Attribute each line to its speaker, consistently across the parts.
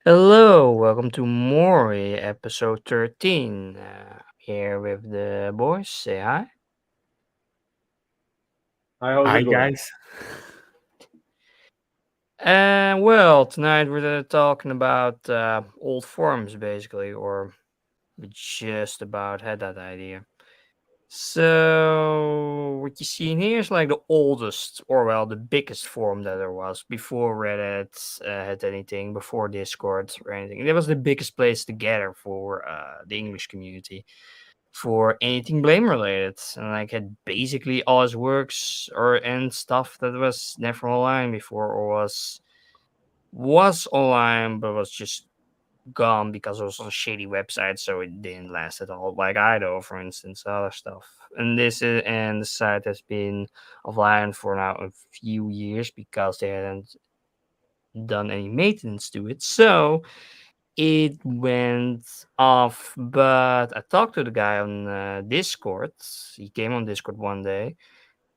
Speaker 1: Hello, welcome to Mori, episode 13. Here with the boys. Say hi.
Speaker 2: Hi, how's
Speaker 3: Hi
Speaker 2: it going?
Speaker 3: guys.
Speaker 1: And well, tonight we're talking about old forums, basically, or we just about had that idea. So, what you see in here is like the oldest, or well, the biggest forum that there was before Reddit had anything, before Discord or anything. It was the biggest place to gather for the English community for anything blame related. And like had basically all his works or and stuff that was never online before or was online but was just gone because it was on a shady website, so it didn't last at all. Like Ido, for instance, other stuff. And the site has been offline for now a few years because they hadn't done any maintenance to it. So it went off, but I talked to the guy on Discord. He came on Discord one day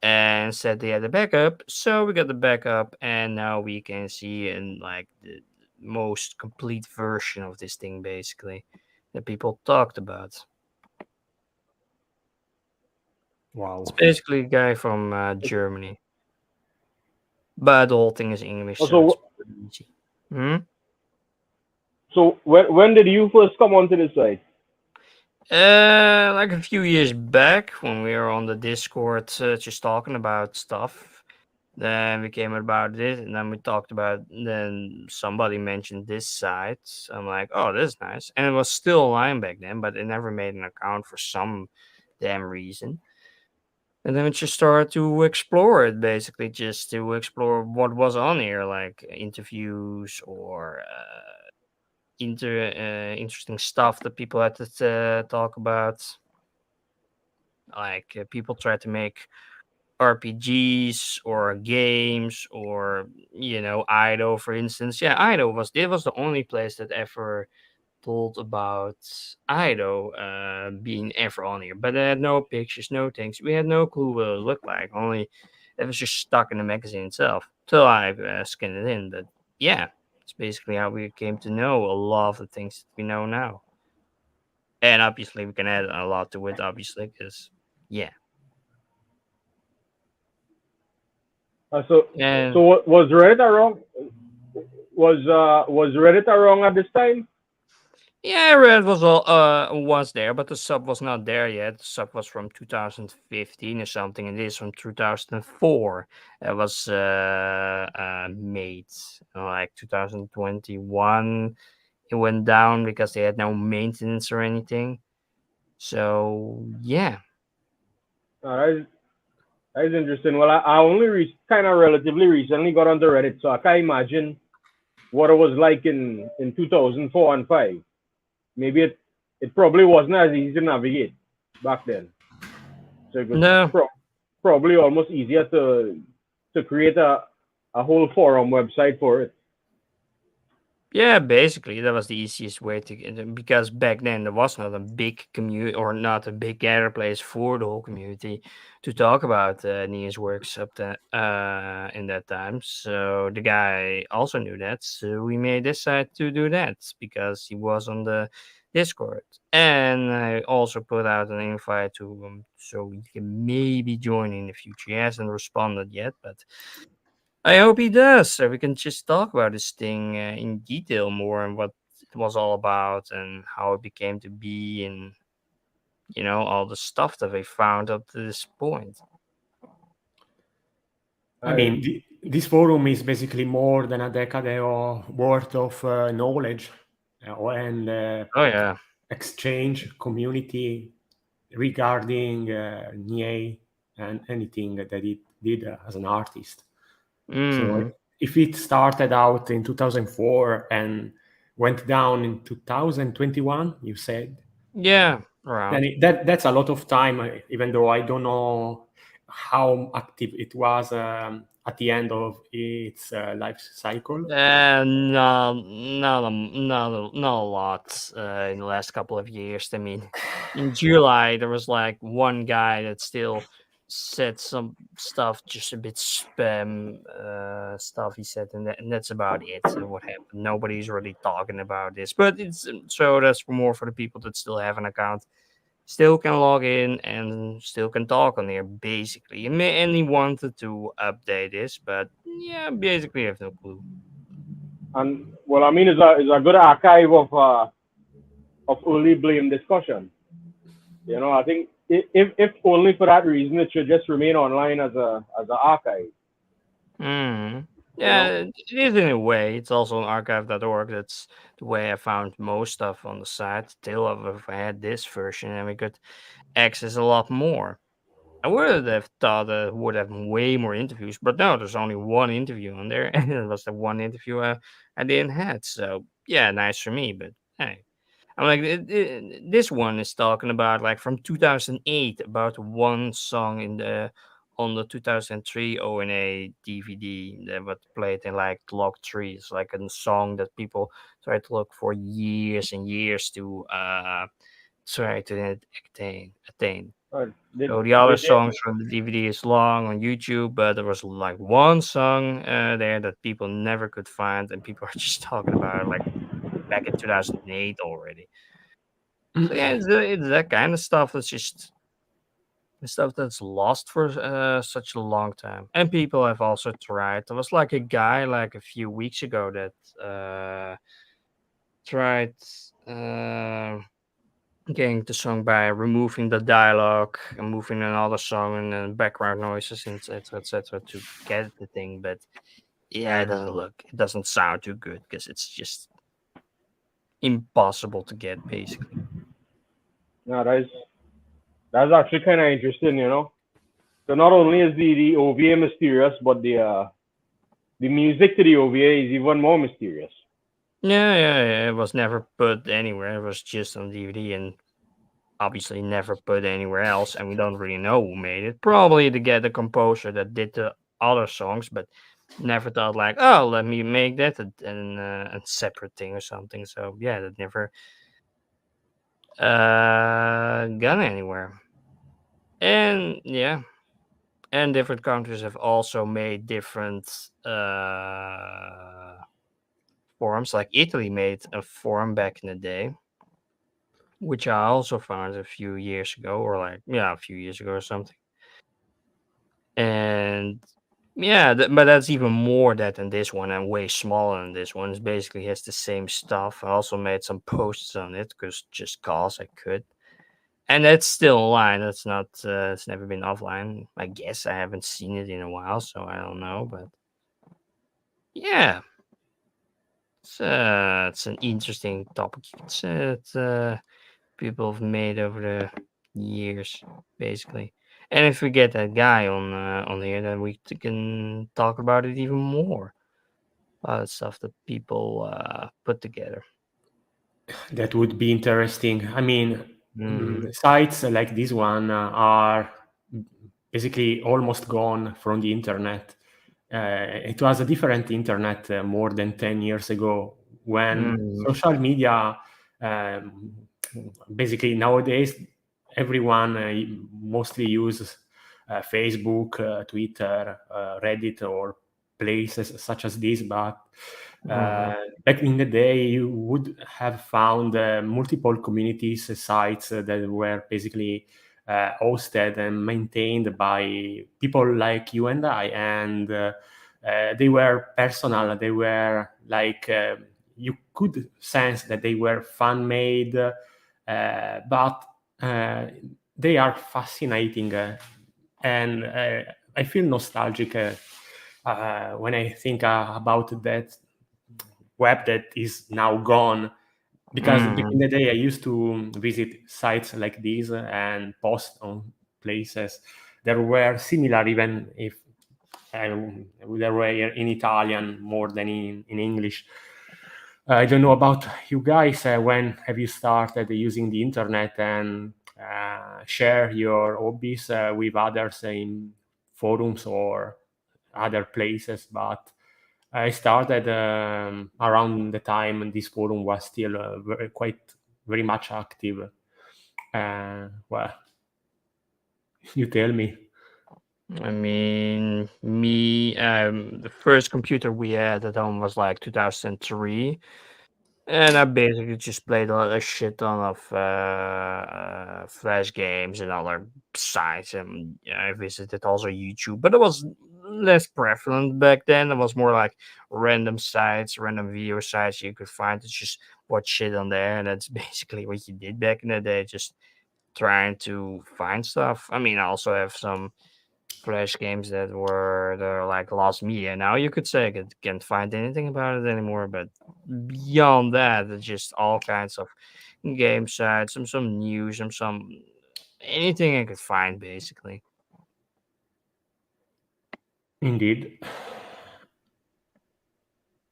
Speaker 1: and said they had a backup. So we got the backup, and now we can see in like the most complete version of this thing, basically, that people talked about. It's
Speaker 3: Wow.
Speaker 1: basically a guy from Germany, but the whole thing is English, so it's
Speaker 2: Also,
Speaker 1: pretty easy. Hmm?
Speaker 2: so when did you first come onto this site?
Speaker 1: Like a few years back when we were on the Discord, just talking about stuff. Then we came about this, and then we talked about. Then somebody mentioned this site. I'm like, oh, this is nice, and it was still online back then, but it never made an account for some damn reason. And then we just started to explore it, basically, just to explore what was on here, like interviews or interesting stuff that people had to talk about. Like people try to make RPGs or games or Ido, for instance. Yeah, Ido was it was the only place that ever told about Ido being ever on here, but it had no pictures, no things. We had no clue what it looked like. Only it was just stuck in the magazine itself till I scanned it in. But yeah, it's basically how we came to know a lot of the things that we know now. And obviously, we can add a lot to it. Obviously, because yeah,
Speaker 2: So
Speaker 1: and
Speaker 2: was Reddit around? Was Reddit around at this time?
Speaker 1: yeah, Red was there, but the sub was not there yet. The sub was from 2015 or something, and this from 2004. It was made like 2021. It went down because they had no maintenance or anything. So yeah,
Speaker 2: Uh, that's, that's interesting. Well, I only kind of relatively recently got onto Reddit, so I can't imagine what it was like in 2004 and five. Maybe it probably wasn't as easy to navigate back then. So it was
Speaker 1: no,
Speaker 2: probably almost easier to create a whole forum website for it.
Speaker 1: yeah, basically that was the easiest way to get it because back then there was not a big community or not a big gather place for the whole community to talk about Nia's works up to, in that time. So the guy also knew that, so we made this site to do that because he was on the Discord, and I also put out an invite to him so he can maybe join in the future. He hasn't responded yet, but I hope he does, so we can just talk about this thing in detail more and what it was all about and how it became to be and all the stuff that we found up to this point.
Speaker 3: I
Speaker 2: I
Speaker 3: mean, this forum is basically more than a decade or worth of knowledge and
Speaker 1: Oh yeah.
Speaker 3: exchange community regarding Nie and anything that it did as an artist. So
Speaker 1: Hmm.
Speaker 3: if it started out in 2004 and went down in 2021, you said,
Speaker 1: Yeah,
Speaker 3: then
Speaker 1: around.
Speaker 3: that's a lot of time, even though I don't know how active it was at the end of its life cycle.
Speaker 1: Not a lot in the last couple of years. I mean, in July there was like one guy that still said some stuff, just a bit spam stuff he said, and that's about it. What happened? Nobody's really talking about this, but it's so that's more for the people that still have an account, still can log in and still can talk on here. Basically, and he wanted to update this, but yeah, basically, I have no clue.
Speaker 2: And well, I mean, it's a good archive of early blame discussion. You know, I think if only for that reason, it should just remain online as an archive.
Speaker 1: Mm.
Speaker 2: You know,
Speaker 1: Yeah, it is in a way. It's also on archive.org. That's the way I found most stuff on the site. Still, if I had this version, and we could access a lot more. I would have thought that would have way more interviews, but no, there's only one interview on there, and it was the one interview I didn't had. So yeah, nice for me, but hey. I'm like, this one is talking about like from 2008 about one song in the on the 2003 ONA DVD that was played in like log 3. It's like a song that people try to look for years and years to try to attain.
Speaker 2: uh, did
Speaker 1: So the other
Speaker 2: did they,
Speaker 1: songs from the DVD is long on YouTube, but there was like one song there that people never could find, and people are just talking about it like back in 2008 already. So yeah, it's that kind of stuff that's just the stuff that's lost for such a long time. And people have also tried. There was like a guy like a few weeks ago that tried getting the song by removing the dialogue and moving another song and then background noises and etc to get the thing. But yeah, it doesn't sound too good because it's just impossible to get basically.
Speaker 2: no, that's actually kind of interesting. You know, so not only is the OVA mysterious, but the music to the OVA is even more mysterious.
Speaker 1: Yeah. It was never put anywhere. It was just on DVD and obviously never put anywhere else. And we don't really know who made it. Probably the composer that did the other songs, but never thought like, oh, let me make that a separate thing or something. So yeah, that never gone anywhere. And yeah, and different countries have also made different forums. Like Italy made a forum back in the day, which I also found a few years ago, or like yeah, a few years ago or something. And yeah, but that's even more that than this one, and way smaller than this one. It basically has the same stuff. I also made some posts on it because just cause I could, and that's still online. That's not. It's never been offline. I guess I haven't seen it in a while, so I don't know. But yeah, it's an interesting topic. People have made over the years, basically. And if we get that guy on here, then we can talk about it even more. Stuff that people put together.
Speaker 3: That would be interesting. I mean,
Speaker 1: Mm.
Speaker 3: sites like this one are basically almost gone from the internet. It was a different internet more than 10 years ago when
Speaker 1: Mm.
Speaker 3: social media, um, basically nowadays, everyone mostly uses Facebook, Twitter, Reddit, or places such as this. But
Speaker 1: Mhm.
Speaker 3: back in the day, you would have found multiple communities, sites that were basically hosted and maintained by people like you and I, and they were personal. They were like you could sense that they were fan made, but they are fascinating, and I feel nostalgic when I think about that web that is now gone, because back in
Speaker 1: Mhm.
Speaker 3: the day I used to visit sites like this and post on places that were similar, even if they were in Italian more than in English. I don't know about you guys. When have you started using the internet and share your hobbies with others in forums or other places? But I started around the time this forum was still very much active. Well, you tell me.
Speaker 1: I mean, the first computer we had at home was like 2003, and I basically just played a shit ton of Flash games and other sites, and I visited also YouTube, but it was less prevalent back then. It was more like random sites, random video sites you could find to just watch shit on there, and that's basically what you did back in the day, just trying to find stuff. I mean, I also have some Flash games they're like lost media. Now you could say I can't find anything about it anymore, but beyond that, it's just all kinds of game sites, some news, some anything I could find basically.
Speaker 3: Indeed.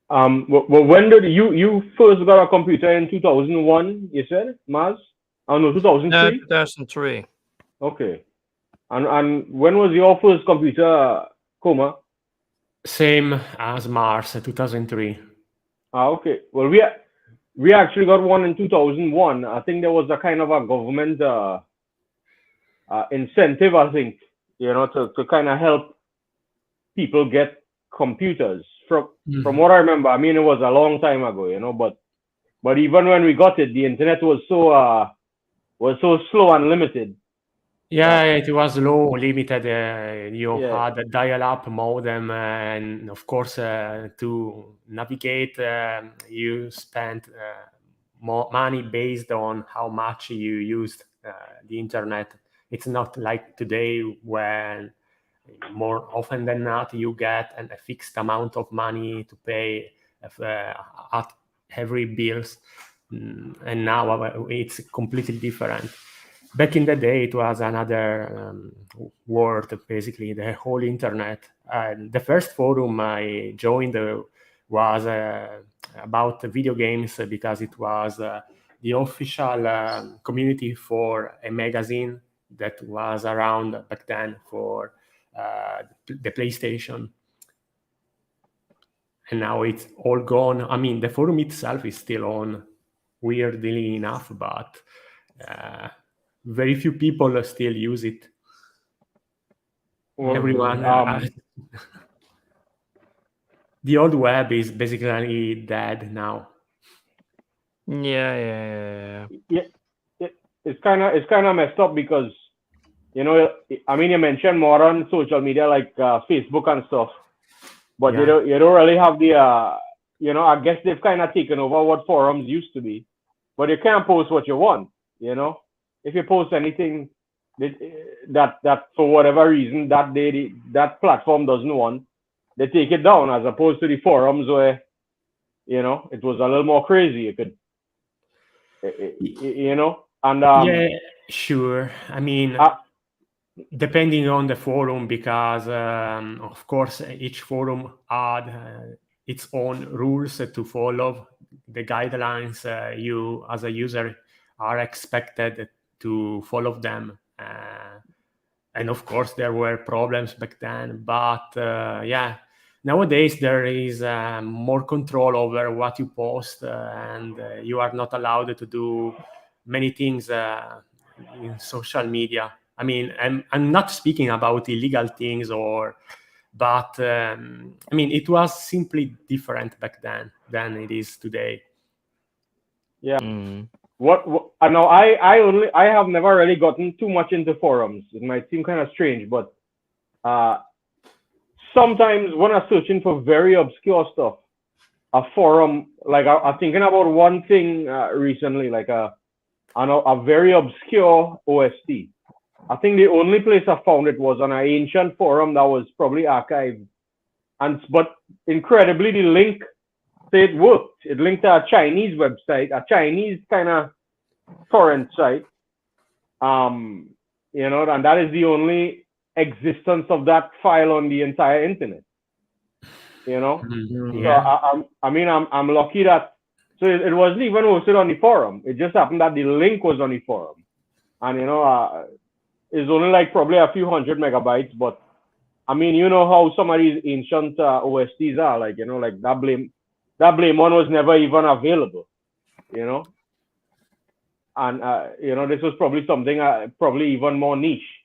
Speaker 2: Well, when did you first got a computer in 2001? You said, Maz? Oh no, 2003.
Speaker 1: 2003.
Speaker 2: Okay. And when was your first computer, Koma?
Speaker 3: Same as Mars, 2003.
Speaker 2: Okay. Well, we actually got one in 2001. I think there was a kind of a government incentive, I think, to kind of help people get computers. From what I remember, I mean, it was a long time ago, but even when we got it, the internet was so slow and limited.
Speaker 3: Yeah, it was low, limited. You
Speaker 2: Yeah.
Speaker 3: had a dial-up modem, and of course, to navigate, you spent more money based on how much you used the internet. It's not like today when more often than not you get a fixed amount of money to pay at every bills, and now it's completely different. Back in the day, it was another world, basically, the whole internet. The first forum I joined was about video games because it was the official community for a magazine that was around back then for the PlayStation. And now it's all gone. I mean, the forum itself is still on, weirdly enough, but very few people still use it.
Speaker 2: Well,
Speaker 3: Everyone, the old web is basically dead now.
Speaker 1: Yeah.
Speaker 2: It's kind of messed up because I mean, you mentioned modern social media like Facebook and stuff, but
Speaker 3: Yeah.
Speaker 2: you don't really have the I guess they've kind of taken over what forums used to be, but you can't post what you want. If you post anything that for whatever reason that platform doesn't want, they take it down, as opposed to the forums where it was a little more crazy. You could and
Speaker 3: Yeah, sure. I mean, depending on the forum, because of course each forum had its own rules to follow, the guidelines you as a user are expected to follow them. And of course there were problems back then, but yeah, nowadays there is more control over what you post, and you are not allowed to do many things in social media. I mean, I'm not speaking about illegal things but I mean, it was simply different back then than it is today.
Speaker 2: Yeah. What I know, I have never really gotten too much into forums. It might seem kind of strange, but sometimes when I'm searching for very obscure stuff, a forum, like I'm thinking about one thing recently, like a very obscure OST. I think the only place I found it was on an ancient forum that was probably archived, but incredibly the link said it worked. It linked to a Chinese website, a Chinese kind of torrent site. And that is the only existence of that file on the entire internet.
Speaker 3: Yeah.
Speaker 2: So I'm lucky that it wasn't even hosted on the forum. It just happened that the link was on the forum, and it's only like probably a few hundred megabytes. But I mean, you know how some of these ancient OSTs are, like like that blame one was never even available, and this was probably something probably even more niche.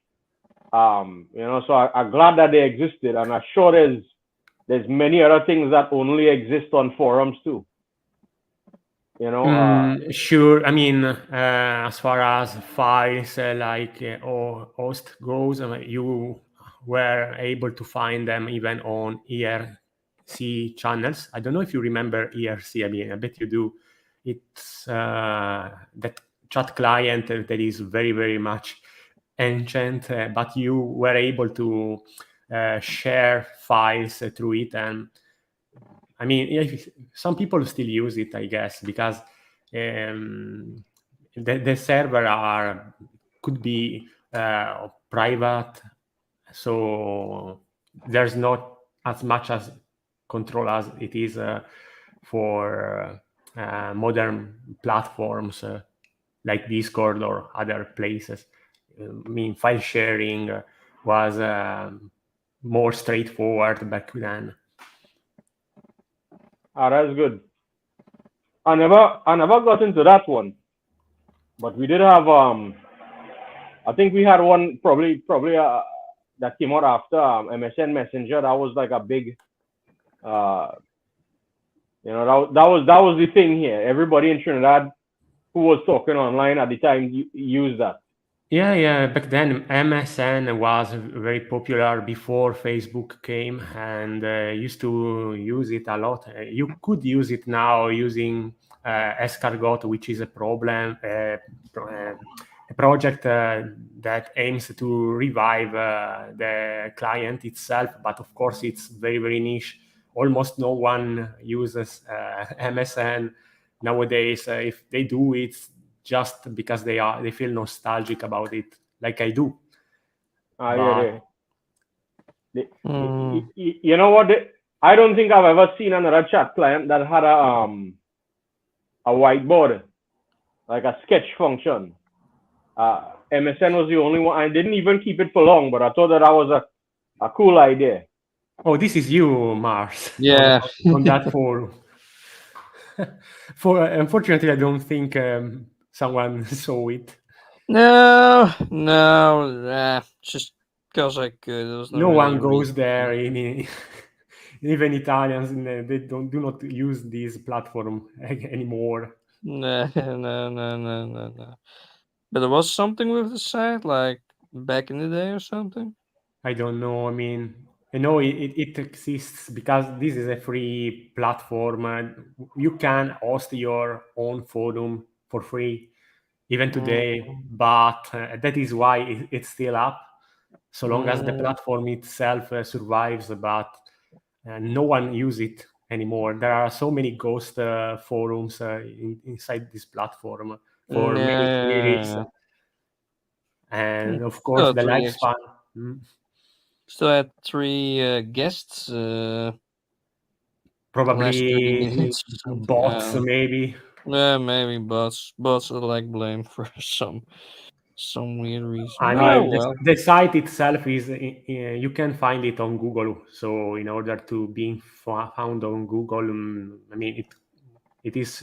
Speaker 2: So I'm glad that they existed, and I'm sure there's many other things that only exist on forums too.
Speaker 3: Sure. I mean, as far as files like or host goes, you were able to find them even on ERC channels. I don't know if you remember ERC. I mean, I bet you do. It's that chat client that is very, very much ancient, but you were able to share files through it. And I mean, some people still use it, I guess, because the server could be private, so there's not as much as control as it is for modern platforms like Discord or other places. I mean, file sharing was more straightforward back then.
Speaker 2: That's good. I never got into that one, but we did have I think we had one probably that came out after MSN Messenger. That was like a big uh that was the thing here. Everybody in Trinidad who was talking online at the time used that.
Speaker 3: Yeah. Back then, MSN was very popular before Facebook came, and used to use it a lot. You could use it now using escargot, which is a a project that aims to revive the client itself. But of course, it's very, very niche. Almost no one uses MSN nowadays. If they do, it's just because they feel nostalgic about it, like I do. But
Speaker 2: You know what? I don't think I've ever seen another chat client that had a whiteboard, like a sketch function. MSN was the only one. I didn't even keep it for long, but I thought that was a cool idea.
Speaker 3: oh, this is you, Mars.
Speaker 1: Yeah.
Speaker 3: on that forum. Unfortunately, I don't think someone saw it.
Speaker 1: No, just because I could. There was
Speaker 3: No
Speaker 1: really
Speaker 3: one
Speaker 1: a
Speaker 3: goes
Speaker 1: reason.
Speaker 3: there. Even Italians, they do not use this platform anymore.
Speaker 1: No, no. But there was something with the site, like back in the day or something.
Speaker 3: I don't know. I mean, I know it exists because this is a free platform. And you can host your own forum for free, even today.
Speaker 1: Mm,
Speaker 3: But that is why it's still up, so long as the
Speaker 1: mm,
Speaker 3: platform itself survives. But no one use it anymore. There are so many ghost forums inside this platform for many years,
Speaker 1: yeah.
Speaker 3: and of course
Speaker 1: Still had
Speaker 3: the
Speaker 1: three,
Speaker 3: lifespan. mm,
Speaker 1: still had three guests. The last 30 minutes or something.
Speaker 3: Bots maybe.
Speaker 1: Yeah, maybe bots. Bots are like blamed for some weird reason.
Speaker 3: I
Speaker 1: Oh
Speaker 3: mean,
Speaker 1: well.
Speaker 3: the site itself is you can find it on Google. So in order to be found on Google, I mean it is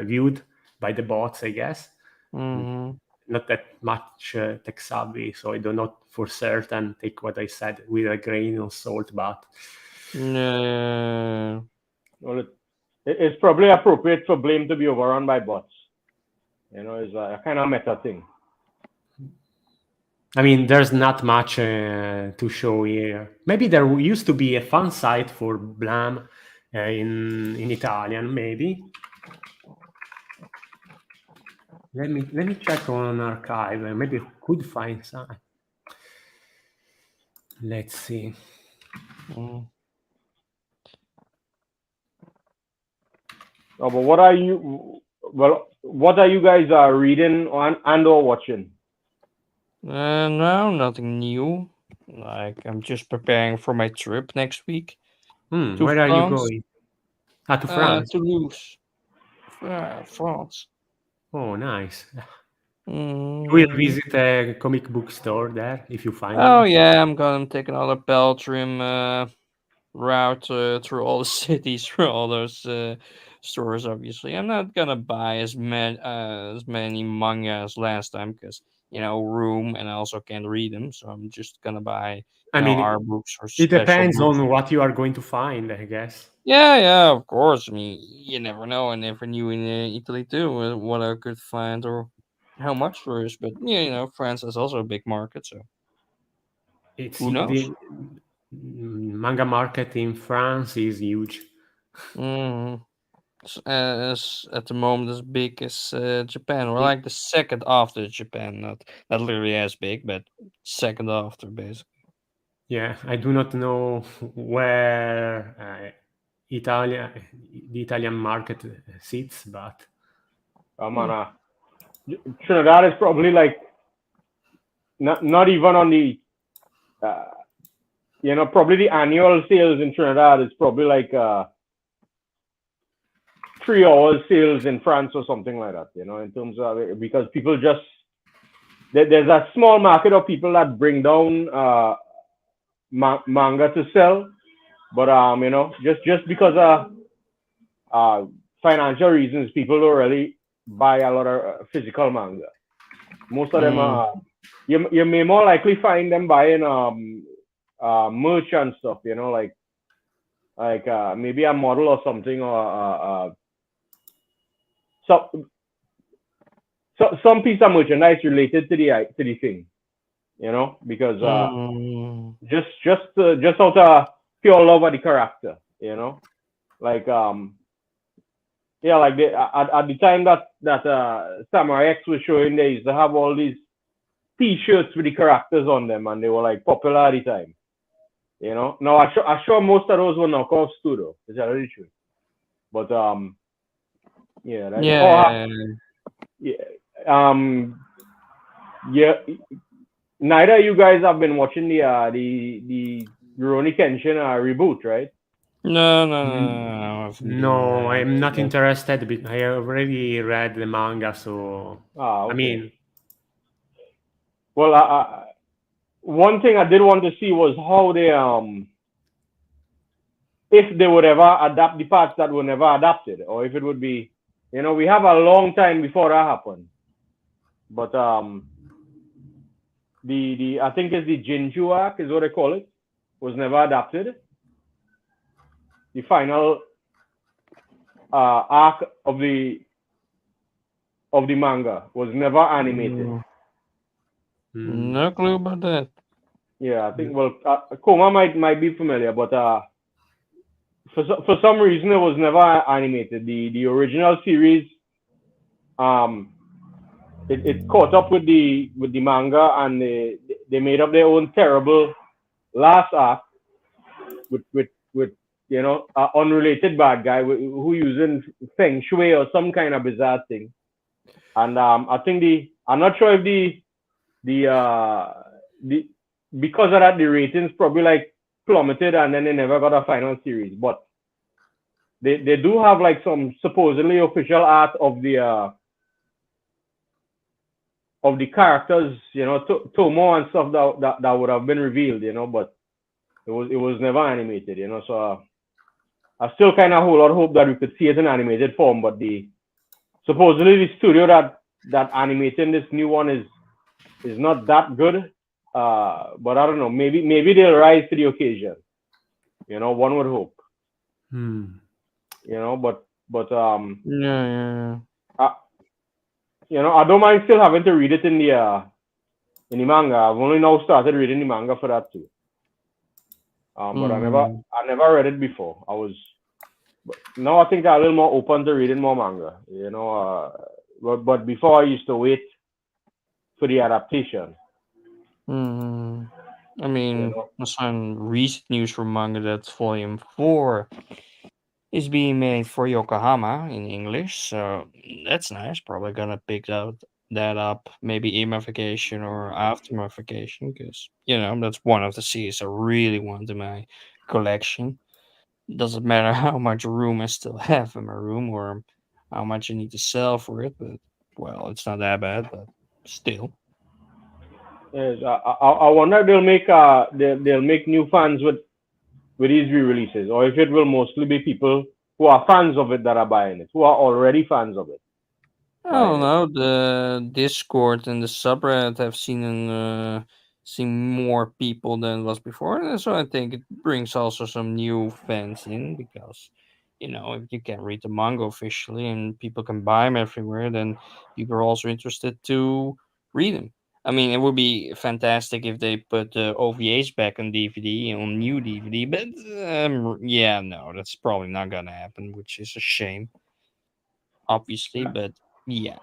Speaker 3: viewed by the bots, I guess.
Speaker 1: Mm-hmm.
Speaker 3: Not that much tech savvy, so I do not for certain take what I said with a grain of salt. But
Speaker 1: Yeah.
Speaker 2: Well, it's probably appropriate for blame to be overrun by bots. It's a kind of meta thing.
Speaker 3: I mean, there's not much to show here. Maybe there used to be a fan site for Blam in Italian, maybe. Let me check on archive. Maybe I could find some. Let's see.
Speaker 1: Mm.
Speaker 2: Oh, but what are you? Well, what are you guys reading on and/or watching?
Speaker 1: No, nothing new. Like I'm just preparing for my trip next week to
Speaker 3: Where are you
Speaker 1: France.
Speaker 3: going? To France.
Speaker 1: Toulouse, France.
Speaker 3: Oh, nice. We'll
Speaker 1: Mm.
Speaker 3: visit a comic book store there if you find
Speaker 1: Oh
Speaker 3: one.
Speaker 1: yeah, I'm gonna take another Beltrim route through all the cities, through all those stores. Obviously, I'm not gonna buy as many manga as last time because room, and I also can't read them, so I'm just gonna buy
Speaker 3: I mean,
Speaker 1: art books or
Speaker 3: it
Speaker 1: special
Speaker 3: depends
Speaker 1: books.
Speaker 3: on what you are going to find, I guess.
Speaker 1: Yeah, of course. I mean, you never know. I never knew in Italy too what I could find or how much there is. But yeah, France is also a big market, so
Speaker 3: It's
Speaker 1: who knows?
Speaker 3: the manga market in France is huge.
Speaker 1: Mm, as at the moment as big as Japan, or
Speaker 3: It-
Speaker 1: like the second after Japan. Not literally as big, but second after basically.
Speaker 3: yeah, I do not know where Italia, the Italian market sits, but
Speaker 2: Man, Trinidad is probably like not even on the uh, probably the annual sales in Trinidad is probably like 3 hours sales in France or something like that. In terms of it, because people just there's a small market of people that bring down manga to sell, but just because of financial reasons, people don't really buy a lot of physical manga. Most of them
Speaker 1: Mm,
Speaker 2: are you may more likely find them buying merch and stuff. Like maybe a model or something, or so, some piece of merchandise related to the thing. Because
Speaker 1: mm,
Speaker 2: just out of pure love of the character. Like yeah, like at the time that Samurai X was showing, they used to have all these T-shirts with the characters on them, and they were like popular at the time. Now I'm sure most of those were knockoffs too, though. It's really true. But yeah,
Speaker 1: yeah.
Speaker 2: yeah, yeah. Neither of you guys have been watching the Rurouni Kenshin reboot, right?
Speaker 1: No. I've
Speaker 3: no,
Speaker 1: been.
Speaker 3: I'm not interested. I already read the manga, so I
Speaker 2: Okay.
Speaker 3: mean,
Speaker 2: Well, one thing I did want to see was how they if they would ever adapt the parts that were never adapted, or if it would be, we have a long time before that happened. But the I think it's the Jinju arc is what they call it, was never adapted. The final arc of the manga was never animated.
Speaker 1: No clue about that.
Speaker 2: Yeah, I think, well, Koma might be familiar, but for some reason it was never animated. The original series, um, it caught up with the manga, and they made up their own terrible last arc with unrelated bad guy who using feng shui or some kind of bizarre thing. And I think I'm not sure if the because of that the ratings probably like plummeted, and then they never got a final series. But they do have like some supposedly official art of the characters, Tomo and stuff that would have been revealed, but it was never animated, So I still kind of hold out hope that we could see it in animated form. But supposedly the studio that animating this new one is not that good. But I don't know. Maybe they'll rise to the occasion. One would hope. But
Speaker 1: Yeah.
Speaker 2: I don't mind still having to read it in the manga. I've only now started reading the manga for that too. But I never read it before. But now I think I'm a little more open to reading more manga. But before I used to wait for the adaptation.
Speaker 1: I mean, some recent news from manga that Volume 4 is being made for Yokohama in English, so that's nice. Probably gonna pick that up maybe in my vacation or after my vacation, because that's one of the series I really want in my collection. Doesn't matter how much room I still have in my room or how much I need to sell for it, but well, it's not that bad, but still.
Speaker 2: Yes, I wonder if they'll make new fans with these re-releases, or if it will mostly be people who are fans of it that are buying it, who are already fans of it.
Speaker 1: I
Speaker 2: by
Speaker 1: don't
Speaker 2: it.
Speaker 1: know. The Discord and the subreddit have seen more people than was before, and so I think it brings also some new fans in because if you can read the manga officially and people can buy them everywhere, then people are also interested to read them. I mean, it would be fantastic if they put the OVAs back on DVD on new DVD, but yeah, no, that's probably not gonna happen, which is a shame, obviously. But yeah.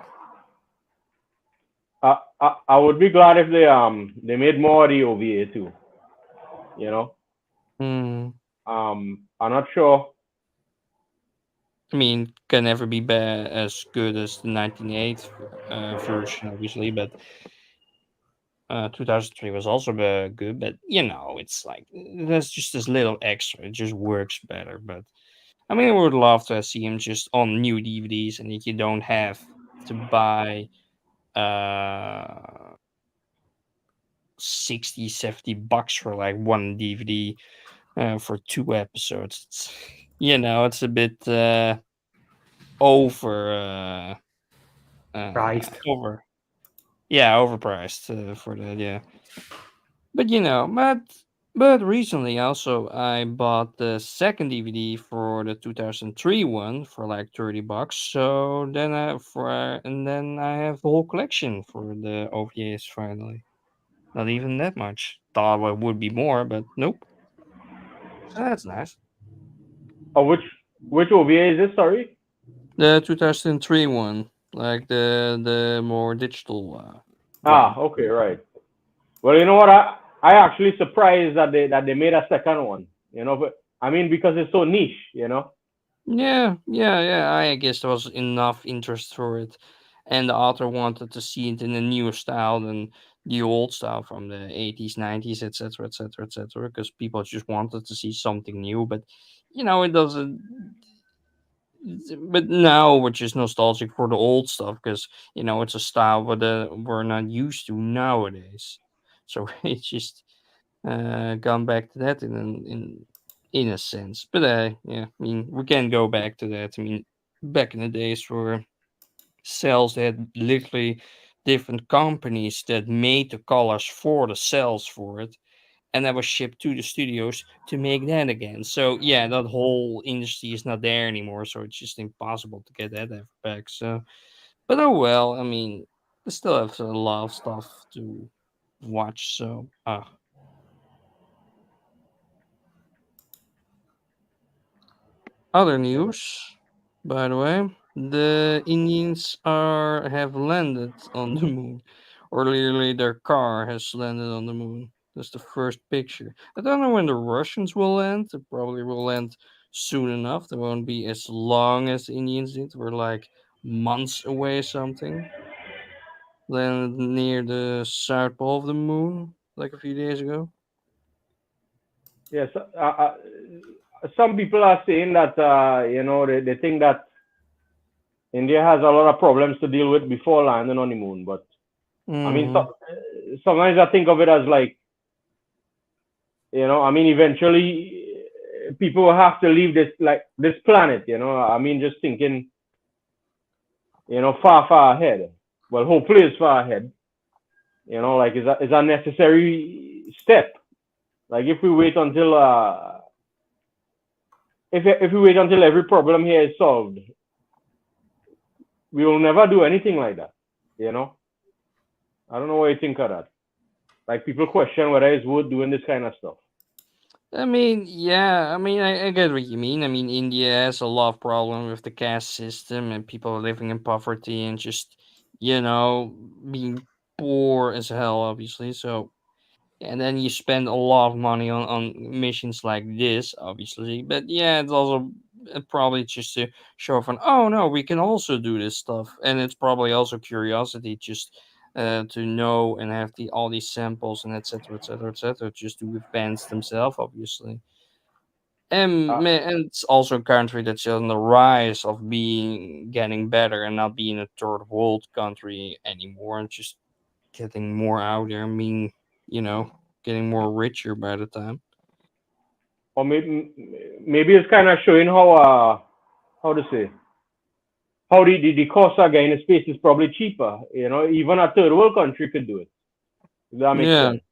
Speaker 2: I would be glad if they made more of the OVA too. You know,
Speaker 1: Hmm.
Speaker 2: I'm not sure.
Speaker 1: I mean, can never be as good as the 1908 version, obviously, but 2003 was also good. But it's like there's just this little extra. It just works better. But I mean, I would love to see him just on new DVDs, and that you don't have to buy uh 60, $70 for like one DVD for two episodes. It's a bit over.
Speaker 3: Priced.
Speaker 1: Over. Yeah, overpriced for that. Yeah, but but recently also I bought the second DVD for the 2003 one for like $30. So then I have the whole collection for the OVAs finally. Not even that much. Thought it would be more, but nope. So that's nice.
Speaker 2: Oh, which OVA is this? Sorry.
Speaker 1: The 2003 one, like the more digital
Speaker 2: Ah,
Speaker 1: one.
Speaker 2: okay, right. Well, you know what? I actually surprised that they made a second one. But I mean because it's so niche.
Speaker 1: Yeah, yeah, yeah. I guess there was enough interest for it, and the author wanted to see it in a newer style than the old style from the 80s, 90s, etc., etc., etc. Because people just wanted to see something new, but it doesn't. But now we're just nostalgic for the old stuff because it's a style we're not used to nowadays. So it's just gone back to that in a sense. But yeah, I mean, we can go back to that. I mean, back in the days where cells they had literally different companies that made the colors for the cells for it, and that was shipped to the studios to make that again. So yeah, that whole industry is not there anymore. So it's just impossible to get that ever back. So, but oh well. I mean, we still have a lot of stuff to watch. So, other news, by the way, the Indians are have landed on the moon, or literally their car has landed on the moon. That's the first picture. I don't know when the Russians will land. They probably will land soon enough. They won't be as long as the Indians did. We're like months away, something. Landed near the south pole of the moon, like a few days ago.
Speaker 2: Yes. Some people are saying that they think that India has a lot of problems to deal with before landing on the moon. But I mean,
Speaker 1: Hmm.
Speaker 2: sometimes I think of it as like I mean, eventually people will have to leave this planet. I mean, just thinking far ahead. Well, hopefully it's far ahead. Like is a necessary step. Like if we wait until every problem here is solved, we will never do anything like that. You know, I don't know what you think of that. Like people question whether it's worth doing this kind of stuff.
Speaker 1: I mean, yeah, I mean, I get what you mean. I mean, India has a lot of problem with the caste system and people living in poverty and just, being poor as hell, obviously. So, and then you spend a lot of money on missions like this, obviously. But yeah, it's also probably just to show off oh no, we can also do this stuff. And it's probably also curiosity just to know and have all these samples and etc etc etc just to advance themselves, obviously.
Speaker 2: Uh,
Speaker 1: And it's also a country that's on the rise of being getting better and not being a third world country anymore and just getting more out there. I mean, getting more richer by the time.
Speaker 2: or maybe it's kind of showing how to say how the cost of getting the space is probably cheaper. Even a third world country could do it. If that makes
Speaker 1: Yeah,
Speaker 2: sense.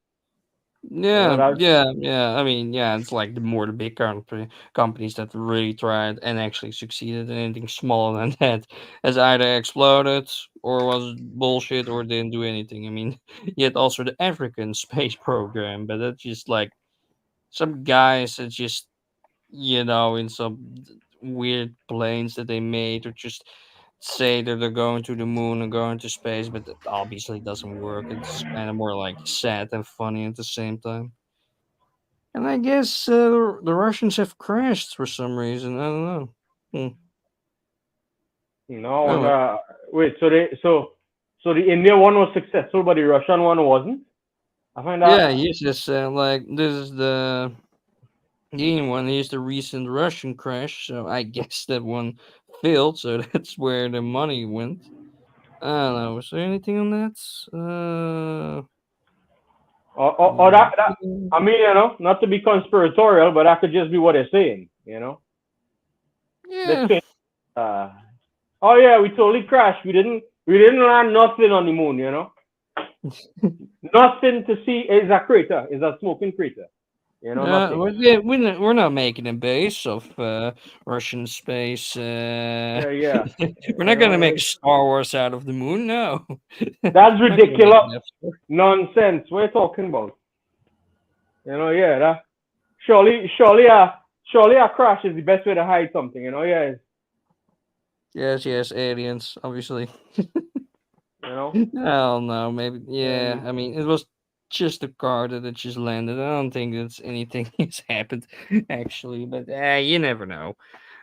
Speaker 1: yeah,
Speaker 2: That
Speaker 1: yeah, yeah. I mean, yeah, it's like the more the big companies that really tried and actually succeeded. Anything smaller than that has either exploded or was bullshit or didn't do anything. I mean, yet also the African space program, but that's just like some guys that just in some weird planes that they made or just say that they're going to the moon and going to space, but that obviously doesn't work. It's kind of more like sad and funny at the same time. And I guess the Russians have crashed for some reason. I don't know. Hmm.
Speaker 2: I
Speaker 1: Oh, well.
Speaker 2: wonder. Wait, so the India one was successful, but the Russian one wasn't. I find that.
Speaker 1: Yeah, he's just like this is the Indian one. Here's the recent Russian crash, so I guess that one failed. So that's where the money went. I don't know. Was there anything on that?
Speaker 2: Or that. I mean, not to be conspiratorial, but that could just be what they're saying. They're
Speaker 1: Yeah.
Speaker 2: saying, uh, oh yeah, we totally crashed. We didn't land nothing on the moon. Nothing to see is a crater, is a smoking crater. Nothing.
Speaker 1: Yeah, we're not making a base of Russian space.
Speaker 2: Yeah, yeah.
Speaker 1: We're not gonna make a Star Wars out of the moon. No,
Speaker 2: That's
Speaker 1: not gonna make
Speaker 2: ridiculous
Speaker 1: that.
Speaker 2: nonsense. What are you talking about? Yeah, that surely a crash is the best way to hide something. Yeah,
Speaker 1: Yes, yes, aliens, obviously.
Speaker 2: you know,
Speaker 1: I don't know. Maybe. Yeah.
Speaker 2: and
Speaker 1: I mean, it was just a car that it just landed. I don't think that's anything has happened actually, but you never know.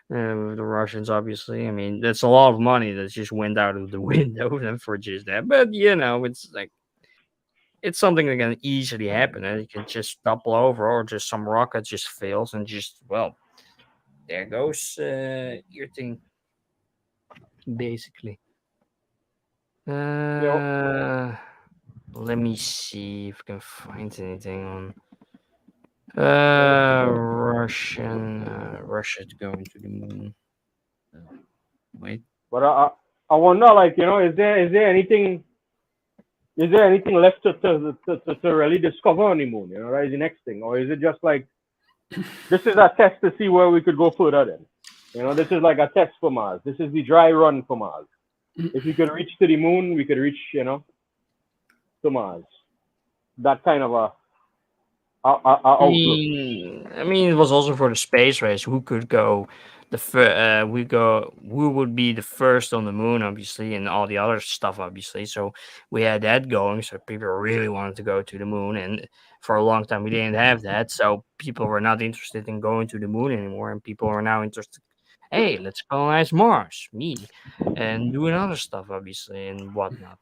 Speaker 1: With the Russians, obviously. I mean, that's a lot of money that just went out of the window for just that. But it's like it's something that can easily happen. And it can just topple over, or just some rocket just fails, and just there goes your thing, basically.
Speaker 2: you know,
Speaker 1: Uh, Let me see if I can find anything on Russia to going to the moon. Uh, Wait.
Speaker 2: but I wonder, like, is there anything left to really discover on the moon? That is the next thing, or is it just like this is a test to see where we could go further? Then, this is like a test for Mars. This is the dry run for Mars. If we could reach to the moon, we could reach, to Mars. That kind of a outlook.
Speaker 1: I mean, it was also for the space race. Who could go who would be the first on the moon, obviously, and all the other stuff, obviously. So we had that going. So people really wanted to go to the moon, and for a long time we didn't have that. So people were not interested in going to the moon anymore, and people are now interested. Hey, let's colonize Mars, me, and doing other stuff, obviously, and whatnot.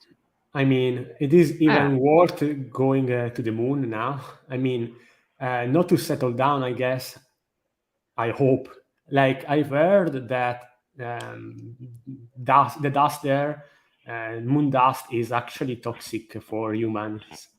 Speaker 3: I mean, it is
Speaker 1: Ah,
Speaker 3: even worth going to the moon now. I mean, not to settle down, I guess. I hope. Like I've heard that the dust there, moon dust, is actually toxic for humans.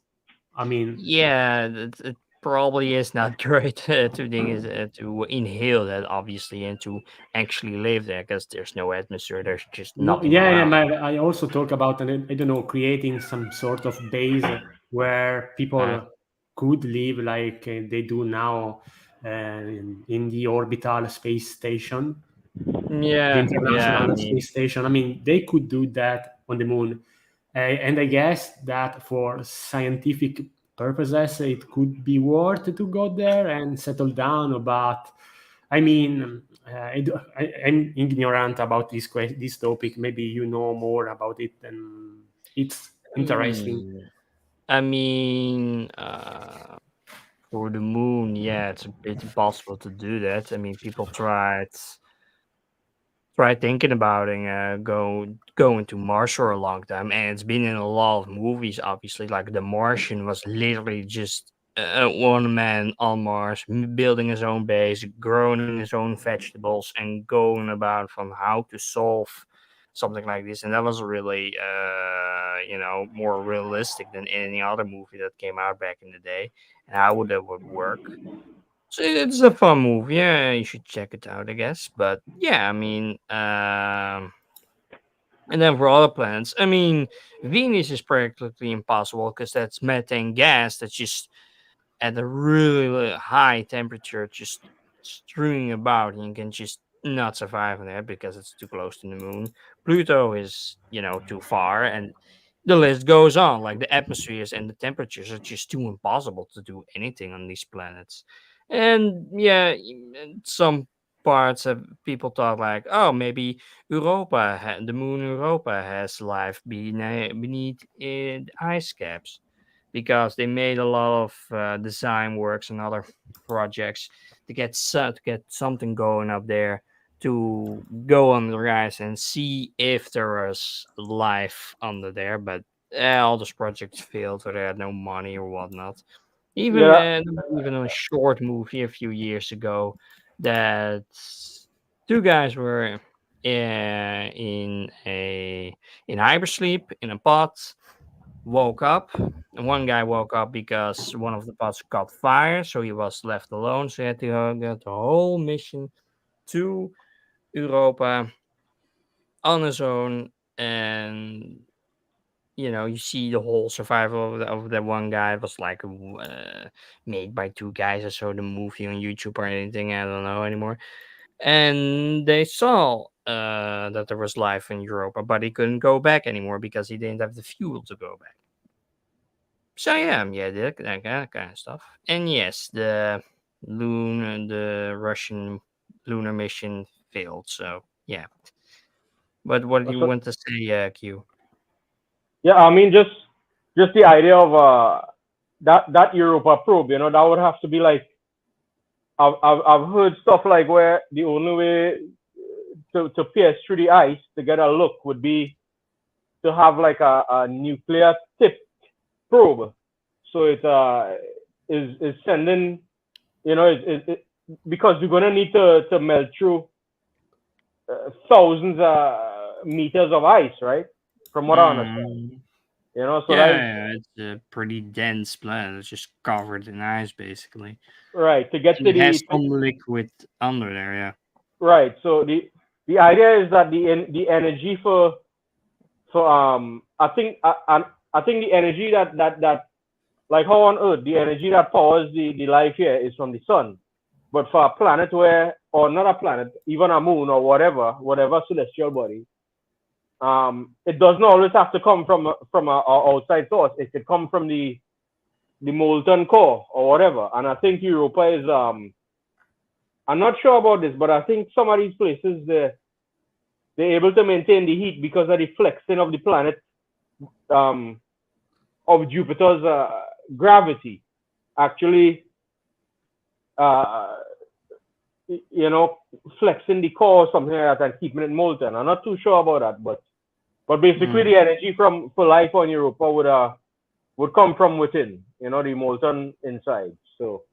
Speaker 3: I mean,
Speaker 1: yeah, it probably is not great to inhale that, obviously, and to actually live there because there's no atmosphere. There's just
Speaker 3: no,
Speaker 1: nothing
Speaker 3: yeah, yeah.
Speaker 1: around.
Speaker 3: I also talk about, I don't know, creating some sort of base where
Speaker 1: Uh,
Speaker 3: people could live like they do now in the orbital space station, the
Speaker 1: yeah, yeah. I
Speaker 3: International
Speaker 1: mean,
Speaker 3: Space Station. I mean, they could do that on the moon. And I guess that for scientific purposes, it could be worth to go there and settle down. But I mean, I'm ignorant about this topic. Maybe you know more about it, and it's interesting.
Speaker 1: mm, I mean, for the moon, yeah, it's a bit impossible to do that. I mean, people tried thinking about it, going to Mars for a long time, and it's been in a lot of movies. Obviously, like The Martian was literally just one man on Mars, building his own base, growing his own vegetables, and going about from how to solve something like this. And that was really, more realistic than any other movie that came out back in the day, and how that would work. So it's a fun movie. Yeah, you should check it out, I guess. But yeah, I mean, And then for other planets, I mean, Venus is practically impossible because that's methane gas that's just at a really high temperature, just strewing about, and you can just not survive on that because it's too close to the moon. Pluto is, too far, and the list goes on. Like the atmospheres and the temperatures are just too impossible to do anything on these planets. And yeah, in some parts of people thought like, oh, maybe the moon Europa has life beneath ice caps because they made a lot of design works and other projects to get something going up there to go on the rise and see if there was life under there. But all those projects failed, or they had no money or whatnot. Even
Speaker 2: Yeah,
Speaker 1: even a short movie a few years ago that two guys were in hypersleep in a pod, woke up. And one guy woke up because one of the pods caught fire, so he was left alone. So he had to get the whole mission to Europa on his own. And you see the whole survival of that one guy. It was like made by two guys. I saw the movie on YouTube or anything. I don't know anymore. And they saw that there was life in Europa, but he couldn't go back anymore because he didn't have the fuel to go back. So yeah, that kind of stuff. And yes, the Russian lunar mission failed. So yeah. But what do you
Speaker 2: so,
Speaker 1: want to say, Q?
Speaker 2: yeah. I mean, just the idea of that Europa probe, that would have to be like I've heard stuff like where the only way to pierce through the ice to get a look would be to have like a nuclear tip probe. So it is sending, because we're gonna need to melt through thousands of meters of ice, right? From what I understand,
Speaker 1: Mm,
Speaker 2: so that
Speaker 1: it's a pretty dense planet. It's just covered in ice, basically.
Speaker 2: right to get
Speaker 1: And
Speaker 2: to
Speaker 1: it has some liquid under there, yeah.
Speaker 2: right. So the idea is that the energy for I think the energy that like how on Earth the energy that powers the life here is from the sun. But for a planet where, or not a planet, even a moon or whatever celestial body, it doesn't always have to come from a outside source. It could come from the molten core or whatever. And I think Europa is I'm not sure about this, but I think some of these places they're able to maintain the heat because of the flexing of the planet, um, of Jupiter's gravity actually, uh, flexing the core or something like that and keeping it molten. I'm not too sure about that, but basically
Speaker 1: Mm.
Speaker 2: the energy for life on Europa would come from within, the molten inside. So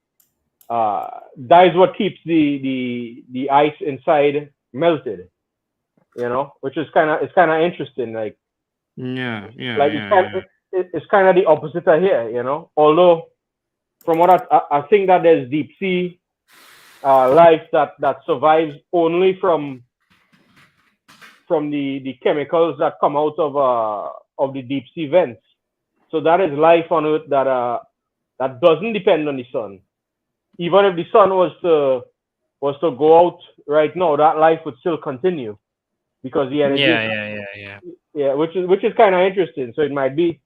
Speaker 2: that is what keeps the ice inside melted, which is kind of interesting.
Speaker 1: Yeah, yeah,
Speaker 2: Like
Speaker 1: yeah, yeah.
Speaker 2: it's kind of the opposite of here, Although from what I think that there's deep sea life that survives only from the chemicals that come out of the deep sea vents. So that is life on Earth that doesn't depend on the sun. Even if the sun was to go out right now, that life would still continue because the energy is,
Speaker 1: Yeah, yeah, yeah, yeah.
Speaker 2: yeah, which is kind of interesting. So it might be,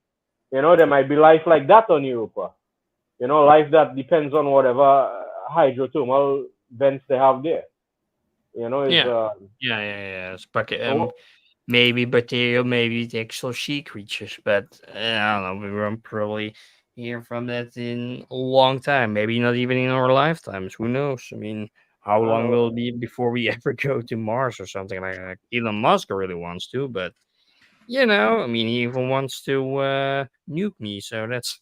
Speaker 2: there might be life like that on Europa. Life that depends on whatever hydrothermal vents they have there. Is
Speaker 1: Yeah. Yeah, yeah, yeah.
Speaker 2: oh,
Speaker 1: Maybe bacterial, maybe the actual sea creatures, but I don't know. We won't probably hear from that in a long time. Maybe not even in our lifetimes. Who knows? I mean, how
Speaker 2: I
Speaker 1: long
Speaker 2: know.
Speaker 1: will it be before we ever go to Mars or something like that? Elon Musk really wants to, but I mean, he even wants to nuke me. So that's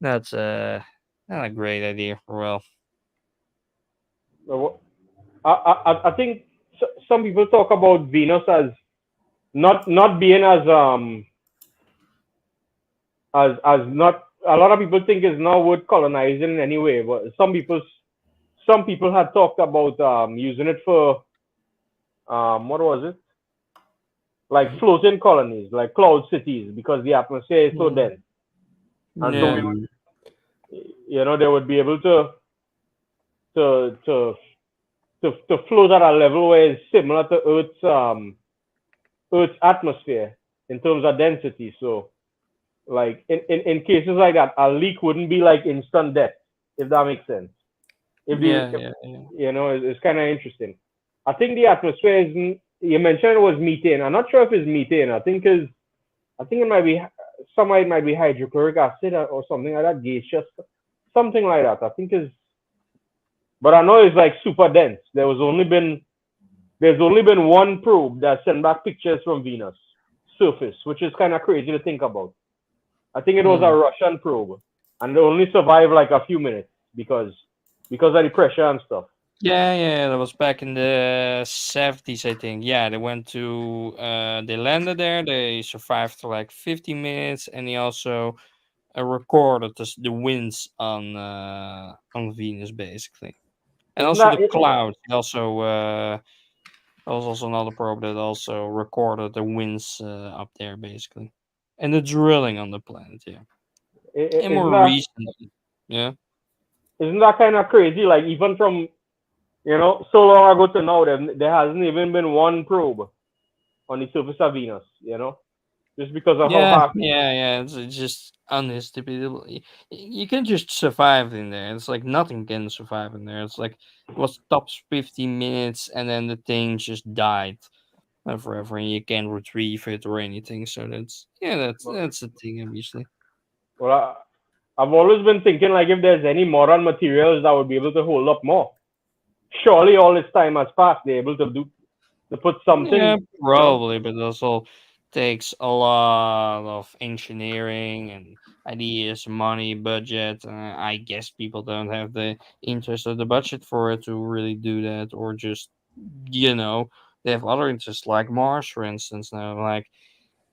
Speaker 1: not a great idea. Well,
Speaker 2: I think some people talk about Venus as not being as not a lot of people think it's not worth colonizing in any way, but some people had talked about using it for what was it, like floating colonies, like cloud cities, because the atmosphere is so
Speaker 1: Mm.
Speaker 2: dense. And so
Speaker 1: Yeah.
Speaker 2: we would, they would be able to to to float at a level where it's similar to Earth's atmosphere in terms of density. So like in cases like that, a leak wouldn't be like instant death, if that makes sense. If the
Speaker 1: Yeah.
Speaker 2: if,
Speaker 1: Yeah. Yeah.
Speaker 2: it's kind of interesting. I think the atmosphere is. You mentioned it was methane. I'm not sure if it's methane. I think it might be somewhere it might be hydrochloric acid or something like that, gaseous, something like that. I think is, but I know it's like super dense. There's only been one probe that sent back pictures from Venus surface, which is kind of crazy to think about. I think it was a
Speaker 1: Mm.
Speaker 2: Russian probe, and it only survived like a few minutes because of the pressure and stuff.
Speaker 1: Yeah, yeah, that was back in the 70s, I think. Yeah, they went to they landed there, they survived for like 50 minutes, and they also recorded the winds on Venus basically. And
Speaker 2: Isn't
Speaker 1: also
Speaker 2: that
Speaker 1: the clouds. He also there was also another probe that also recorded the winds up there basically. And the drilling on the planet, yeah. And
Speaker 2: isn't
Speaker 1: more
Speaker 2: that
Speaker 1: recently. Yeah.
Speaker 2: isn't that kind of crazy? Like even from so long ago to now, there hasn't even been one probe on the surface of Venus. Just because of how
Speaker 1: Yeah,
Speaker 2: hard.
Speaker 1: yeah, yeah. It's just uninhabitable. You can just survive in there. It's like nothing can survive in there. It's like it was tops 15 minutes and then the thing just died forever and you can't retrieve it or anything. So that's the thing, obviously.
Speaker 2: Well, I've always been thinking like if there's any modern materials that would be able to hold up more. Surely all this time has passed, they're able to put
Speaker 1: Yeah,
Speaker 2: something.
Speaker 1: probably, but it also takes a lot of engineering and ideas, money, budget. I guess people don't have the interest or the budget for it to really do that, or just you know they have other interests like Mars, for instance. Now,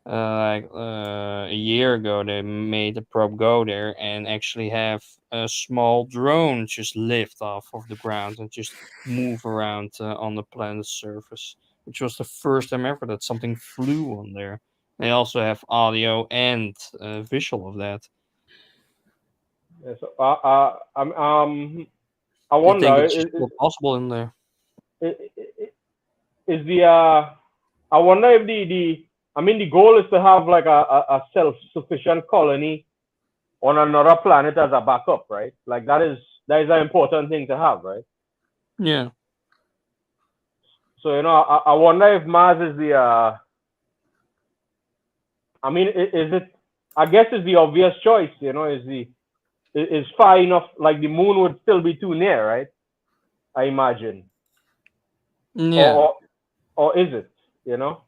Speaker 1: a year ago, they made a probe go there and actually have a small drone just lift off of the ground and just move around on the planet's surface, which was the first time ever that something flew on there. They also have audio and visual of that.
Speaker 2: Yeah, so I
Speaker 1: You think
Speaker 2: wonder
Speaker 1: it's just more possible in there?
Speaker 2: is the I wonder if the I mean the goal is to have like a self-sufficient colony on another planet as a backup, right? Like that is an important thing to have, right?
Speaker 1: Yeah.
Speaker 2: So I wonder if Mars is the I mean is it I guess it's the obvious choice, is far enough, like the moon would still be too near, right? I imagine. Or
Speaker 1: Yeah.
Speaker 2: or, or is it, you know?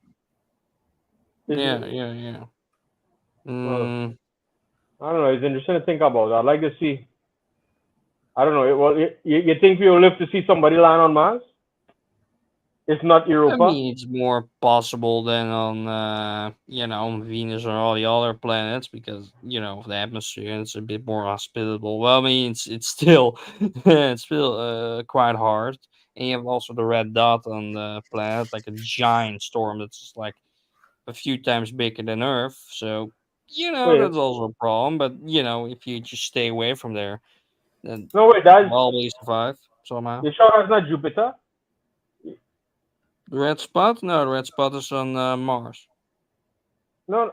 Speaker 2: Is
Speaker 1: Yeah.
Speaker 2: it,
Speaker 1: Yeah. Yeah.
Speaker 2: well,
Speaker 1: Mm,
Speaker 2: I don't know, it's interesting to think about. I'd like to see. I don't know. Well, you think we will live to see somebody land on Mars? If not
Speaker 1: I
Speaker 2: Europa?
Speaker 1: mean, it's more possible than on, on Venus or all the other planets because of the atmosphere. It's a bit more hospitable. Well, I mean, it's still it's still quite hard, and you have also the red dot on the planet, like a giant storm that's just like a few times bigger than Earth. So
Speaker 2: Wait,
Speaker 1: that's also a problem. But if you just stay away from there, then
Speaker 2: no, wait.
Speaker 1: you
Speaker 2: That's
Speaker 1: probably survive somehow.
Speaker 2: you sure that's not Jupiter?
Speaker 1: The red spot? No, the red spot is on Mars.
Speaker 2: No,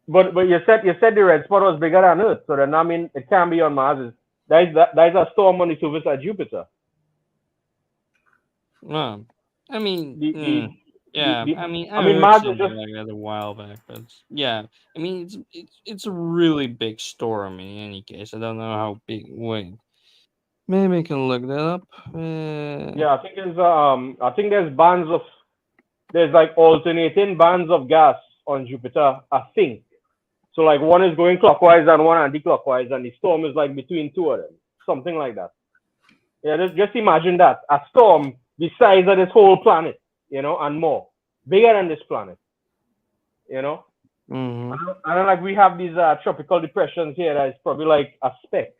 Speaker 2: but you said the red spot was bigger than Earth, so then I mean it can't be on Mars. That is a storm on the surface of Jupiter.
Speaker 1: No, I mean,
Speaker 2: The the
Speaker 1: yeah.
Speaker 2: the
Speaker 1: I mean, I
Speaker 2: I mean
Speaker 1: heard
Speaker 2: Mars is
Speaker 1: something
Speaker 2: just
Speaker 1: like that a while back, but yeah. I mean, it's a really big storm in any case. I don't know how big. Wait, maybe I can look that up.
Speaker 2: yeah. I think there's like alternating bands of gas on Jupiter. I think so. Like one is going clockwise and one anti-clockwise, and the storm is like between two of them, something like that. Yeah, just imagine that a storm the size of this whole planet, and more, bigger than this planet, you know.
Speaker 1: Mm-hmm.
Speaker 2: And then, like we have these tropical depressions here that is probably like a speck,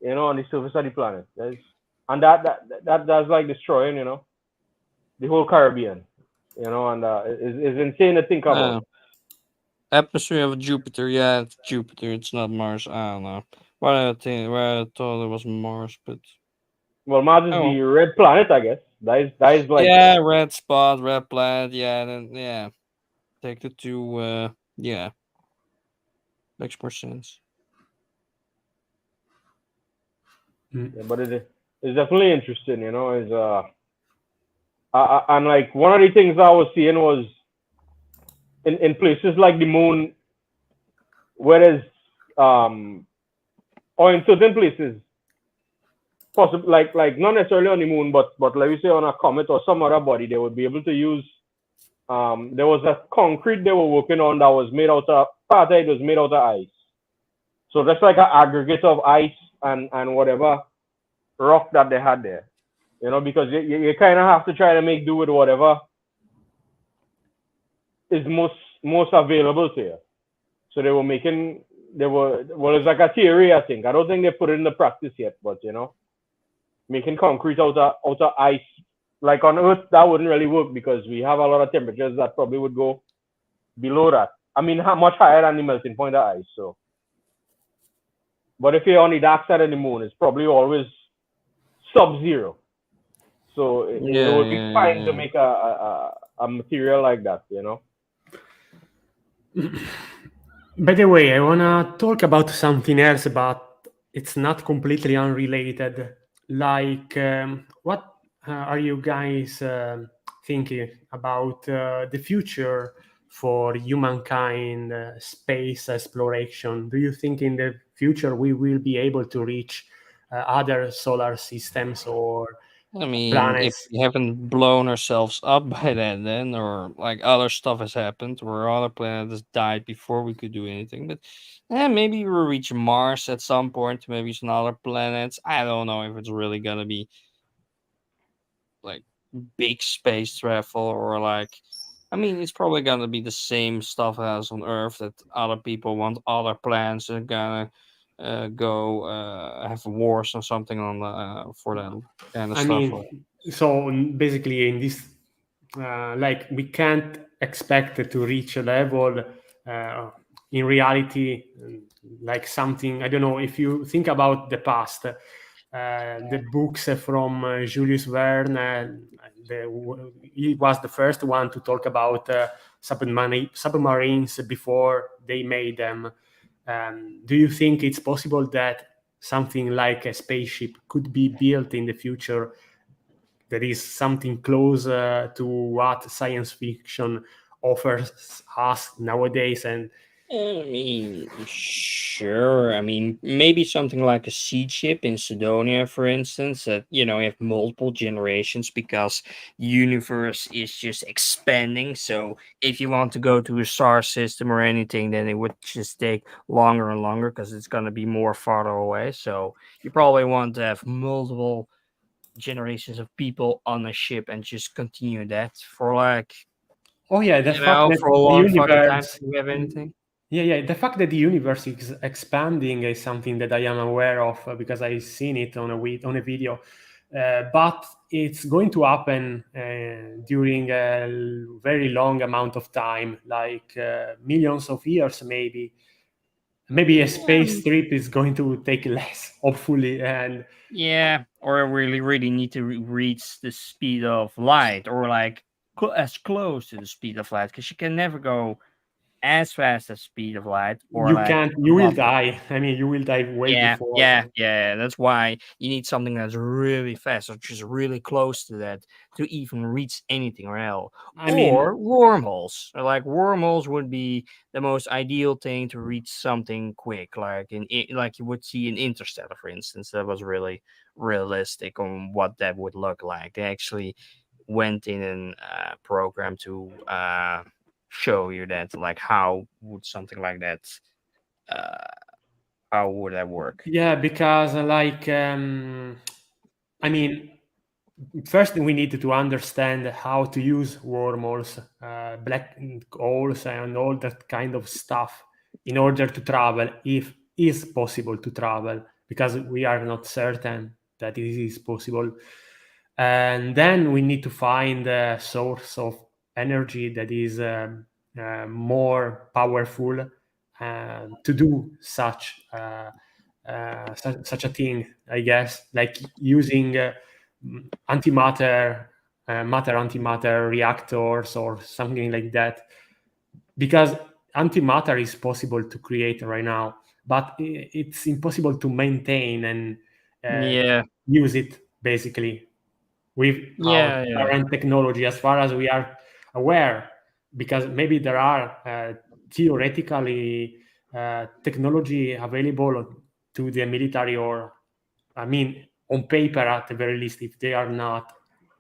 Speaker 2: on the surface of the planet. And that's like destroying, the whole Caribbean. you know, and it's insane to think about.
Speaker 1: Atmosphere of Jupiter. Yeah, it's Jupiter. It's not Mars. I don't know. Why I thought it was Mars, but
Speaker 2: Well, Mars is
Speaker 1: oh
Speaker 2: the red planet, I guess. That is like,
Speaker 1: yeah, red spot, red planet. Yeah, then yeah, take the two. Yeah, makes more sense.
Speaker 3: Mm.
Speaker 2: yeah, but it's definitely interesting, you know. Is and like one of the things I was seeing was in places like the moon, whereas or in certain places, possible like not necessarily on the moon, but like we say on a comet or some other body, they would be able to use. There was a concrete they were working on that was made out of part of it was made out of ice. So that's like an aggregate of ice and whatever rock that they had there. You know, because you kind of have to try to make do with whatever is most available to you. So they were making they were well, it's like a theory, I think. I don't think they put it into practice yet, but you know, making concrete out of ice. Like on Earth, that wouldn't really work because we have a lot of temperatures that probably would go below that. I mean, how much higher than the melting point of ice. So, but if you're on the dark side of the moon, it's probably always sub-zero. So it
Speaker 1: Yeah,
Speaker 2: would be
Speaker 1: yeah,
Speaker 2: fine to
Speaker 1: yeah.
Speaker 2: make a material like that, you know.
Speaker 3: By the way, I wanna talk about something else, but it's not completely unrelated. Like, what are you guys thinking about the future for humankind space exploration? Do you think in the future we will be able to reach other solar systems or
Speaker 1: I mean, if
Speaker 3: planets?
Speaker 1: we haven't blown ourselves up by then, or like other stuff has happened, or other planet has died before we could do anything. But maybe we'll reach Mars at some point. Maybe some other planets. I don't know if it's really gonna be like big space travel or like. I mean, it's probably gonna be the same stuff as on Earth that other people want other planets and gonna go have wars or something on for that kind of
Speaker 3: I
Speaker 1: stuff.
Speaker 3: mean, so basically, in this, like, we can't expect to reach a level uh, in reality, like something. I don't know if you think about the past, the books from Julius Verne. He was the first one to talk about submarines before they made them. Do you think it's possible that something like a spaceship could be built in the future that is something close to what science fiction offers us nowadays? And
Speaker 1: I mean, sure. I mean, maybe something like a seed ship in Sidonia, for instance, that you have multiple generations because the universe is just expanding. So if you want to go to a star system or anything, then it would just take longer and longer because it's gonna be more farther away. So you probably want to have multiple generations of people on a ship and just continue that for like
Speaker 3: oh yeah, the fact that
Speaker 1: for a
Speaker 3: the
Speaker 1: long fucking time
Speaker 3: universe,
Speaker 1: till we have anything.
Speaker 3: yeah, the fact that the universe is expanding is something that I am aware of because I've seen it on a video. But it's going to happen during a very long amount of time, like millions of years, maybe. Maybe a space trip is going to take less, hopefully. And
Speaker 1: Yeah, or I really need to reach the speed of light, or like as close to the speed of light, because you can never go as fast as speed of light, or
Speaker 3: you
Speaker 1: like
Speaker 3: can't, you will
Speaker 1: above.
Speaker 3: die. I mean, you will die way
Speaker 1: Yeah,
Speaker 3: before.
Speaker 1: yeah, yeah. That's why you need something that's really fast or just really close to that to even reach anything or hell.
Speaker 3: I mean,
Speaker 1: Or wormholes. Like wormholes would be the most ideal thing to reach something quick, like like you would see in Interstellar, for instance. That was really realistic on what that would look like. They actually went in and program to show you that, like how would something like that. Uh, how would that work?
Speaker 3: yeah, because I mean, first we need to understand how to use wormholes, black holes, and all that kind of stuff in order to travel, if is possible to travel, because we are not certain that it is possible. And then we need to find a source of energy that is more powerful to do such a thing, I guess, like using antimatter, matter antimatter reactors or something like that, because antimatter is possible to create right now, but it's impossible to maintain and
Speaker 1: Yeah,
Speaker 3: use it basically with our
Speaker 1: yeah.
Speaker 3: current technology, as far as we are aware, because maybe there are theoretically technology available to the military, or I mean on paper at the very least, if they are not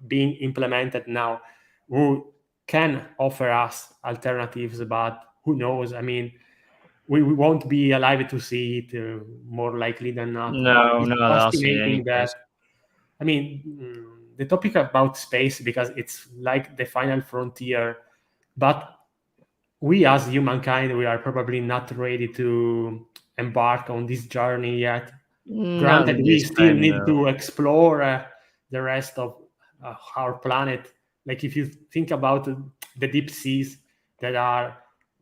Speaker 3: being implemented now, who can offer us alternatives. But who knows? I mean, we won't be alive to see it, more likely than not. But
Speaker 1: No,
Speaker 3: it's
Speaker 1: not us in any
Speaker 3: fascinating that,
Speaker 1: case.
Speaker 3: I mean, the topic about space, because it's like the final frontier, but we as humankind, we are probably not ready to embark on this journey yet.
Speaker 1: Not
Speaker 3: Granted,
Speaker 1: in
Speaker 3: we
Speaker 1: this
Speaker 3: still
Speaker 1: time,
Speaker 3: need
Speaker 1: no.
Speaker 3: to explore the rest of our planet. Like if you think about the deep seas that are,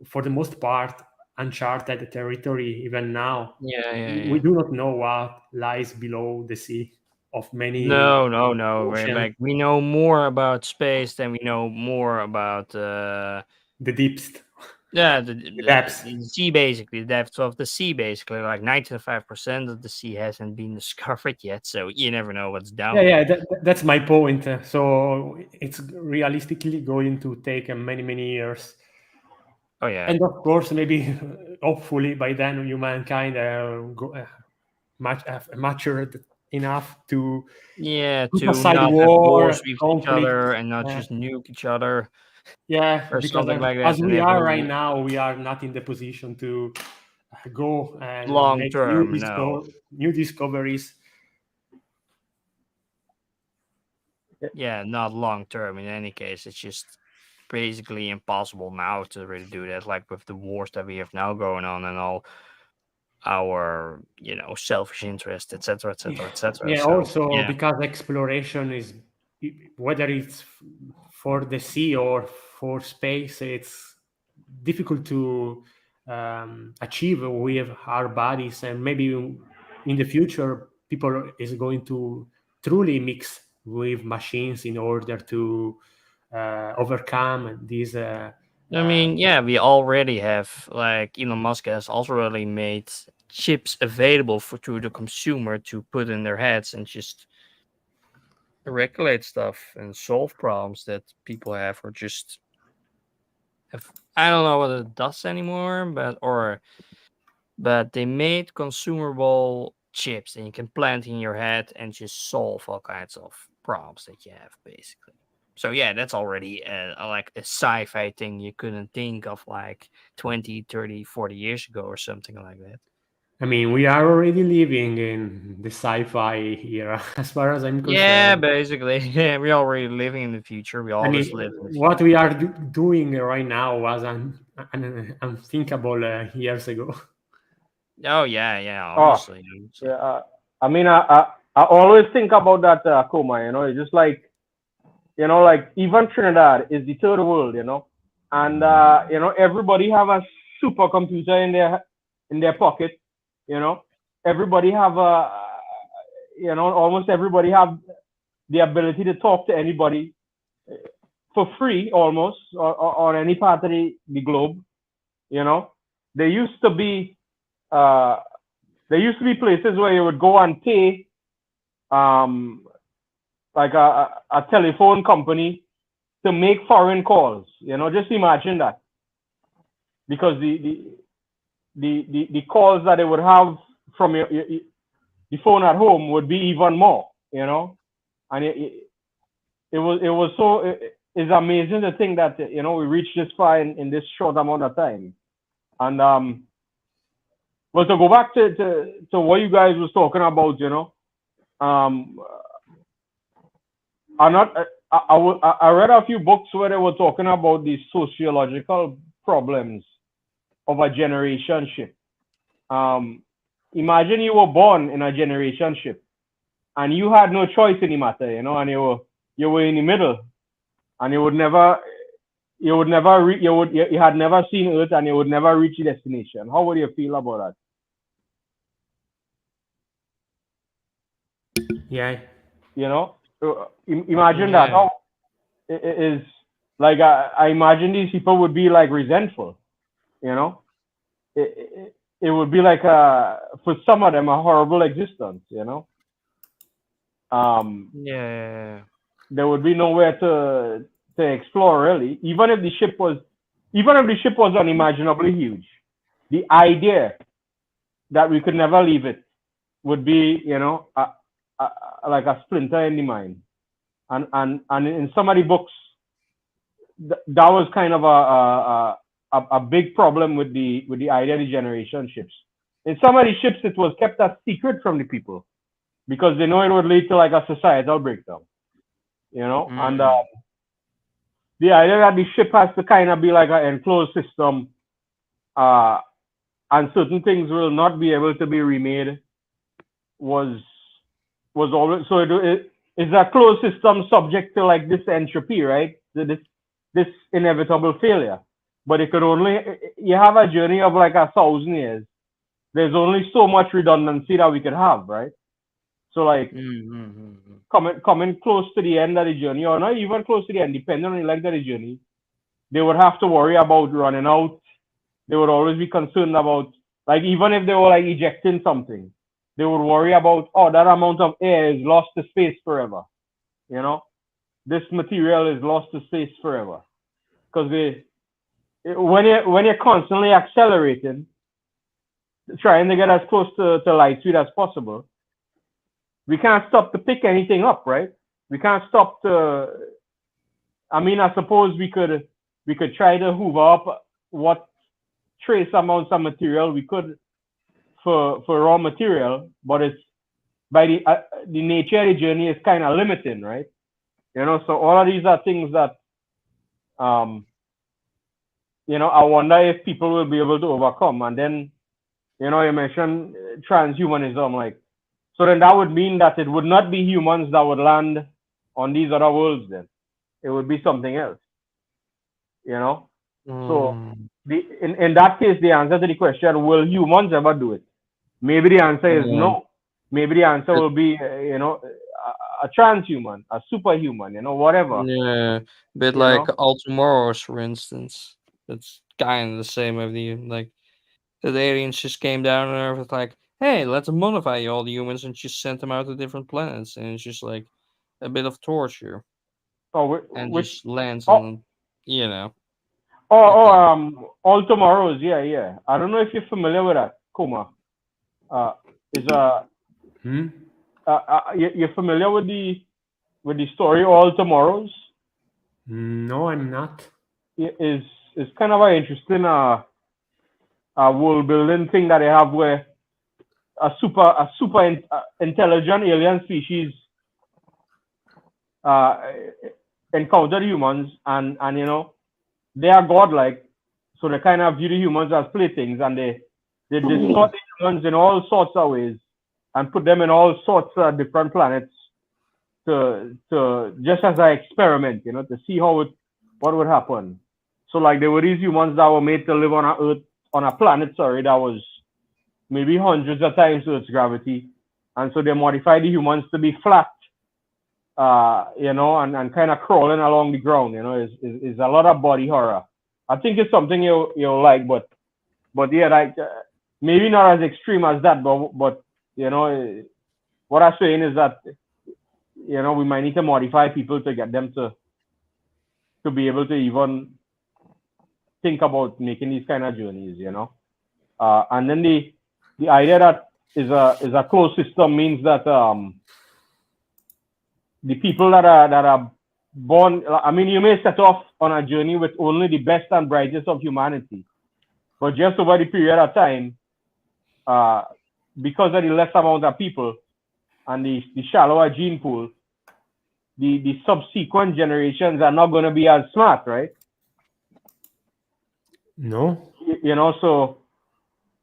Speaker 3: for the most part, uncharted territory even now, we
Speaker 1: Yeah.
Speaker 3: do not know what lies below the sea of many
Speaker 1: No.
Speaker 3: oceans,
Speaker 1: Like we know more about space than we know more about
Speaker 3: the deepest,
Speaker 1: yeah
Speaker 3: the depths.
Speaker 1: the sea basically, the depths of the sea basically. Like 95% of the sea hasn't been discovered yet, so you never know what's down
Speaker 3: Yeah,
Speaker 1: there.
Speaker 3: that's my point. So it's realistically going to take many years.
Speaker 1: Oh yeah.
Speaker 3: And of course, maybe hopefully by then humankind matured enough to
Speaker 1: Yeah,
Speaker 3: put
Speaker 1: to
Speaker 3: aside
Speaker 1: not have wars
Speaker 3: war,
Speaker 1: with each
Speaker 3: conflict.
Speaker 1: other and not
Speaker 3: Uh,
Speaker 1: just nuke each other
Speaker 3: yeah,
Speaker 1: or
Speaker 3: because
Speaker 1: something like
Speaker 3: as
Speaker 1: that, and
Speaker 3: we
Speaker 1: have
Speaker 3: are
Speaker 1: a
Speaker 3: right now, we are not in the position to go and
Speaker 1: long
Speaker 3: make
Speaker 1: term. No.
Speaker 3: new discoveries.
Speaker 1: Yeah, not long term in any case. It's just basically impossible now to really do that, like with the wars that we have now going on and all our, selfish interest, etc.
Speaker 3: Yeah,
Speaker 1: So
Speaker 3: also
Speaker 1: yeah.
Speaker 3: because exploration is, whether it's for the sea or for space, it's difficult to achieve with our bodies, and maybe in the future people is going to truly mix with machines in order to overcome these
Speaker 1: I mean, yeah, we already have, like, Elon Musk has also already made chips available for to the consumer to put in their heads and just regulate stuff and solve problems that people have, or just have, I don't know what it does anymore, but they made consumable chips and you can plant in your head and just solve all kinds of problems that you have basically. So yeah, that's already like a sci-fi thing you couldn't think of like 20, 30, 40 years ago or something like that.
Speaker 3: I mean, we are already living in the sci-fi era, as far as I'm
Speaker 1: Yeah,
Speaker 3: concerned.
Speaker 1: basically. Yeah, we're already living in the future. We
Speaker 3: I
Speaker 1: always
Speaker 3: mean,
Speaker 1: live in the
Speaker 3: what
Speaker 1: future.
Speaker 3: we are doing right now was unthinkable years ago.
Speaker 1: Oh yeah,
Speaker 2: Oh,
Speaker 1: obviously.
Speaker 2: yeah. I mean, I always think about that, Koma. It's just like, like even Trinidad is the third world. And everybody have a supercomputer in their pocket. You know, everybody have almost everybody have the ability to talk to anybody for free almost, or any part of the globe. You know, there used to be uh, there used to be places where you would go and pay um, like a telephone company to make foreign calls. Just imagine that, because the calls that they would have from the phone at home would be even more. And it was so it's amazing to think that we reached this far in this short amount of time. And but to go back to what you guys was talking about, um, I'm not. I read a few books where they were talking about the sociological problems of a generation ship. Um, Imagine you were born in a generation ship and you had no choice in the matter, and you were in the middle, and you would never. you would never you had never seen Earth and you would never reach the destination. How would you feel about that?
Speaker 3: Yeah.
Speaker 2: You know, imagine that.
Speaker 1: Yeah.
Speaker 2: How is like I imagine these people would be like resentful. You know, it would be like for some of them a horrible existence. You know, um,
Speaker 1: Yeah.
Speaker 2: there would be nowhere to explore really. Even if the ship was unimaginably huge, the idea that we could never leave it would be, you know, like a splinter in the mind. And in some of the books, that was kind of a big problem with the idea of the generation ships. In some of the ships, it was kept a secret from the people because they know it would lead to like a societal breakdown, you know. And
Speaker 1: Mm.
Speaker 2: the idea that the ship has to kind of be like an enclosed system, uh, and certain things will not be able to be remade was always so it's a closed system subject to like this entropy, right? This inevitable failure. But it could only you have a journey of like 1,000 years. There's only so much redundancy that we could have, right? So like
Speaker 1: Mm-hmm.
Speaker 2: coming close to the end of the journey, or not even close to the end, depending on the length of the journey, they would have to worry about running out. They would always be concerned about like even if they were like ejecting something, they would worry about that amount of air is lost to space forever. You know, this material is lost to space forever because when you're constantly accelerating, trying to get as close to light speed as possible, we can't stop to pick anything up, right? We can't stop to. I mean, I suppose we could try to hoover up what trace amounts of material we could for raw material, but it's by the nature of the journey is kind of limiting, right? You know, so all of these are things that um I wonder if people will be able to overcome. And then you mentioned transhumanism, like so then that would mean that it would not be humans that would land on these other worlds. Then it would be something else. You know, so
Speaker 1: Mm.
Speaker 2: in that case, the answer to the question, will humans ever do it? Maybe the answer is
Speaker 1: Yeah.
Speaker 2: no. Maybe the answer
Speaker 1: But
Speaker 2: will be, a transhuman, a superhuman, whatever,
Speaker 1: yeah, but
Speaker 2: you
Speaker 1: like
Speaker 2: know.
Speaker 1: all tomorrows, for instance, it's kind of the same with the like the aliens just came down on Earth. It's like, hey, let's modify all the humans and just send them out to different planets, and it's just like a bit of torture,
Speaker 2: Oh,
Speaker 1: and
Speaker 2: which,
Speaker 1: just lands
Speaker 2: oh,
Speaker 1: on, you know, like
Speaker 2: oh,
Speaker 1: that.
Speaker 2: all tomorrows, yeah, yeah. I don't know if you're familiar with that, Koma. Is
Speaker 3: Hmm?
Speaker 2: you're familiar with the story All Tomorrows?
Speaker 3: No, I'm not.
Speaker 2: Is kind of an interesting world building thing that they have where a super intelligent alien species uh, encountered humans, and they are godlike, so they kind of view the humans as playthings, and they distort the humans in all sorts of ways and put them in all sorts of different planets to just as an experiment, to see what would happen. So like there were these humans that were made to live on a planet, sorry, that was maybe hundreds of times Earth's gravity, and so they modified the humans to be flat, and kind of crawling along the ground. Is a lot of body horror. I think it's something you'll like, but yeah, like maybe not as extreme as that, but what I'm saying is that we might need to modify people to get them to be able to even think about making these kind of journeys. And then the idea that is a closed system means that the people that are born, I mean, you may set off on a journey with only the best and brightest of humanity, but just over the period of time, uh, because of the less amount of people and the shallower gene pool, the subsequent generations are not going to be as smart, right?
Speaker 3: No.
Speaker 2: So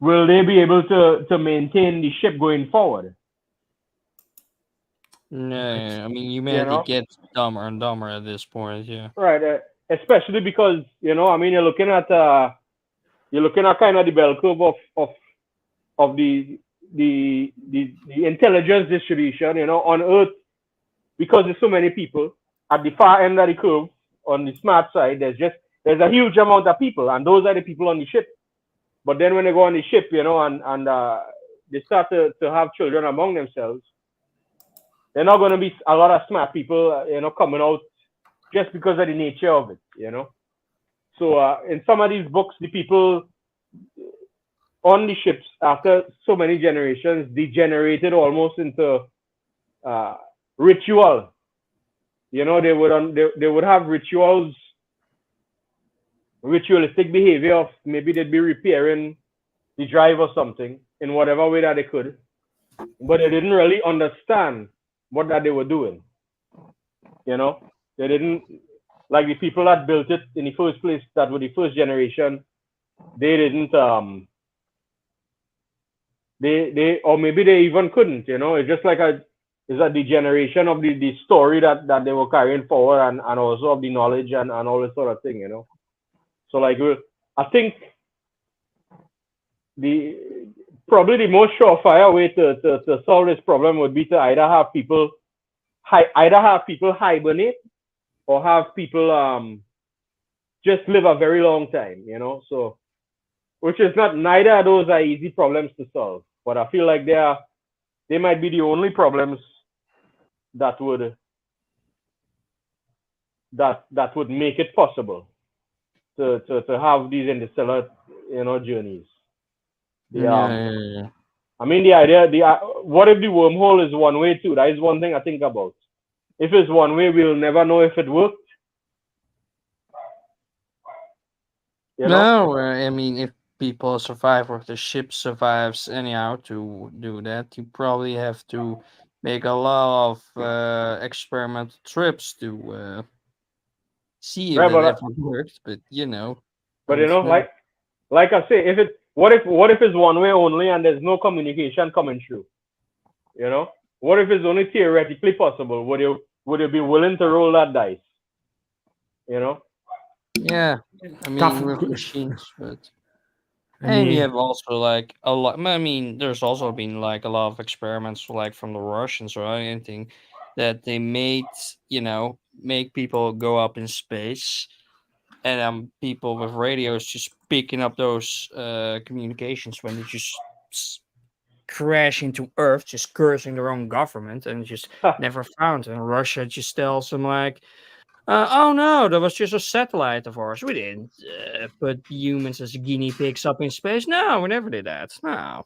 Speaker 2: will they be able to maintain the ship going forward?
Speaker 1: No, I mean
Speaker 2: You
Speaker 1: humanity
Speaker 2: know,
Speaker 1: gets dumber and dumber at this point. Yeah.
Speaker 2: right? especially because I mean, you're looking at kind of the bell curve of the intelligence distribution, on Earth, because there's so many people at the far end of the curve on the smart side. There's a huge amount of people, and those are the people on the ship. But then when they go on the ship, and they start to have children among themselves, they're not going to be a lot of smart people, coming out just because of the nature of it. So in some of these books, the people on the ships, after so many generations, degenerated almost into ritual. They would have ritualistic behavior of maybe they'd be repairing the drive or something in whatever way that they could, but they didn't really understand what that they were doing. They didn't, like the people that built it in the first place, that were the first generation. They didn't they or maybe they even couldn't. It's just like it's a degeneration of the story that they were carrying forward, and also of the knowledge and all this sort of thing. So like, I think probably the most surefire way to solve this problem would be to either have people hibernate, or have people just live a very long time. So, which is not, neither of those are easy problems to solve, but I feel like they might be the only problems that would make it possible to have these interstellar journeys.
Speaker 1: Yeah.
Speaker 2: I mean, the idea, what if the wormhole is one way too? That is one thing I think about. If it's one way, we'll never know if it worked.
Speaker 1: No, I mean, if people survive, or if the ship survives anyhow to do that, you probably have to make a lot of experimental trips to see if
Speaker 2: Right,
Speaker 1: it
Speaker 2: but
Speaker 1: ever works. But
Speaker 2: like I say, what if it's one way only and there's no communication coming through? What if it's only theoretically possible? Would you be willing to roll that dice?
Speaker 1: Yeah, I mean,
Speaker 3: Tough.
Speaker 1: with machines, but
Speaker 3: I
Speaker 1: and you
Speaker 3: mean,
Speaker 1: have also like a lot. I mean, there's also been like a lot of experiments, like from the Russians or anything, that they made, make people go up in space, and people with radios just picking up those communications when they just crash into Earth, just cursing their own government, and just never found. And Russia just tells them like, oh no, that was just a satellite of ours. We didn't put humans as guinea pigs up in space. No, we never did that. No.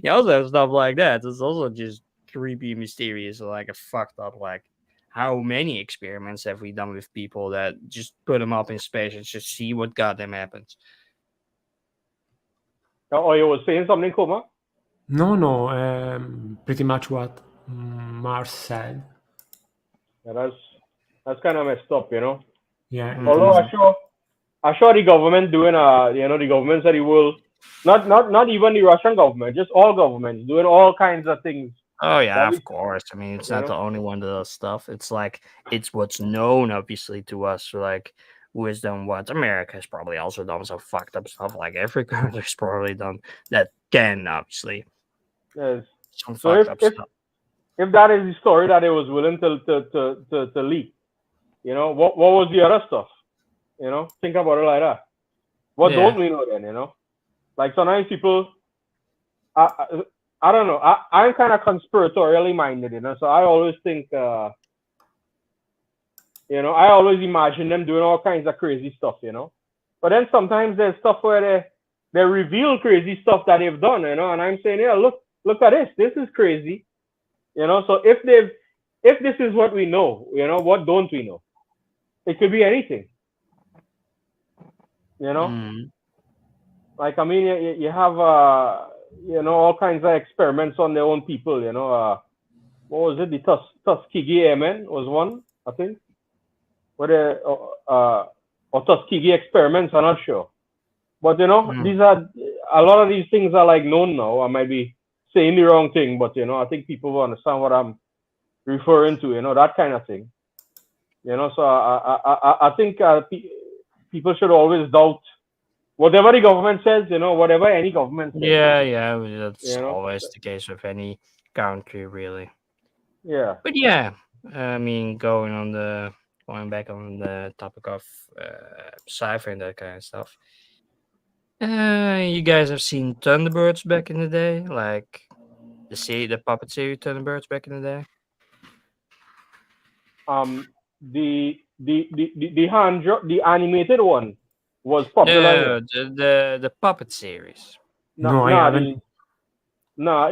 Speaker 1: You also have stuff like that. It's also just creepy, mysterious, like a fucked up. Like, how many experiments have we done with people that just put them up in space and just see what goddamn happens?
Speaker 2: Or you were saying something, Koma?
Speaker 3: no, pretty much what Mars said.
Speaker 2: Yeah, that's kind of messed up.
Speaker 3: Yeah, it
Speaker 2: Although
Speaker 3: is.
Speaker 2: I'm sure the government doing the governments of the world, not even the Russian government, just all governments doing all kinds of things.
Speaker 1: Oh yeah,
Speaker 2: That
Speaker 1: of course. I mean, it's
Speaker 2: you
Speaker 1: not
Speaker 2: know,
Speaker 1: the only one that does stuff. It's like it's what's known, obviously, to us. Like, who has done what? America has probably also done some fucked up stuff. Like every country's probably done that. Can obviously
Speaker 2: yes.
Speaker 1: some
Speaker 2: So
Speaker 1: fucked up stuff.
Speaker 2: if that is the story that it was willing to leak, what was the other stuff? Think about it like that. What
Speaker 1: Yeah.
Speaker 2: don't we know then? Like sometimes people, I don't know. I'm kind of conspiratorially minded, so I always think, I always imagine them doing all kinds of crazy stuff, But then sometimes there's stuff where they reveal crazy stuff that they've done, and I'm saying, yeah, look at this. This is crazy, So if this is what we know, what don't we know? It could be anything,
Speaker 1: Mm.
Speaker 2: Like I mean, you have all kinds of experiments on their own people. What was it? The Tuskegee Airmen was one, I think. What or Tuskegee experiments? I'm not sure. But these are a lot of these things are like known now. I might be saying the wrong thing, but I think people will understand what I'm referring to. That kind of thing. So I think people should always doubt whatever the government says. Whatever any government says.
Speaker 1: Yeah, yeah, that's
Speaker 2: You know.
Speaker 1: always the case with any country, really.
Speaker 2: Yeah.
Speaker 1: But yeah, I mean, going back on the topic of sci-fi and that kind of stuff. You guys have seen Thunderbirds back in the day, like the puppet series Thunderbirds back in the day.
Speaker 2: The animated one was popular here.
Speaker 1: No, the puppet series.
Speaker 2: No,
Speaker 3: No, I
Speaker 2: no,
Speaker 3: haven't.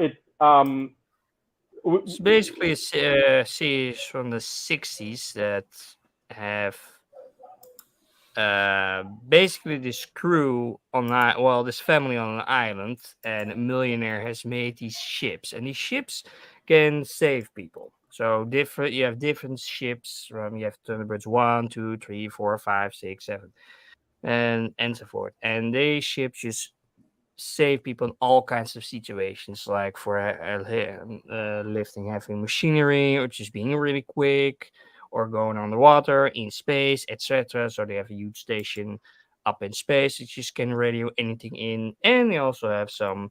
Speaker 2: it
Speaker 1: It's
Speaker 2: w-
Speaker 1: basically a series from the 60s that have basically this crew this family on an island, and a millionaire has made these ships, and these ships can save people. So you have different ships. You have Thunderbirds 1, 2, 3, 4, 5, 6, 7, and so forth. And these ships just save people in all kinds of situations, like for lifting heavy machinery, or just being really quick, or going underwater, in space, etc. So they have a huge station up in space that just can radio anything in, and they also have some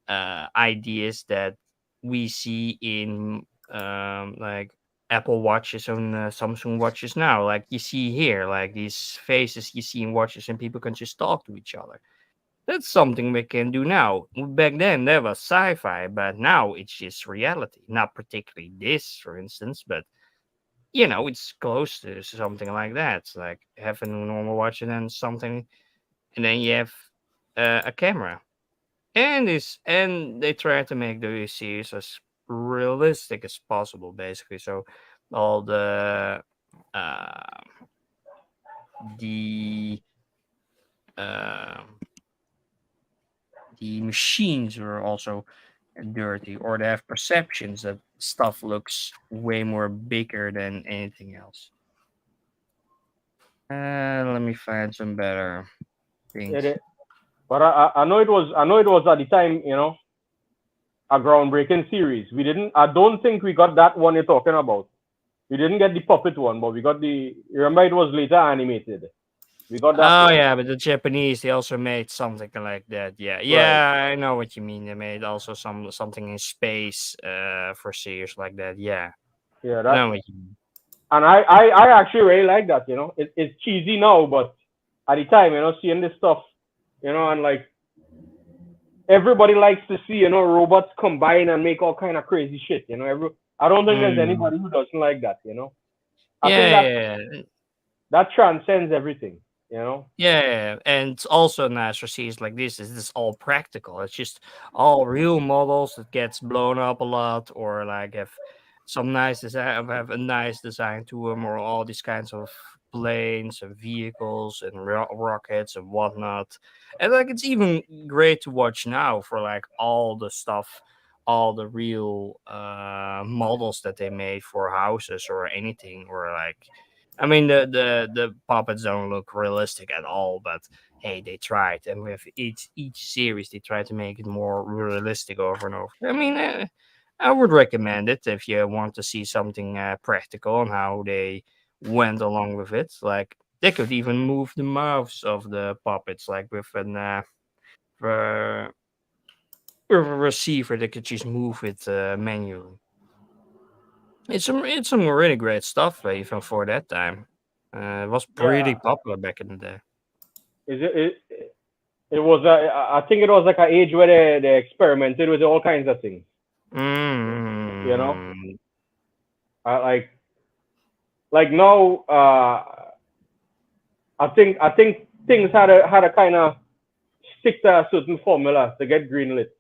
Speaker 1: ideas that we see in like Apple watches and Samsung watches now. Like you see here, like these faces you see in watches, and people can just talk to each other. That's something we can do now. Back then, that was sci-fi, but now it's just reality. Not particularly this, for instance, but it's close to something like that. It's like having a normal watch and then something, and then you have a camera. And they try to make the series as realistic as possible, basically. So all uh, the uh, the machines were also dirty, or they have perceptions that stuff looks way more bigger than anything else. Let me find some better things.
Speaker 2: it, but I know it was at the time, a groundbreaking series. We didn't. I don't think we got that one you're talking about. We didn't get the puppet one, but we got the. Remember, it was later animated. We got that
Speaker 1: Oh
Speaker 2: one.
Speaker 1: yeah, but the Japanese they also made something like that. Yeah,
Speaker 2: Right.
Speaker 1: yeah, I know what you mean. They made also something in space for series like that. Yeah,
Speaker 2: Yeah.
Speaker 1: I
Speaker 2: That.
Speaker 1: know what you mean.
Speaker 2: And I actually really like that. It's cheesy now, but at the time, seeing this stuff, and like everybody likes to see, robots combine and make all kind of crazy shit. I don't think there's
Speaker 1: Mm.
Speaker 2: anybody who doesn't like that. I
Speaker 1: Yeah,
Speaker 2: think
Speaker 1: yeah, yeah.
Speaker 2: that transcends everything.
Speaker 1: Yeah, and it's also nice for series like this. Is this all practical? It's just all real models that gets blown up a lot, or like have some nice design, have a nice design to them, or all these kinds of planes and vehicles and rockets and whatnot. And like it's even great to watch now for like all the stuff, all the real models that they made for houses or anything, or like I mean, the puppets don't look realistic at all, but hey, they tried, and with each series, they try to make it more realistic over and over. I mean, I would recommend it if you want to see something practical and how they went along with it. Like they could even move the mouths of the puppets, like uh, with a receiver. They could just move it manually. It's some really great stuff, even for that time. It was pretty
Speaker 2: Yeah.
Speaker 1: popular back in the day.
Speaker 2: Is it was I think it was like an age where they experimented with all kinds of things. You know,
Speaker 1: Mm.
Speaker 2: like now, I think things had a kind of stick to a certain formula to get greenlit.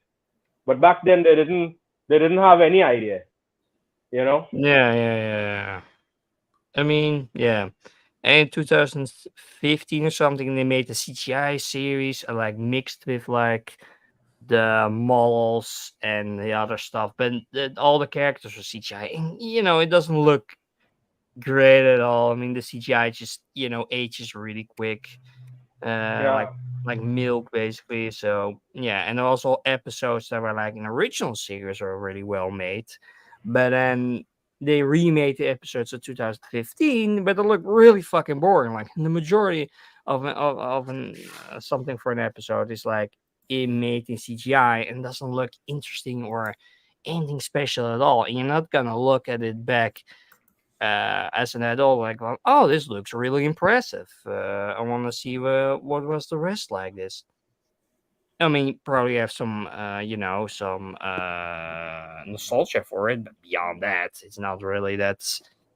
Speaker 2: But back then they didn't have any idea. You know.
Speaker 1: Yeah, yeah, yeah, yeah. I mean, yeah. And in 2015 or something, they made the CGI series, like mixed with like the models and the other stuff, but all the characters were CGI, and it doesn't look great at all. I mean, the CGI just ages really quick,
Speaker 2: Yeah.
Speaker 1: like milk basically. So yeah, and also episodes that were like an original series are really well made, but then they remade the episodes of 2015, but they look really fucking boring. Like the majority of something for an episode is like made in CGI and doesn't look interesting or anything special at all. And you're not gonna look at it back as an adult like, well, oh, this looks really impressive. I want to see what was the rest like this. I mean, probably have some, some nostalgia for it, but beyond that, it's not really that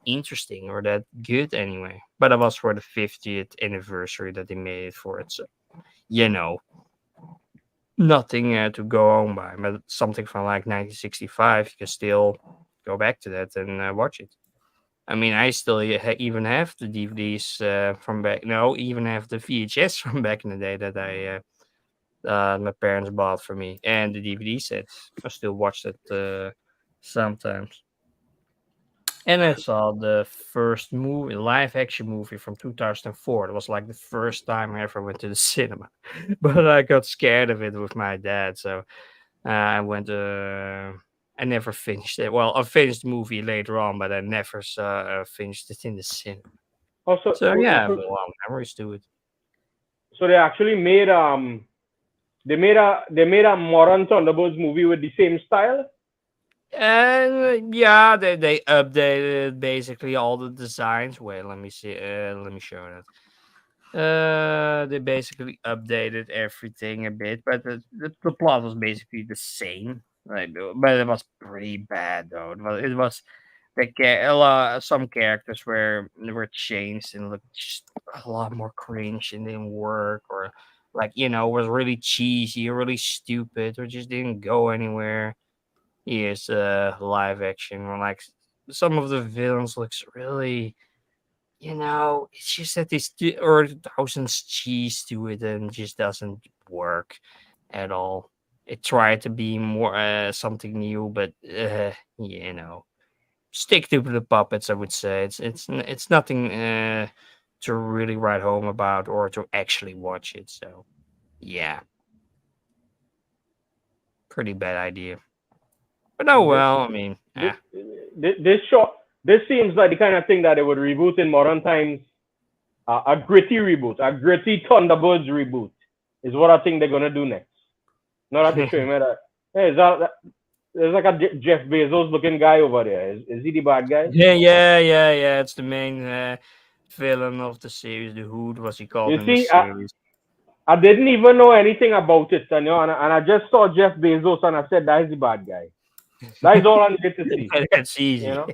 Speaker 1: interesting or that good anyway. But it was for the 50th anniversary that they made it for it, so you know, nothing to go on by. But something from like 1965, you can still go back to that and watch it. I mean, I still even have the DVDs from back. No, even have the VHS from back in the day that my parents bought for me, and the DVD sets. I still watch it sometimes. And I saw the first movie, live action movie from 2004. It was like the first time I ever went to the cinema, but I got scared of it with my dad, so I went. I never finished it. Well, I finished the movie later on, but I never finished it in the cinema.
Speaker 2: Also,
Speaker 1: So yeah, I have a lot of memories to it.
Speaker 2: so they actually made they made a modern Thunderbirds movie with the same style.
Speaker 1: And yeah, they updated basically all the designs. Wait, let me see. Let me show that. They basically updated everything a bit, but the plot was basically the same. Like, but it was pretty bad though. It was a lot. Some characters were changed and looked just a lot more cringe and didn't work, or like was really cheesy or really stupid or just didn't go anywhere. Yes, live action or like some of the villains looks really, it's just that this or thousands cheese to it and just doesn't work at all. It tried to be more something new, but stick to the puppets. I would say it's nothing to really write home about or to actually watch it. So yeah, pretty bad idea. But oh
Speaker 2: This
Speaker 1: well, I mean,
Speaker 2: this this seems like the kind of thing that they would reboot in modern times. A gritty reboot, a gritty Thunderbirds reboot is what I think they're gonna do next. Not that they show him that. Hey, there's like a Jeff Bezos looking guy over there. Is he the bad guy?
Speaker 1: yeah. It's the main villain of the series. The Hood was he called
Speaker 2: You
Speaker 1: in the
Speaker 2: see,
Speaker 1: series?
Speaker 2: I didn't even know anything about it, and I just saw Jeff Bezos and I said that is the bad guy. That is all I needed to see.
Speaker 1: That's easy.
Speaker 2: You know?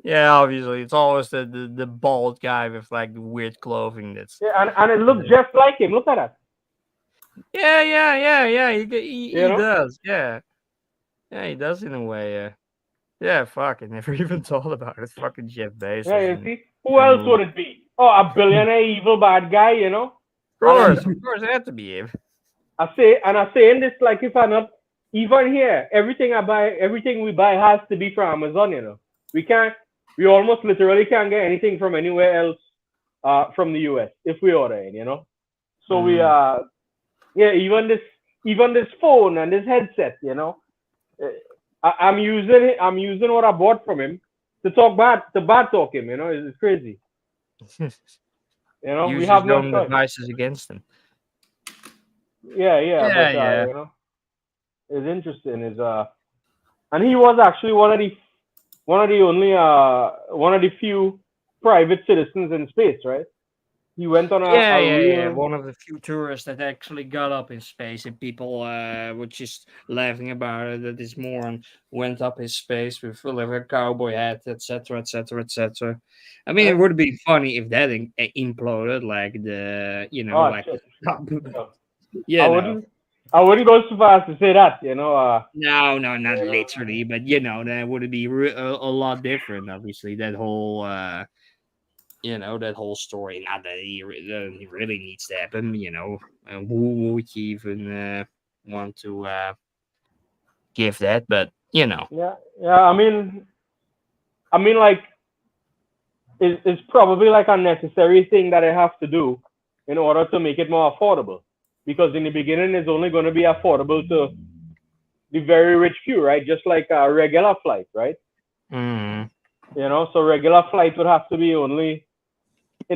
Speaker 1: Yeah, obviously, it's always the bald guy with like the weird clothing. That's
Speaker 2: Yeah, and it looked just like him. Look at that.
Speaker 1: yeah. He
Speaker 2: You know?
Speaker 1: does. Yeah, he does in a way. Yeah. Fuck, I never even thought about it. Fucking Jeff Bezos.
Speaker 2: Yeah, you see? Who else would it be? Oh, a billionaire evil bad guy, you know?
Speaker 1: Of course, it had to be him.
Speaker 2: I'm saying this like if I'm not even here, everything we buy has to be from Amazon, you know. We almost literally can't get anything from anywhere else from the US if we order it, you know. So we even this phone and this headset, you know. I'm using what I bought from him to bad talk him, you know. It's crazy. You know,
Speaker 1: Use
Speaker 2: we have
Speaker 1: his
Speaker 2: no
Speaker 1: own
Speaker 2: choice.
Speaker 1: devices against him.
Speaker 2: Yeah,
Speaker 1: Yeah.
Speaker 2: you know, it's interesting. And he was actually one of the few private citizens in space, right? He went on a real.
Speaker 1: One of the few tourists that actually got up in space, and people were just laughing about it. That this moron went up in space with like a cowboy hat, etc., etc., etc. I mean, it would be funny if that imploded, like
Speaker 2: Oh
Speaker 1: like
Speaker 2: shit! No.
Speaker 1: know.
Speaker 2: I wouldn't go so far as to say that, you know.
Speaker 1: No, not literally, but that would be a lot different. Obviously, that whole that whole story. Not that he really needs to happen. Who would you even want to give that? But
Speaker 2: Yeah, yeah. I mean, like, it's probably like a necessary thing that I have to do in order to make it more affordable. Because in the beginning, it's only going to be affordable to the very rich few, right? Just like a regular flight, right?
Speaker 1: Mm.
Speaker 2: You know, so regular flight would have to be only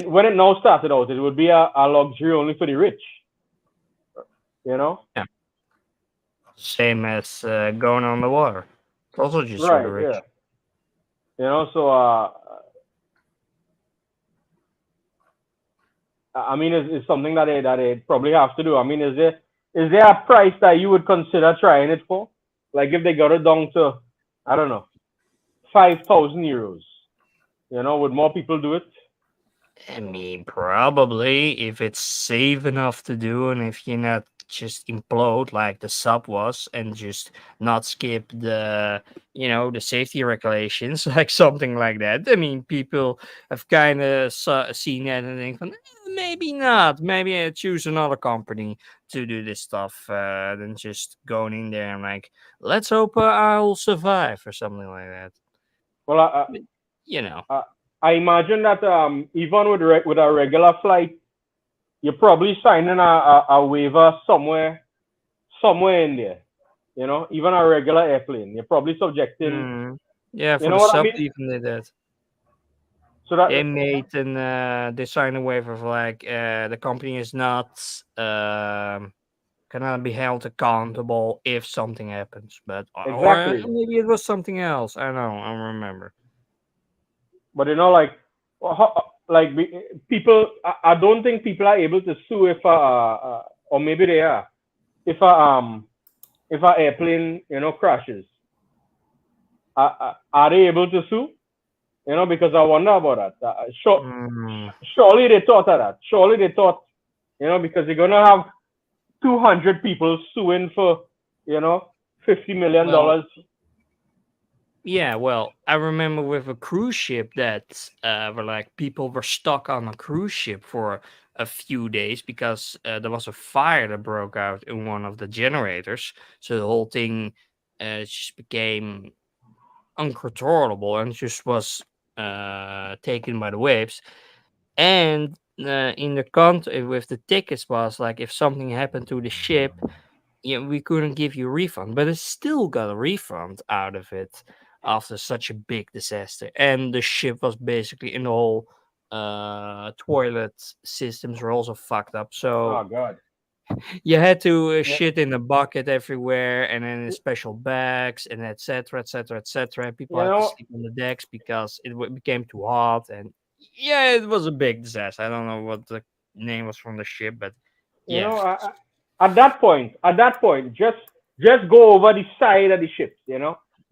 Speaker 2: when it now started out, it would be a luxury only for the rich. You know,
Speaker 1: Yeah. Same as going on the water. It's also just for the
Speaker 2: right?
Speaker 1: rich.
Speaker 2: Yeah. You know, so I mean, it's something that they probably have to do. I mean, is there a price that you would consider trying it for? Like if they got it down to, I don't know, 5,000 euros. You know, would more people do it?
Speaker 1: I mean, probably if it's safe enough to do, and if you're not just implode like the sub was, and just not skip the safety regulations, like something like that. I mean, people have kind of seen that and think, maybe not. Maybe I choose another company to do this stuff than just going in there and like, let's hope I'll survive or something like that.
Speaker 2: Well,
Speaker 1: But, you know.
Speaker 2: I, I imagine that even with a regular flight, you're probably signing a waiver somewhere in there. You know, even a regular airplane, you're probably subjecting.
Speaker 1: Mm. Yeah,
Speaker 2: You
Speaker 1: for
Speaker 2: know
Speaker 1: the
Speaker 2: what I
Speaker 1: sub
Speaker 2: mean?
Speaker 1: even they did.
Speaker 2: So that
Speaker 1: They made an they signed a waiver for like the company is not cannot be held accountable if something happens, but or
Speaker 2: exactly.
Speaker 1: maybe it was something else. I don't know. I don't remember.
Speaker 2: But you know, like, like people, I don't think people are able to sue if or maybe they are, if if a airplane crashes. Are they able to sue? You know, because I wonder about that.
Speaker 1: Mm,
Speaker 2: Surely they thought of that. Surely they thought, because you're gonna have 200 people suing for, $50 million.
Speaker 1: well, yeah, well, I remember with a cruise ship that were like people were stuck on a cruise ship for a few days because there was a fire that broke out in one of the generators. So the whole thing just became uncontrollable and just was taken by the waves. And in the contract with the tickets was like if something happened to the ship, we couldn't give you a refund, but it still got a refund out of it after such a big disaster. And the ship was basically in the whole toilet systems were also fucked up.
Speaker 2: Oh
Speaker 1: So
Speaker 2: God.
Speaker 1: you had to
Speaker 2: Yeah,
Speaker 1: shit in a bucket everywhere and then in special bags and etc etc etc. People
Speaker 2: you
Speaker 1: had to
Speaker 2: know,
Speaker 1: sleep on the decks because it became too hot. And yeah, it was a big disaster. I don't know what the name was from the ship, but
Speaker 2: you
Speaker 1: yeah.
Speaker 2: know, at that point, just go over the side of the ship.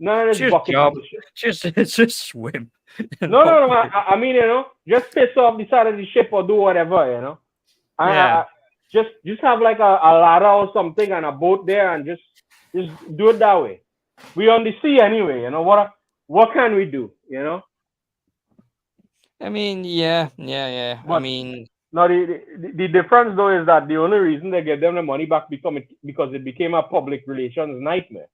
Speaker 2: None of this
Speaker 1: Just
Speaker 2: bucket
Speaker 1: jump.
Speaker 2: bullshit.
Speaker 1: Just swim and
Speaker 2: No, no,
Speaker 1: hope
Speaker 2: no. I mean, just piss off the side of the ship or do whatever.
Speaker 1: yeah.
Speaker 2: I just have like a ladder or something and a boat there and just do it that way. We on the sea anyway. What can we do?
Speaker 1: I mean, yeah. I
Speaker 2: But
Speaker 1: mean,
Speaker 2: no, the difference though is that the only reason they give them the money back because it became a public relations nightmare.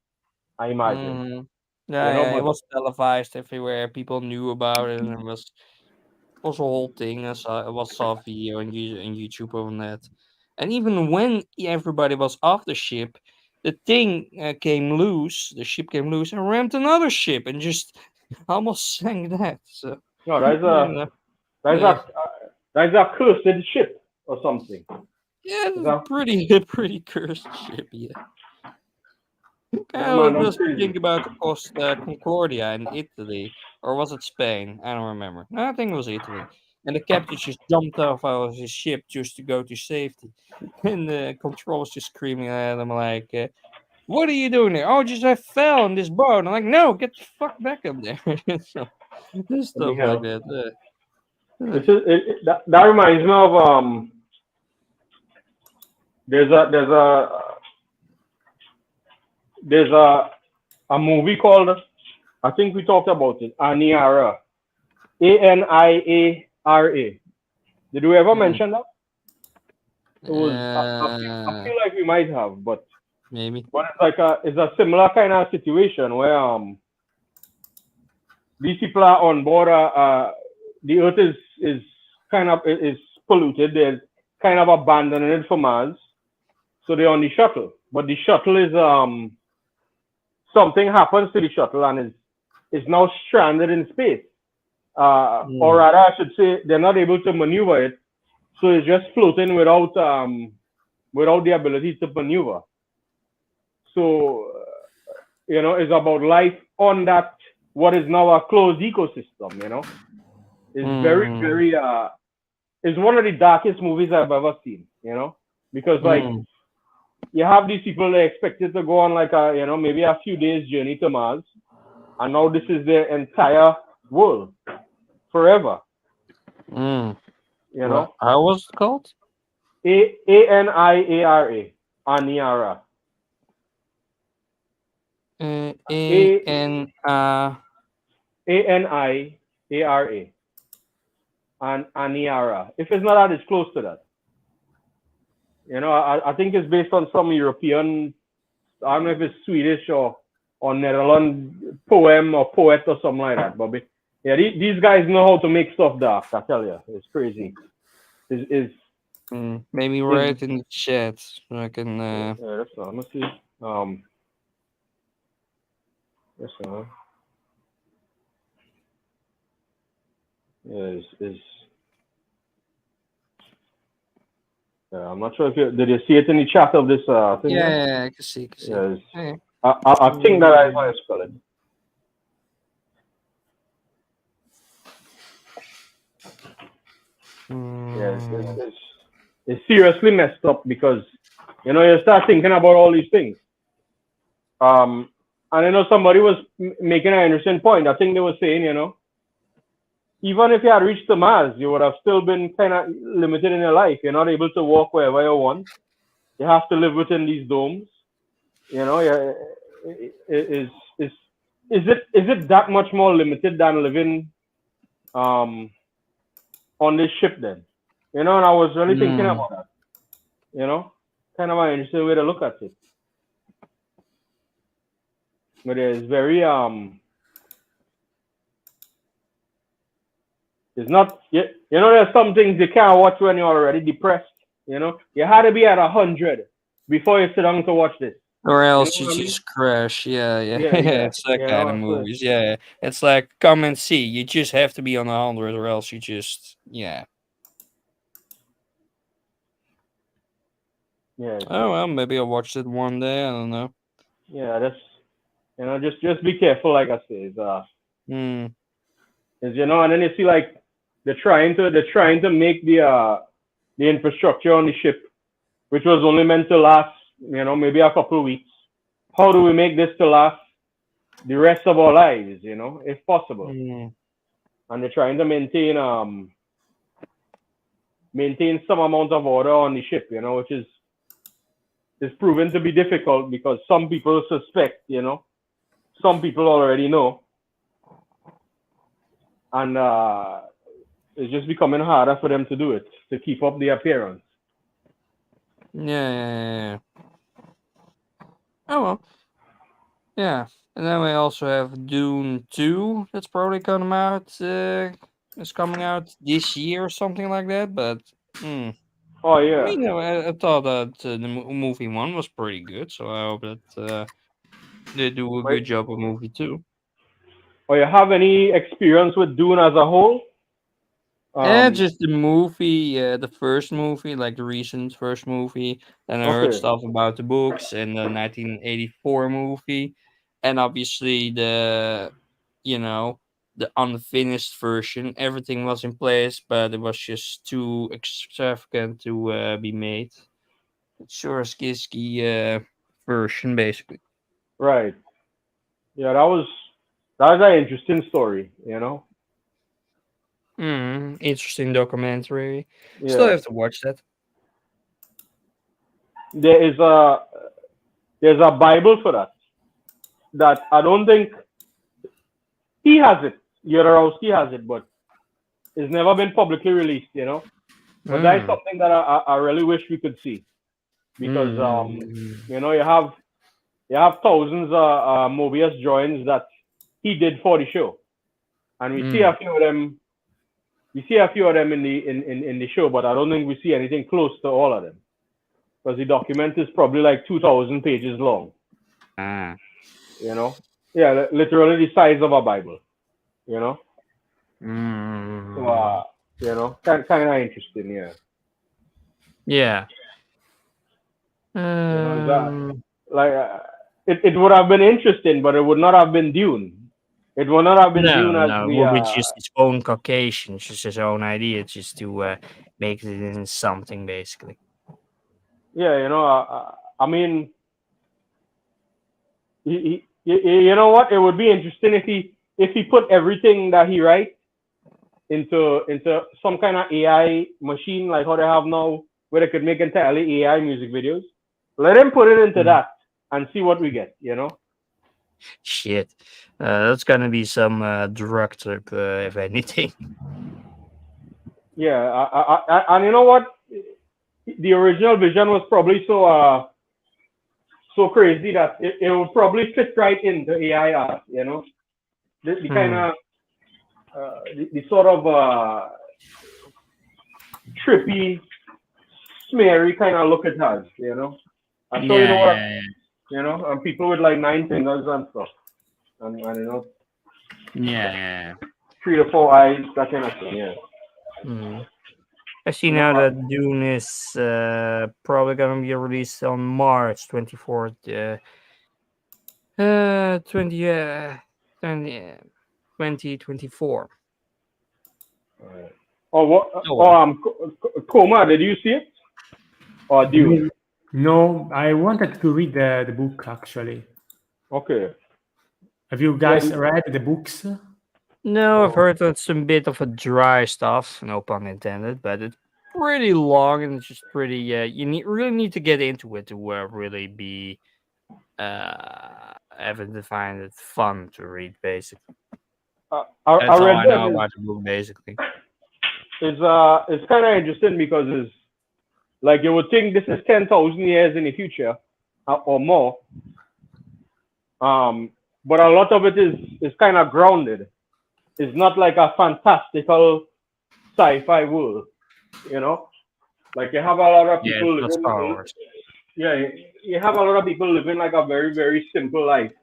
Speaker 2: I imagine.
Speaker 1: mm,
Speaker 2: But
Speaker 1: it was televised everywhere. People knew about it, and it was a whole thing. I saw a video on YouTube on that. And even when everybody was off the ship, the thing came loose. The ship came loose and rammed another ship and just almost sank that. So
Speaker 2: no,
Speaker 1: you know,
Speaker 2: that's
Speaker 1: yeah.
Speaker 2: a that's a cursed ship or something.
Speaker 1: Yeah,
Speaker 2: Is
Speaker 1: it's a
Speaker 2: that,
Speaker 1: pretty cursed ship. Yeah,
Speaker 2: yeah,
Speaker 1: kind of
Speaker 2: man,
Speaker 1: like
Speaker 2: that's
Speaker 1: this
Speaker 2: crazy.
Speaker 1: think about the Costa Concordia in Italy, or was it Spain? I don't remember. No, I think it was Italy. And the captain just jumped off of his ship just to go to safety, and the controls just screaming at him like, "What are you doing there?" "Oh, just I fell on this boat." I'm like, "No, get the fuck back up there!" So,
Speaker 2: What the
Speaker 1: stuff like
Speaker 2: hell?
Speaker 1: that.
Speaker 2: This is that reminds me of there's a there's a there's a movie called, I think we talked about it, Aniara. Aniara. Did we ever
Speaker 1: Mm,
Speaker 2: mention that? It was I
Speaker 1: uh,
Speaker 2: feel like we might have,
Speaker 1: maybe.
Speaker 2: but it's a similar kind of situation where these people are on board. The Earth is kind of is polluted. They're kind of abandoning it for Mars, so they're on the shuttle. But the shuttle is something happens to the shuttle and is now stranded in space. Or rather, I should say, they're not able to maneuver it, so it's just floating without the ability to maneuver. So, it's about life on that what is now a closed ecosystem. It's very, very it's one of the darkest movies I've ever seen. Because like you have these people they expected to go on like maybe a few days journey to Mars, and now this is their entire world forever.
Speaker 1: How was it called?
Speaker 2: Aniara. Aniara. Aniara. And Aniara. If it's not that, it's close to that. I think it's based on some European, I don't know if it's Swedish or Netherlands poem or poet or something like that. But yeah, these guys know how to make stuff dark. I tell you, it's crazy.
Speaker 1: Maybe write in the chat so I can.
Speaker 2: Yeah, that's not. Let's see. That's not. Yeah, I'm not sure if did you see it in the chat of this thing?
Speaker 1: Yeah, I can see.
Speaker 2: Yes. I think that I might spell it. Yes, it's seriously messed up because you start thinking about all these things. And somebody was making an interesting point. I think they were saying, even if you had reached the Mars, you would have still been kind of limited in your life. You're not able to walk wherever you want. You have to live within these domes. Is it that much more limited than living on this ship then? And I was really thinking about that. Kind of an interesting way to look at it. But it's very it's not there's some things you can't watch when you're already depressed. You had to be at 100 before you sit down to watch this.
Speaker 1: Or else you just crash. Yeah. It's that kind of movies. Yeah. It's like come and see. You just have to be on 100 or else you just
Speaker 2: Yeah.
Speaker 1: Oh well, maybe I'll watch it one day. I don't know.
Speaker 2: Yeah, that's just be careful, like I say. And then you see like they're trying to make the infrastructure on the ship, which was only meant to last, maybe a couple of weeks. How do we make this to last the rest of our lives, if possible? And they're trying to maintain some amount of order on the ship, which is proven to be difficult because some people suspect, some people already know. And it's just becoming harder for them to do it, to keep up the appearance.
Speaker 1: Yeah. Oh well. Yeah. And then we also have Dune 2 that's probably coming out. It's coming out this year or something like that, but
Speaker 2: Oh yeah.
Speaker 1: I mean, I thought that the movie 1 was pretty good, so I hope that they do a good job with movie 2.
Speaker 2: Or you have any experience with Dune as a whole?
Speaker 1: Yeah, just the movie, the first movie, like the recent first movie. And I heard stuff about the books and the 1984 movie, and obviously the unfinished version. Everything was in place, but it was just too extravagant to be made. Shorsky version, basically.
Speaker 2: Right. Yeah, that was an interesting story,
Speaker 1: Interesting documentary. Yeah. Still have to watch that.
Speaker 2: There's a Bible for that I don't think he has it. Jodorowsky has it, but it's never been publicly released, But that's something that I really wish we could see, because you have thousands of Mobius drawings that he did for the show, and we see a few of them. We see a few of them in the show, but I don't think we see anything close to all of them, because the document is probably like 2,000 pages long. Yeah, literally the size of a Bible. You know, so kind of interesting. Yeah,
Speaker 1: Yeah.
Speaker 2: you know, is that
Speaker 1: Um,
Speaker 2: like it would have been interesting, but it would not have been Dune. It would not have been Dune
Speaker 1: no,
Speaker 2: as
Speaker 1: no, it
Speaker 2: the
Speaker 1: will be just his own Caucasian, just his own idea, just to make it in something, basically.
Speaker 2: yeah, you know, I mean, you know what? It would be interesting if he put everything that he writes into some kind of AI machine like how they have now, where they could make entirely AI music videos. Let him put it into
Speaker 1: Mm.
Speaker 2: that and see what we get. You know?
Speaker 1: Shit. That's gonna be some drug trip, if anything.
Speaker 2: Yeah. And you know what? The original vision was probably so crazy that it would probably fit right into AI art. You know, the kind
Speaker 1: Hmm.
Speaker 2: of the sort of trippy, smeary kind of look it has. You know, I'm sure you know
Speaker 1: Yeah,
Speaker 2: what.
Speaker 1: yeah,
Speaker 2: You know, and people with like 9 fingers and stuff, and you know,
Speaker 1: yeah, yeah.
Speaker 2: 3 to 4 eyes, that kind of thing. Yeah.
Speaker 1: Hmm. I see
Speaker 2: You know,
Speaker 1: now that Dune is probably gonna be released on March 24th, 20, 20, 2024.
Speaker 2: oh what?
Speaker 1: Oh well.
Speaker 2: Koma. Did you see it? Or Dune?
Speaker 3: No, I wanted to read the book actually.
Speaker 2: Okay.
Speaker 3: Have you
Speaker 2: Yeah.
Speaker 3: guys read the books?
Speaker 1: No, I've
Speaker 3: Oh,
Speaker 1: heard it's a bit of a dry stuff, no pun intended, but it's pretty long and it's just pretty. Really need to get into it to really be ever to find it fun to read. Basically,
Speaker 2: I
Speaker 1: that's all
Speaker 2: read
Speaker 1: I know
Speaker 2: them.
Speaker 1: about the book. Basically,
Speaker 2: It's kind of interesting because it's like you would think this is 10,000 years in the future, or more. Um, but a lot of it is kind of grounded. It's not like a fantastical sci-fi world, you know. Like you have a lot of
Speaker 1: yeah, it's
Speaker 2: people
Speaker 1: not Star
Speaker 2: living,
Speaker 1: Wars.
Speaker 2: yeah, you have a lot of people living like a very very simple life.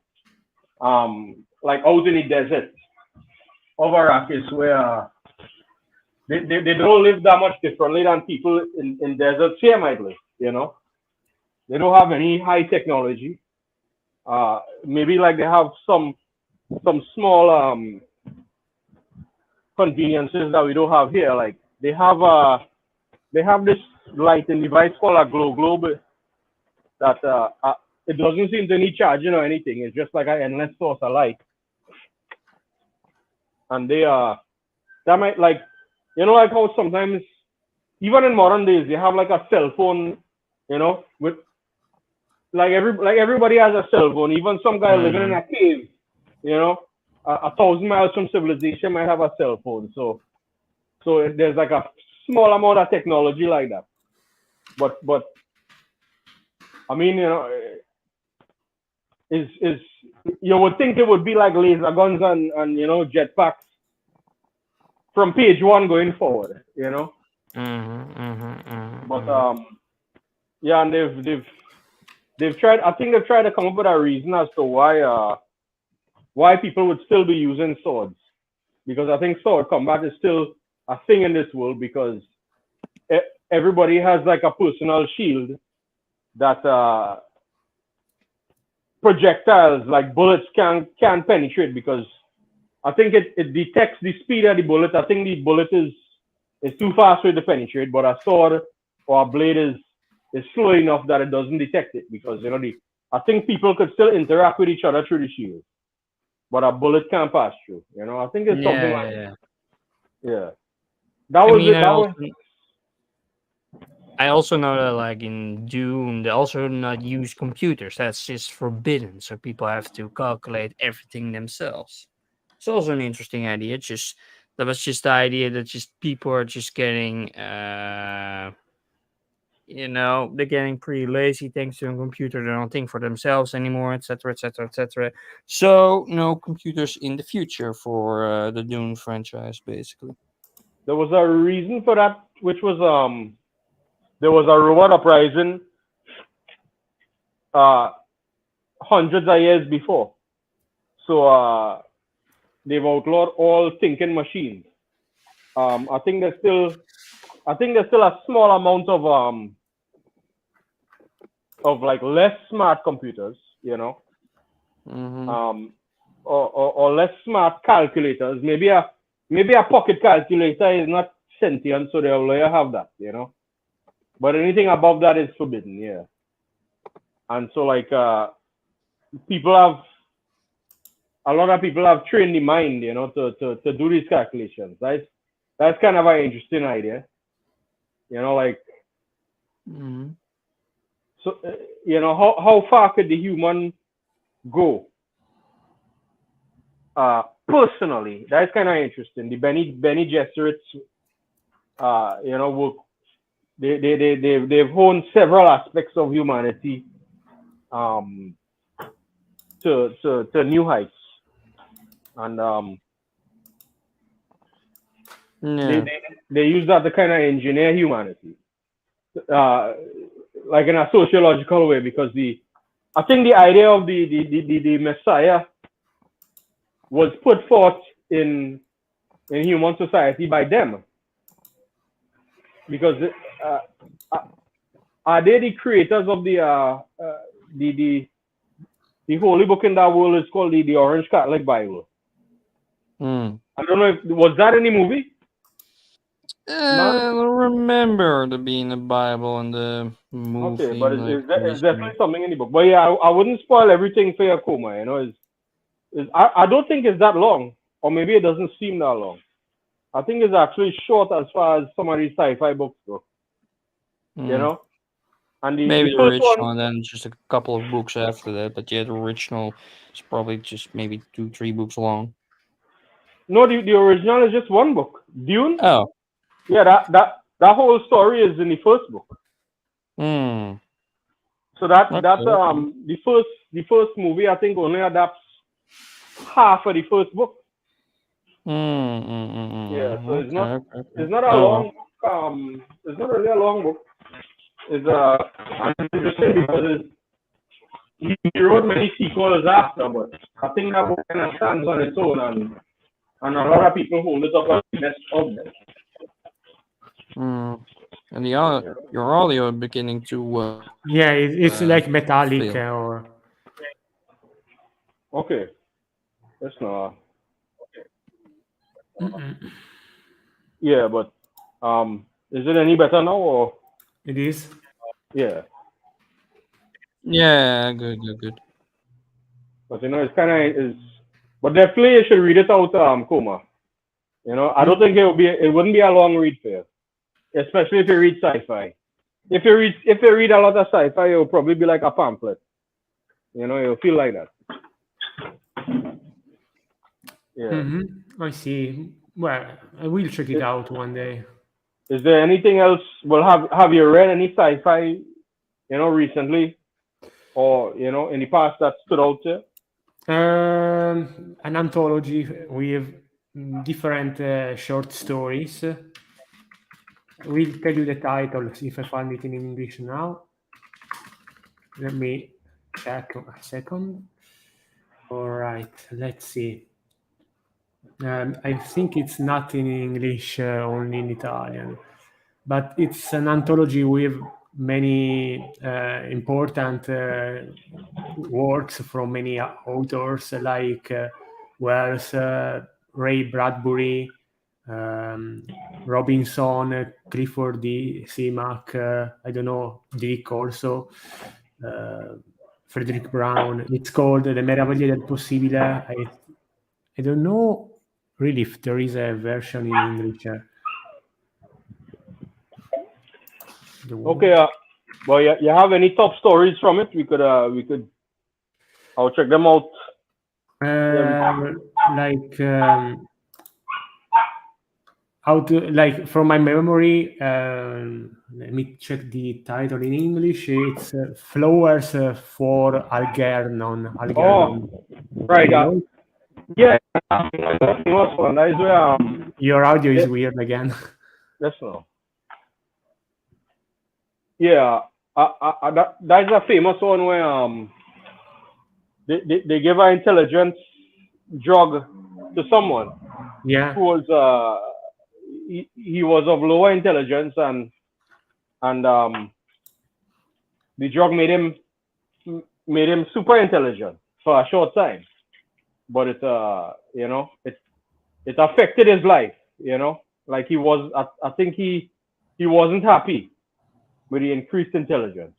Speaker 2: Like out in the desert of Arrakis, where they don't live that much differently than people in deserts here might live. You know, they don't have any high technology. Maybe like they have some small conveniences that we don't have here. Like they have this lighting device called a glow globe that it doesn't seem to need charging or anything. It's just like an endless source of light. And they that might like like how sometimes even in modern days they have like a cell phone, with like everybody has a cell phone. Even some guy living in
Speaker 1: Hmm.
Speaker 2: a cave, you know, 1,000 miles from civilization might have a cell phone. So there's like a small amount of technology like that. But I mean, is you would think it would be like laser guns and jetpacks from page one going forward, But yeah, and they've tried. I think they've tried to come up with a reason as to why people would still be using swords, because I think sword combat is still a thing in this world because everybody has like a personal shield that projectiles like bullets can penetrate, because I think it detects the speed of the bullet. I think the bullet is too fast for it to penetrate, but a sword or a blade is slow enough that it doesn't detect it, because I think people could still interact with each other through the shield, but a bullet can't pass through. I think it's something
Speaker 1: Yeah,
Speaker 2: like
Speaker 1: yeah, yeah.
Speaker 2: yeah. That
Speaker 1: I
Speaker 2: was
Speaker 1: mean,
Speaker 2: it. That was
Speaker 1: I also know that like in Doom, they also not use computers. That's just forbidden. So people have to calculate everything themselves. It's also an interesting idea. Just that was just the idea that just people are just getting they're getting pretty lazy thanks to a computer. They don't think for themselves anymore, etc., etc., etc. So no computers in the future for the Doom franchise, basically.
Speaker 2: there was a reason for that, which was there was a robot uprising uh hundreds of years before. So they've outlawed all thinking machines. I think there's still a small amount of like less smart computers,
Speaker 1: Mm-hmm.
Speaker 2: or less smart calculators. Maybe a pocket calculator is not sentient, so they'll let you have that. But anything above that is forbidden, yeah. And so like people have a lot of people have trained the mind, to do these calculations. That's kind of an interesting idea. Like
Speaker 1: Mm-hmm.
Speaker 2: so how far could the human go? Personally, that's kind of interesting. The Benny Gesserits, work. They've honed several aspects of humanity um, to new heights, and they,
Speaker 1: Yeah.
Speaker 2: they they use that to kind of engineer humanity, uh, like in a sociological way, because I think the idea of the Messiah was put forth in human society by them, because uh, uh, are they the creators of the the holy book in that world is called the Orange Catholic Bible.
Speaker 1: Mm.
Speaker 2: I don't know if was that in the movie.
Speaker 1: I
Speaker 2: Man,
Speaker 1: don't remember there being a Bible in the
Speaker 2: okay,
Speaker 1: movie,
Speaker 2: but
Speaker 1: like
Speaker 2: it's
Speaker 1: recently.
Speaker 2: definitely something in the book. But yeah, I wouldn't spoil everything for your Koma. I don't think it's that long, or maybe it doesn't seem that long. I think it's actually short as far as some of these sci-fi books go. You
Speaker 1: Mm.
Speaker 2: know, and the
Speaker 1: Maybe the
Speaker 2: first one,
Speaker 1: original, and then just a couple of books after that. But yeah, the original is probably just maybe 2, 3 books long.
Speaker 2: no, the original is just one book. Dune.
Speaker 1: Oh.
Speaker 2: Yeah, that whole story is in the first book.
Speaker 1: Hmm.
Speaker 2: So that
Speaker 1: Okay.
Speaker 2: that
Speaker 1: Okay.
Speaker 2: the first movie I think only adapts half of the first book. Yeah, so it's
Speaker 1: Okay.
Speaker 2: not
Speaker 1: Okay. Okay.
Speaker 2: it's not a
Speaker 1: Oh
Speaker 2: long
Speaker 1: well.
Speaker 2: book. It's not really a long book. It's interesting because he wrote many sequels after, but I think that book kind of stands on its own, and a lot of people hold it up as the best of them.
Speaker 1: Hmm. And your audio is beginning to
Speaker 3: Yeah, it's like metallic
Speaker 1: fail.
Speaker 3: or
Speaker 2: Okay, that's not. Yeah, but is it any better now or
Speaker 3: it is.
Speaker 2: yeah?
Speaker 1: Yeah. Good. Good. Good.
Speaker 2: But it's kind of is. But definitely you should read it out, Koma. I don't think it wouldn't be a long read for you, especially if you read sci-fi. If you read a lot of sci-fi, it'll probably be like a pamphlet. You'll feel like that. Yeah.
Speaker 3: I see. Well, I will check it
Speaker 2: Is,
Speaker 3: out one day.
Speaker 2: is there anything else? Well, have you read any sci-fi, recently, or in the past that stood out to you?
Speaker 3: An anthology with different short stories. We'll tell you the title if I find it in English now. Let me check a second. All right, let's see. I think it's not in English, only in Italian, but it's an anthology with many important works from many authors like Wells, Ray Bradbury, Robinson, Clifford D. Simak, I don't know, Dick also, Frederick Brown. It's called Le Meraviglie del Possibile. I don't know really if there is a version in English. The
Speaker 2: Okay.
Speaker 3: word.
Speaker 2: Well, you have any top stories from it? I'll check them out. Yeah.
Speaker 3: Like how to like from my memory. Let me check the title in English. It's Flowers for Algernon. Algernon.
Speaker 2: Oh, right.
Speaker 3: You know,
Speaker 2: Yeah. That's famous one. That is where
Speaker 3: your audio
Speaker 2: yeah,
Speaker 3: is weird again.
Speaker 2: that's no. Yeah. That's a famous one where they give her intelligence drug to someone
Speaker 3: Yeah.
Speaker 2: who was he was of lower intelligence, and the drug made him super intelligent for a short time, but it affected his life. Like I think he wasn't happy with the increased intelligence.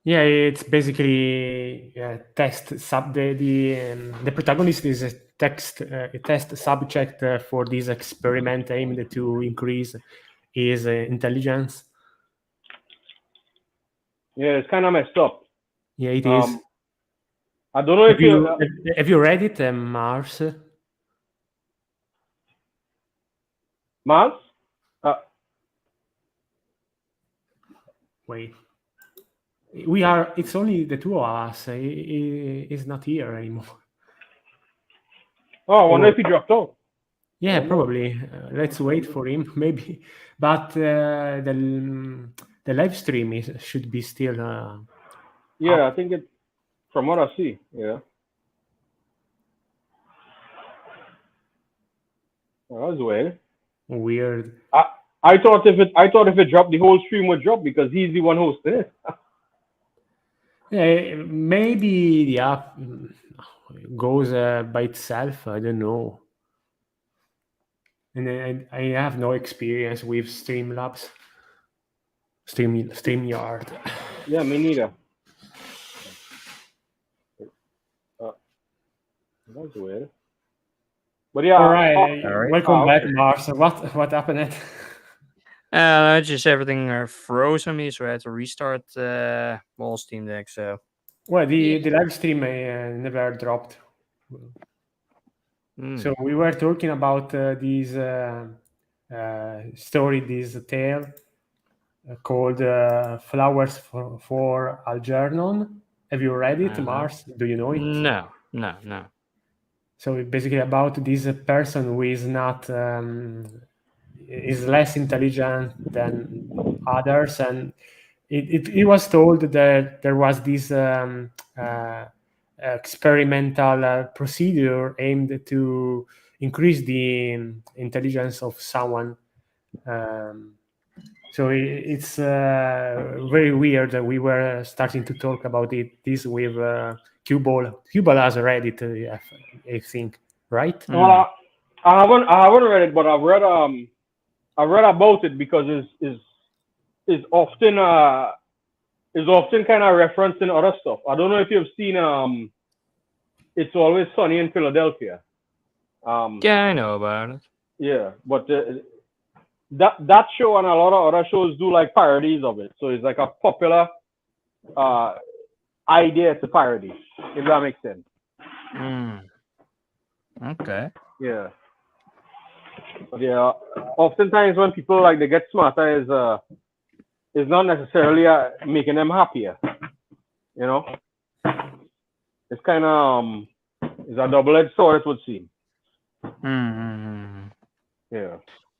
Speaker 3: Yeah, it's basically test sub the protagonist is a test subject for this experiment aimed to increase his intelligence.
Speaker 2: Yeah, it's kind of messed up.
Speaker 3: Yeah, it is.
Speaker 2: I don't know
Speaker 3: Have
Speaker 2: if you
Speaker 3: you read it, Mars?
Speaker 2: Mars.
Speaker 3: Wait, it's only the two of us. He's not here anymore.
Speaker 2: Oh, I wonder
Speaker 3: Oh.
Speaker 2: if he dropped out.
Speaker 3: Yeah, probably. Let's wait for him, maybe. But the live stream should be still.
Speaker 2: Yeah, I think it. From what I see, yeah. That was weird.
Speaker 3: Weird.
Speaker 2: I thought if it dropped, the whole stream would drop because he's the one hosting it.
Speaker 3: Yeah, maybe the app goes by itself. I don't know. And I have no experience with Streamlabs, StreamYard.
Speaker 2: Yeah, me neither. That's weird. But yeah,
Speaker 3: All right,
Speaker 1: Alright.
Speaker 3: welcome back, Mars. What happened?
Speaker 1: Just everything froze on me, so I had to restart whole Steam Deck. So
Speaker 3: Well, the live stream never dropped. So we were talking about this story, this tale called "Flowers for Algernon." Have you read it, Mars? Do you know it?
Speaker 1: no.
Speaker 3: So it's basically about this person who is not is less intelligent than others, and it was told that there was this experimental procedure aimed to increase the intelligence of someone. So it's very weird that we were starting to talk about this with Qbhall. Qbhall has read it, I think, right?
Speaker 2: well, I haven't read it, but I've read about it because is often kind of referenced in other stuff. I don't know if you've seen It's Always Sunny in Philadelphia.
Speaker 1: Yeah, I know about it.
Speaker 2: Yeah, but that show and a lot of other shows do like parodies of it. So it's like a popular idea to parody, if that makes sense.
Speaker 1: Okay.
Speaker 2: Yeah. But yeah, oftentimes when people like they get smarter is not necessarily making them happier. It's kind of it's a double-edged sword, it would seem. Yeah.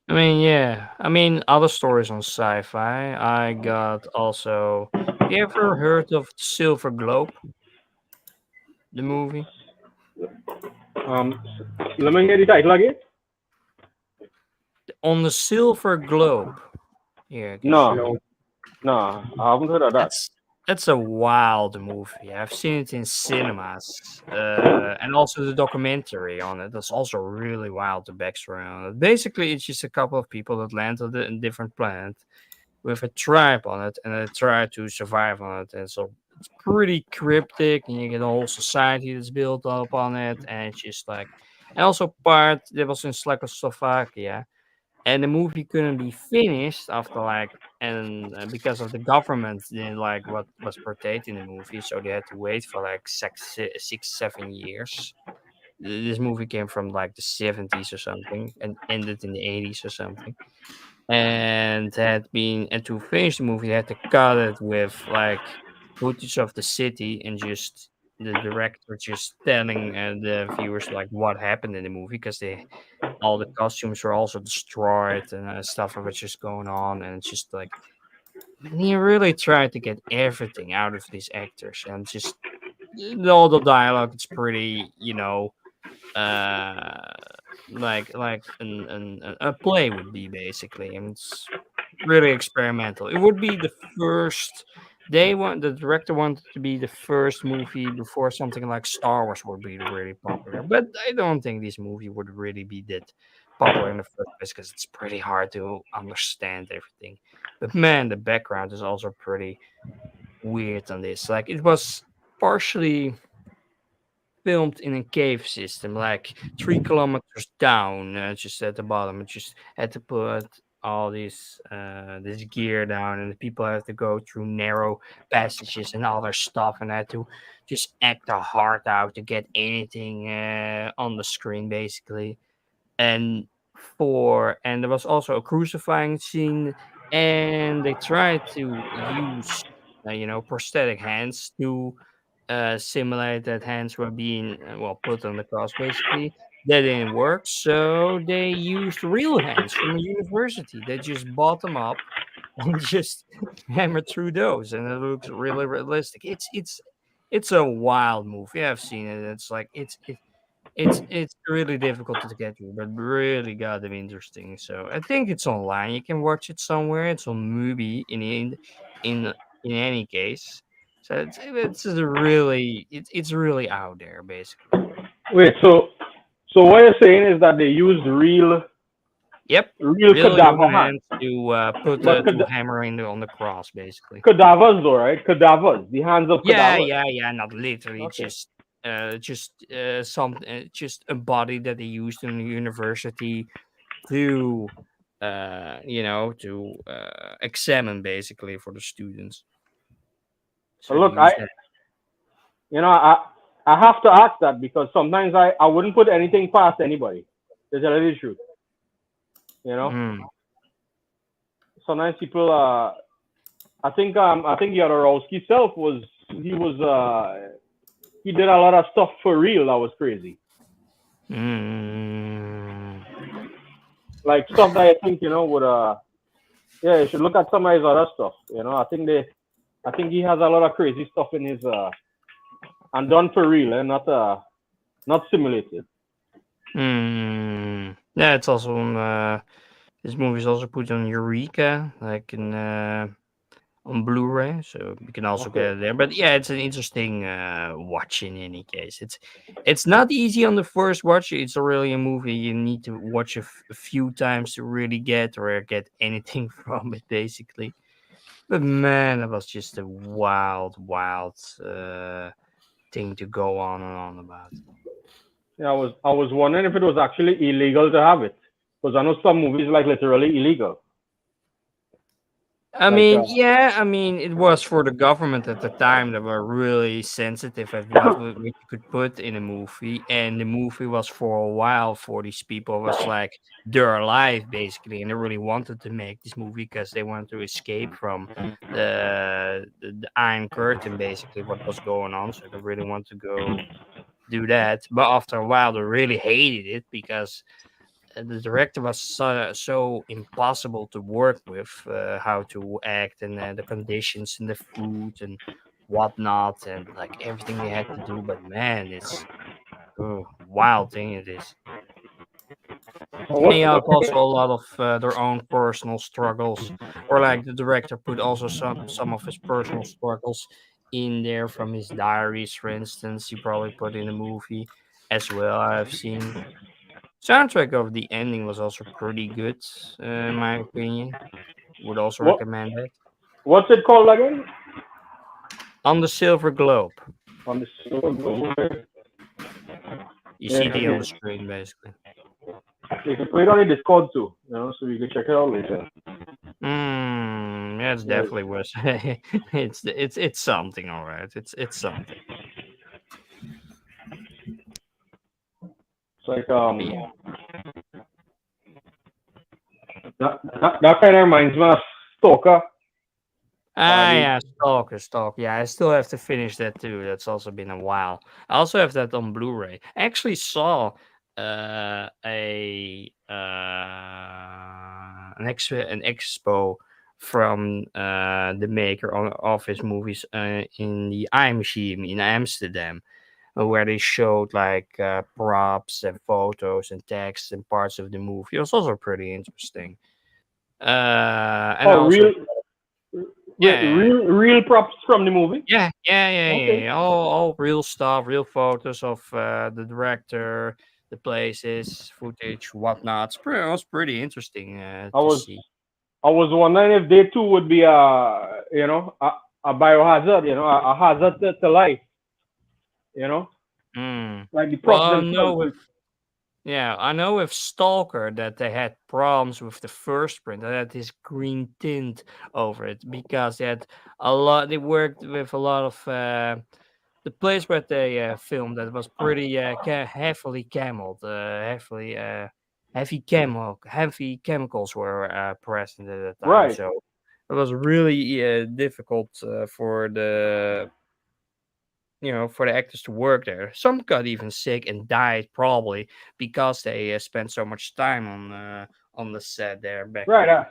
Speaker 1: I mean, other stories on sci-fi. I got also. You ever heard of Silver Globe? The movie.
Speaker 2: Let me hear the title again.
Speaker 1: On the Silver Globe. Yeah.
Speaker 2: No, I haven't heard of that.
Speaker 1: That's a wild movie. I've seen it in cinemas, and also the documentary on it. That's also really wild. The backstory on it. Basically, it's just a couple of people that landed in a different planet with a tribe on it, and they try to survive on it. And so it's pretty cryptic, and you get a whole society that's built up on it, and it's just like, and also part that was in Czechoslovakia. And the movie couldn't be finished after because of the government didn't like what was portrayed in the movie, so they had to wait for like 6, 7 years. This movie came from like the 70s or something and ended in the 80s or something. And to finish the movie, they had to cut it with like footage of the city and just the director just telling the viewers like what happened in the movie because all the costumes were also destroyed and stuff was just going on, and it's just like, man, he really tried to get everything out of these actors, and just all the dialogue it's pretty, uh like a play would be basically, and it's really experimental. It would be the first. The director wanted to be the first movie before something like Star Wars would be really popular, but I don't think this movie would really be that popular in the first place because it's pretty hard to understand everything. But man, the background is also pretty weird on this. Like it was partially filmed in a cave system, like 3 kilometers down, just at the bottom. It just had to put all this gear down, and the people have to go through narrow passages and all their stuff, and had to just act their heart out to get anything on the screen, basically. And there was also a crucifying scene, and they tried to use prosthetic hands to simulate that hands were being put on the cross basically. That didn't work, so they used real hands from a university. They just bought them up and just hammered through those, and it looks really realistic. It's a wild movie. I've seen it. It's like it's really difficult to get through, but really goddamn interesting. So I think it's online. You can watch it somewhere. It's on movie in in any case. So it's really out there basically.
Speaker 2: Wait, so what you're saying is that they used
Speaker 1: Yep,
Speaker 2: real
Speaker 1: real
Speaker 2: cadaver
Speaker 1: human
Speaker 2: hands,
Speaker 1: hands to put
Speaker 2: but
Speaker 1: to hammering on the cross basically.
Speaker 2: cadavers though, right? Cadavers, the hands of
Speaker 1: Yeah,
Speaker 2: cadavers.
Speaker 1: yeah, yeah. Not literally,
Speaker 2: Okay.
Speaker 1: just a body that they used in the university to examine basically for the students.
Speaker 2: But
Speaker 1: So they
Speaker 2: look,
Speaker 1: use that.
Speaker 2: you know, I have to ask that because sometimes I wouldn't put anything past anybody. To tell you the truth, you know.
Speaker 1: Mm.
Speaker 2: Sometimes people, I think Jodorowsky self he did a lot of stuff for real that was crazy.
Speaker 1: Mm.
Speaker 2: Like stuff that I think would yeah, you should look at some of his other stuff. I think he has a lot of crazy stuff in his and done for real and not simulated.
Speaker 1: Yeah, it's also on. This movie is also put on Eureka, like in on Blu-ray, so you can also
Speaker 2: Okay.
Speaker 1: get it there. But yeah, it's an interesting watch in any case. It's not easy on the first watch. It's really a movie you need to watch a few times to really get anything from it, basically. But man, it was just a wild thing to go on and on about.
Speaker 2: Yeah, I was wondering if it was actually illegal to have it because I know some movies like literally illegal.
Speaker 1: I
Speaker 2: Like
Speaker 1: mean, yeah, I mean, it was for the government at the time that were really sensitive at what you could put in a movie, and the movie was for a while for these people was like their life basically, and they really wanted to make this movie because they wanted to escape from the Iron Curtain, basically what was going on. So they really want to go do that, but after a while, they really hated it because the director was so impossible to work with, how to act and the conditions and the food and whatnot and like everything they had to do. But man, it's wild thing it is. And you have also a lot of their own personal struggles, or like the director put also some of his personal struggles in there from his diaries, for instance. He probably put in a movie as well. I've seen soundtrack of the ending was also pretty good, in my opinion. Would also
Speaker 2: what
Speaker 1: recommend it.
Speaker 2: what's it called again?
Speaker 1: On the Silver Globe,
Speaker 2: On the silver.
Speaker 1: you
Speaker 2: Yeah,
Speaker 1: see the on
Speaker 2: yeah.
Speaker 1: the screen basically.
Speaker 2: You can play it on the Discord too, so you can check it out later.
Speaker 1: Yeah, it's
Speaker 2: Yeah,
Speaker 1: definitely worth. It's something, all right. It's something.
Speaker 2: it's like
Speaker 1: But yeah.
Speaker 2: that kind of reminds me of Stalker.
Speaker 1: Ah,
Speaker 2: The
Speaker 1: yeah, Stalk. Yeah, I still have to finish that too. That's also been a while. I also have that on Blu-ray. I actually saw an expo from the maker of his movies in the Eye Machine in Amsterdam, where they showed like props and photos and text and parts of the movie. It was also pretty interesting. And
Speaker 2: Oh,
Speaker 1: also, yeah,
Speaker 2: real props from the movie. Okay.
Speaker 1: all real stuff, real photos of the director, the places, footage, whatnot. It was pretty interesting
Speaker 2: I
Speaker 1: to
Speaker 2: was
Speaker 1: see.
Speaker 2: I was wondering if they too would be a biohazard, a hazard to life, you know,
Speaker 1: Mm.
Speaker 2: like the props
Speaker 1: Well,
Speaker 2: themselves.
Speaker 1: no, yeah, I know with Stalker that they had problems with the first print. They had this green tint over it because they had a lot. They worked with a lot of the place where they filmed. That was pretty heavily cameled, heavy chemicals were present at the time.
Speaker 2: Right,
Speaker 1: So it was really difficult for the for the actors to work there. Some got even sick and died probably because they spent so much time on the set there back
Speaker 2: right.
Speaker 1: then.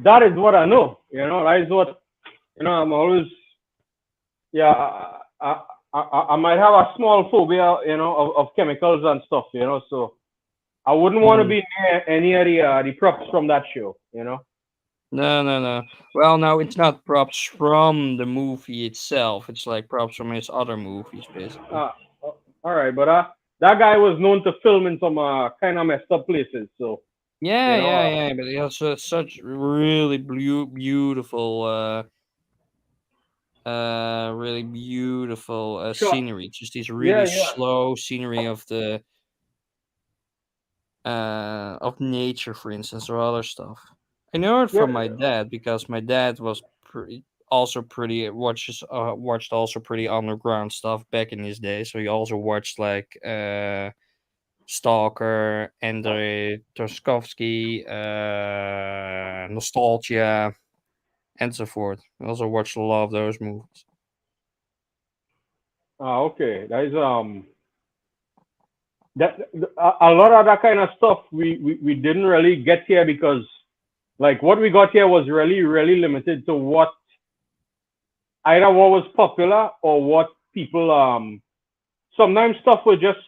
Speaker 2: That is what I know. That is what I'm always. Yeah, I might have a small phobia, of chemicals and stuff, So I wouldn't want to
Speaker 1: Mm.
Speaker 2: be near any of the props from that show.
Speaker 1: No, no, no. Well, no, it's not props from the movie itself. It's like props from his other movies, basically.
Speaker 2: Uh, all right, but that guy was known to film in some kind of messed up places. So you
Speaker 1: Yeah,
Speaker 2: know,
Speaker 1: yeah, yeah. But he has such really beautiful, really beautiful
Speaker 2: sure,
Speaker 1: scenery. Just this
Speaker 2: yeah,
Speaker 1: really
Speaker 2: yeah.
Speaker 1: slow scenery of nature, for instance, or other stuff. I know it
Speaker 2: Yeah,
Speaker 1: from my dad because my dad was also pretty watched also pretty underground stuff back in his day. So he also watched like Stalker, Andrei Tarkovsky, Nostalgia, and so forth. I also watched a lot of those movies.
Speaker 2: okay. That is that a lot of that kind of stuff we didn't really get here because like what we got here was really limited to what either what was popular or what people sometimes stuff would just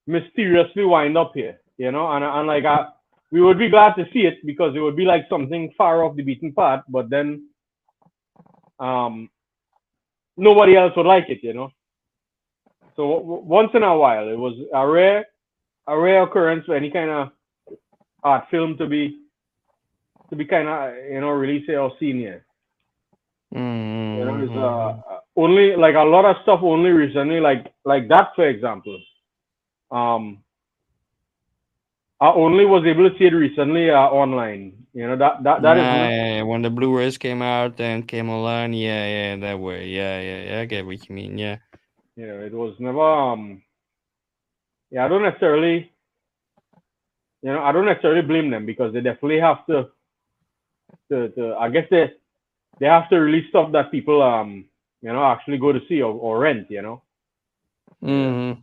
Speaker 2: mysteriously wind up here, and like we would be glad to see it because it would be like something far off the beaten path, but then um nobody else would like it. So once in a while, it was a rare occurrence for any kind of art film to be kind of released here or seen here. It's
Speaker 1: Mm-hmm.
Speaker 2: only like a lot of stuff only recently, like that for example. Um, I only was able to see it recently online. That is
Speaker 1: Yeah,
Speaker 2: not.
Speaker 1: yeah, yeah. When the Blu-rays came out and came online, yeah, yeah, that way, yeah, yeah, yeah. I get what you mean, yeah.
Speaker 2: It was never. Yeah, I don't necessarily blame them because they definitely have to I guess they have to release stuff that people actually go to see or rent. Yeah.
Speaker 1: Mm-hmm.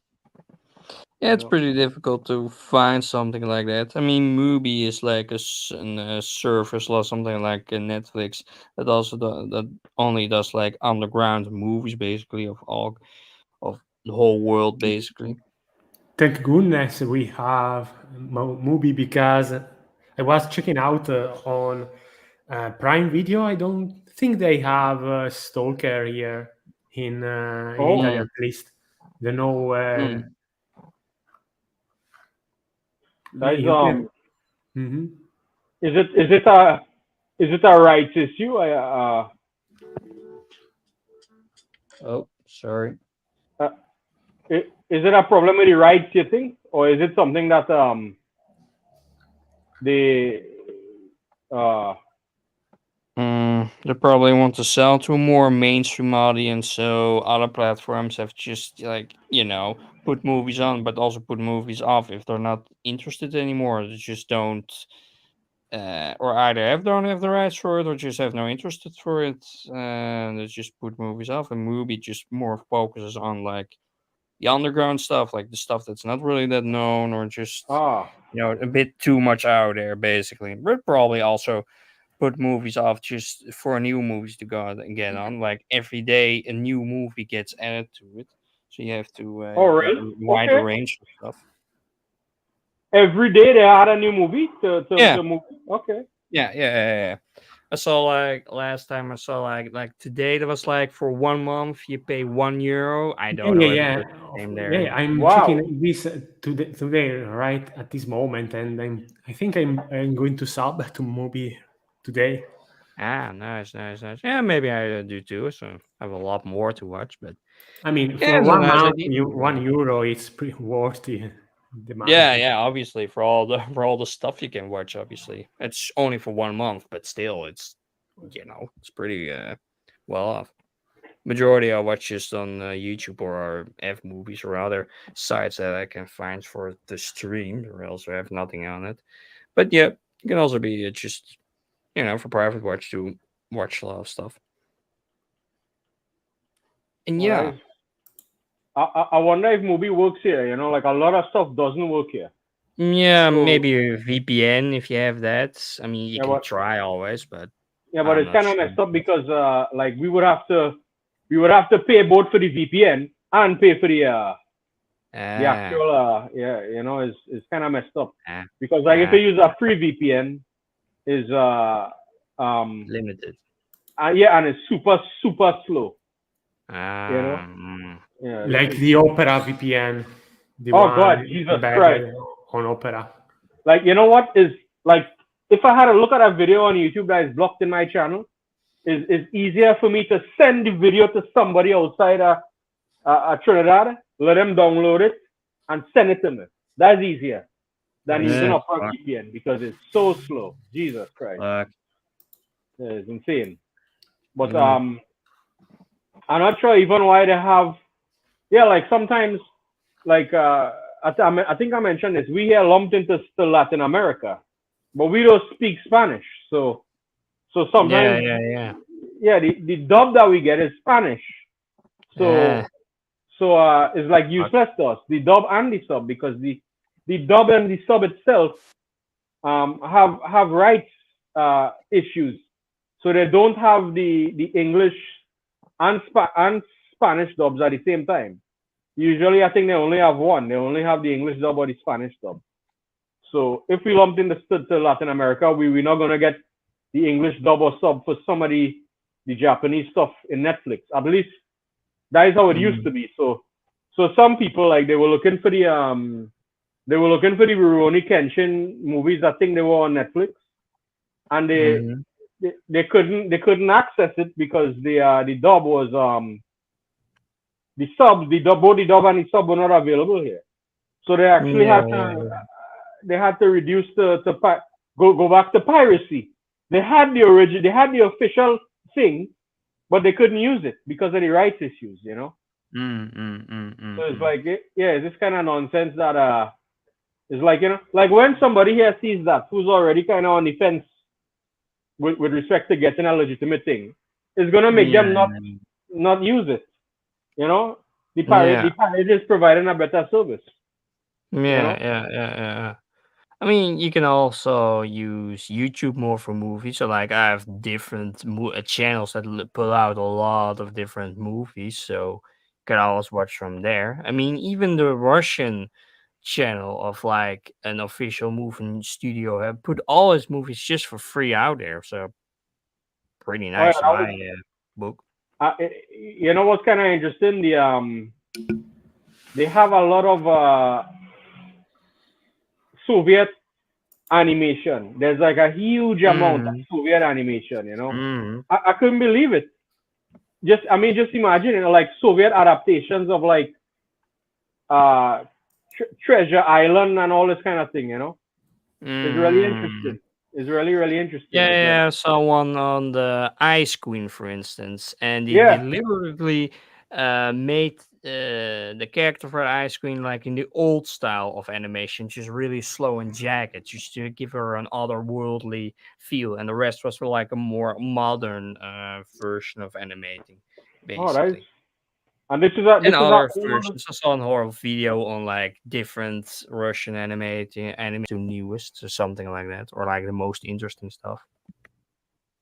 Speaker 1: Yeah,
Speaker 2: You
Speaker 1: it's
Speaker 2: know.
Speaker 1: pretty difficult to find something like that. I mean, Mubi is like a service or something like Netflix that that only does like underground movies, basically of the whole world, basically.
Speaker 3: Thank goodness we have movie because I was checking out on Prime Video. I don't think they have Stalker here in
Speaker 2: Oh,
Speaker 3: Italy
Speaker 1: Mm,
Speaker 3: at least. Don't know.
Speaker 1: mm.
Speaker 2: guys,
Speaker 3: You can. Mhm.
Speaker 2: is it a rights issue?
Speaker 1: Oh, sorry.
Speaker 2: Uh, is it a problem with the rights, you think, or is it something that they uh
Speaker 1: They probably want to sell to a more mainstream audience, so other platforms have just like put movies on, but also put movies off if they're not interested anymore. They just don't, or either don't have the rights for it, or just have no interest for it, and they just put movies off. And movie just more focuses on like the underground stuff, like the stuff that's not really that known, or just
Speaker 2: ah
Speaker 1: a bit too much out there, basically. But probably also put movies off just for new movies to go out and get on. Like every day, a new movie gets added to it, so you have to
Speaker 2: Oh,
Speaker 1: get
Speaker 2: really?
Speaker 1: a wider
Speaker 2: Okay.
Speaker 1: range of stuff.
Speaker 2: Every day they had a new movie
Speaker 1: Yeah,
Speaker 2: to movie. Okay.
Speaker 1: yeah. I saw like last time I saw like today that was like for 1 month you pay €1. I
Speaker 3: Yeah,
Speaker 1: don't
Speaker 3: yeah,
Speaker 1: know if
Speaker 3: yeah.
Speaker 1: it's the same
Speaker 3: Yeah,
Speaker 1: there.
Speaker 3: yeah, I'm checking
Speaker 2: Wow.
Speaker 3: this today, right at this moment, and I think I'm going to sub to movie today.
Speaker 1: Ah, nice. Yeah, maybe I do too. So I have a lot more to watch, but
Speaker 3: I mean,
Speaker 1: yeah,
Speaker 3: for
Speaker 1: it's a
Speaker 3: one
Speaker 1: nice
Speaker 3: month,
Speaker 1: idea.
Speaker 3: €1, it's pretty worthy the
Speaker 1: Yeah,
Speaker 3: month.
Speaker 1: yeah. Obviously, for all the for all the stuff you can watch, obviously it's only for 1 month, but still, it's it's pretty well off. Majority I watch just on YouTube or F movies or other sites that I can find for the stream, or else I have nothing on it. But yeah, it can also be just for private watch to watch a lot of stuff. And
Speaker 2: All
Speaker 1: yeah,
Speaker 2: right. I wonder if movie works here. You know, like a lot of stuff doesn't work here.
Speaker 1: yeah,
Speaker 2: So
Speaker 1: maybe a VPN if you have that. I mean, you
Speaker 2: yeah,
Speaker 1: can
Speaker 2: but
Speaker 1: try always, but
Speaker 2: but
Speaker 1: I'm
Speaker 2: it's
Speaker 1: not
Speaker 2: kind of
Speaker 1: sure.
Speaker 2: messed up because like we would have to pay both for the VPN and pay for the
Speaker 1: Ah,
Speaker 2: actual yeah, you know, is kind of messed up
Speaker 1: ah,
Speaker 2: because like if
Speaker 1: ah,
Speaker 2: you use a free VPN is um
Speaker 1: limited.
Speaker 2: yeah, and it's super super slow, you know.
Speaker 1: Ah,
Speaker 2: Yeah, this
Speaker 3: Like
Speaker 2: is,
Speaker 3: the Opera VPN, the
Speaker 2: oh God,
Speaker 3: one
Speaker 2: Jesus Christ.
Speaker 3: embedded on Opera.
Speaker 2: Like, you know what is like, if I had a look at a video on YouTube that is blocked in my channel, is easier for me to send the video to somebody outside Trinidad, let them download it and send it to me. That's easier than
Speaker 3: I
Speaker 2: using
Speaker 1: yeah,
Speaker 3: see.
Speaker 2: a per VPN because it's so slow. Jesus Christ,
Speaker 1: fuck.
Speaker 2: yeah, it's insane. But
Speaker 1: Mm,
Speaker 2: I'm not sure even why they have. Yeah, like sometimes, like I think I mentioned this. We here lumped into still Latin America, but we don't speak Spanish. So
Speaker 1: yeah,
Speaker 2: sometimes,
Speaker 1: yeah.
Speaker 2: yeah, the dub that we get is Spanish.
Speaker 1: Ah,
Speaker 2: So it's like
Speaker 1: fuck.
Speaker 2: useless to us, the dub and the sub, because the dub and the sub itself have rights issues, so they don't have the English and Spanish dubs at the same time. Usually, I think they only have one. They only have the English dub or the Spanish dub. So if we lumped in the to Latin America, we're not gonna get the English dub or sub for some of the Japanese stuff in Netflix. At least that is how it used to
Speaker 1: Mm,
Speaker 2: be. So some people, like, they were looking for the Rurouni Kenshin movies. I think they were on Netflix, and they
Speaker 1: mhm.
Speaker 2: they, they couldn't they couldn't access it because the dub was both the dub and the sub were not available here. So they actually
Speaker 1: Yeah,
Speaker 2: had
Speaker 1: yeah,
Speaker 2: to
Speaker 1: yeah.
Speaker 2: reduce go back to piracy. They had the official thing, but they couldn't use it because of the rights issues, you know. So it's
Speaker 1: Mm.
Speaker 2: like yeah, it's this kind of nonsense that it's like, like when somebody here sees that who's already kind of on the fence with respect to getting a legitimate thing, it's gonna make them
Speaker 1: Yeah,
Speaker 2: not use it, you know. The
Speaker 1: yeah,
Speaker 2: pirate is providing a better service, you
Speaker 1: yeah,
Speaker 2: know.
Speaker 1: yeah. I mean, you can also use YouTube more for movies. So, like, I have different channels that put out a lot of different movies, so you can always watch from there. I mean, even the Russian channel of like an official movie studio have put all his movies just for free out there. So, pretty
Speaker 2: Oh yeah,
Speaker 1: nice in
Speaker 2: that
Speaker 1: my
Speaker 2: was
Speaker 1: book.
Speaker 2: you know what's kind of interesting? They have a lot of Soviet animation. There's like a huge amount of
Speaker 1: Mm,
Speaker 2: Soviet animation. You know,
Speaker 1: mm,
Speaker 2: I couldn't believe it. Just imagine, like Soviet adaptations of like uh, Treasure Island and all this kind of thing. You know, it's really
Speaker 1: mm.
Speaker 2: interesting. It's really really interesting.
Speaker 1: Yeah,
Speaker 2: It's like,
Speaker 1: yeah, I saw one on the Ice Queen, for instance, and they
Speaker 2: yeah,
Speaker 1: deliberately made the character for the Ice Queen like in the old style of animation, just really slow and jagged, just to give her an otherworldly feel, and the rest was for like a more modern version of animating,
Speaker 2: oh, that is,
Speaker 1: basically.
Speaker 2: and
Speaker 1: And
Speaker 2: this is
Speaker 1: other
Speaker 2: a whole other.
Speaker 1: versions. I saw a horror video on like different Russian animating anime to newest or something like that, or like the most interesting stuff.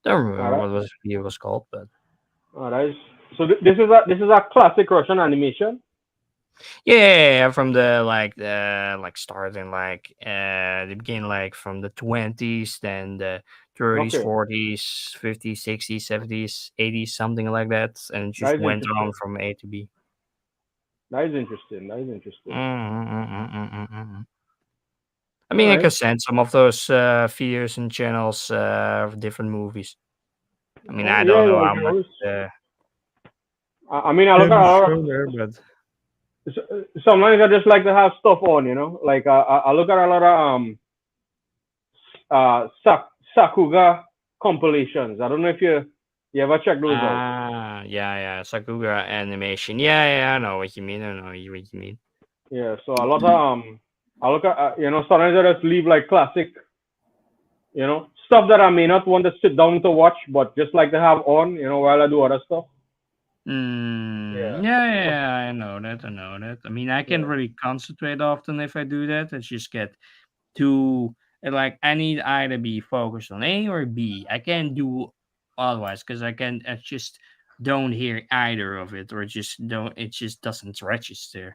Speaker 1: Don't
Speaker 2: All
Speaker 1: remember
Speaker 2: right.
Speaker 1: what it was called, but
Speaker 2: All right. So this is a classic Russian animation.
Speaker 1: yeah, from the like starting the beginning like from the 20s, then the 30s,
Speaker 2: Okay,
Speaker 1: 40s, 50s, 60s, 70s, 80s, something like that, and it
Speaker 2: that
Speaker 1: just
Speaker 2: is
Speaker 1: went on
Speaker 2: interesting.
Speaker 1: from A to B.
Speaker 2: That is interesting. That is interesting.
Speaker 1: Mm. I
Speaker 2: All
Speaker 1: mean, I
Speaker 2: right.
Speaker 1: can send some of those feeds and channels of different movies. I mean,
Speaker 2: Oh
Speaker 1: I
Speaker 2: yeah,
Speaker 1: don't know
Speaker 2: yeah. You
Speaker 1: how
Speaker 2: can
Speaker 1: much
Speaker 2: always. I mean, I look
Speaker 1: can
Speaker 2: at
Speaker 1: be
Speaker 2: a lot of.
Speaker 1: shown there, but
Speaker 2: Sometimes I just like to have stuff on, Like I look at a lot of Sakuga compilations. I don't know if you ever check those out.
Speaker 1: yeah, Sakuga animation. Yeah, I know what you mean. I know what you mean.
Speaker 2: Yeah, so a lot of I look at sometimes I just leave like classic, stuff that I may not want to sit down to watch, but just like to have on, while I do other stuff. Yeah.
Speaker 1: Yeah, I know that. I know that. I mean, I can
Speaker 2: Yeah.
Speaker 1: really concentrate often if I do that. I just get too like I need either be focused on A or B. I can't do otherwise because I just don't hear either of it, or it just doesn't register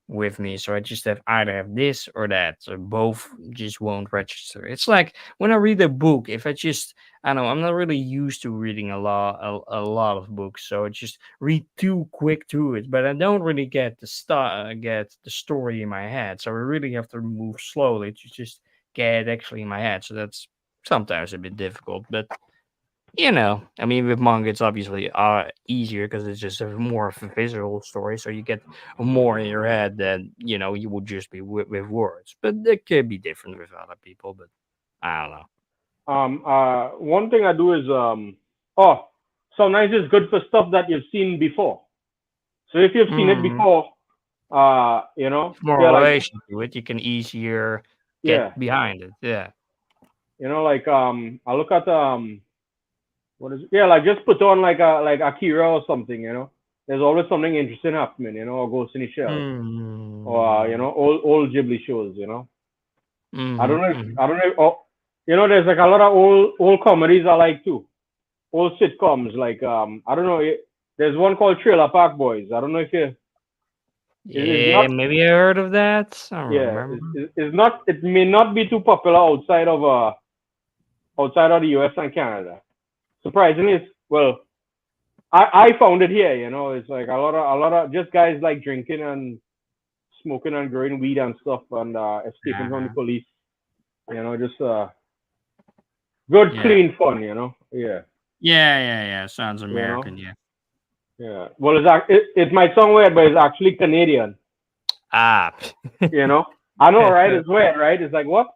Speaker 1: with me. So I just have this or that. So both just won't register. It's like when I read a book, if I don't know, I'm not really used to reading a lot of books, so I just read too quick through it, but I don't really get the story in my head. So I really have to move slowly to just get it actually in my head. So that's sometimes a bit difficult, but I mean, with manga, it's obviously easier because it's just a more of a visual story, so you get more in your head than you would just be with words. But it could be different with other people, but I don't know.
Speaker 2: One thing I do is oh, sometimes it's good for stuff that you've seen before. So if you've seen it
Speaker 1: Mm,
Speaker 2: before,
Speaker 1: more
Speaker 2: yeah, like
Speaker 1: relation to it, you can easier get
Speaker 2: yeah,
Speaker 1: behind it. Yeah.
Speaker 2: like I look at what is it? Yeah, like just put on like Akira or something. There's always something interesting happening. Or Ghost in the Shell, or
Speaker 1: Mm,
Speaker 2: old Ghibli shows. I don't know if
Speaker 1: mm.
Speaker 2: I don't know. Oh, there's like a lot of old comedies I like too. Old sitcoms like I don't know. There's one called Trailer Park Boys. I don't know if you. It's
Speaker 1: Yeah,
Speaker 2: not.
Speaker 1: maybe I heard of that. I don't
Speaker 2: Yeah,
Speaker 1: remember.
Speaker 2: it's not. It may not be too popular outside of the U.S. and Canada. Surprisingly, it's well. I found it here. It's like a lot of just guys like drinking and smoking and growing weed and stuff and escaping from the
Speaker 1: Uh-huh.
Speaker 2: police. Just good
Speaker 1: Yeah.
Speaker 2: clean fun. Yeah.
Speaker 1: Yeah. Sounds
Speaker 2: You know.
Speaker 1: American. Yeah.
Speaker 2: Yeah. Well, it might sound weird, but it's actually Canadian.
Speaker 1: Ah.
Speaker 2: You know. I know, right? It's weird, right? It's like what?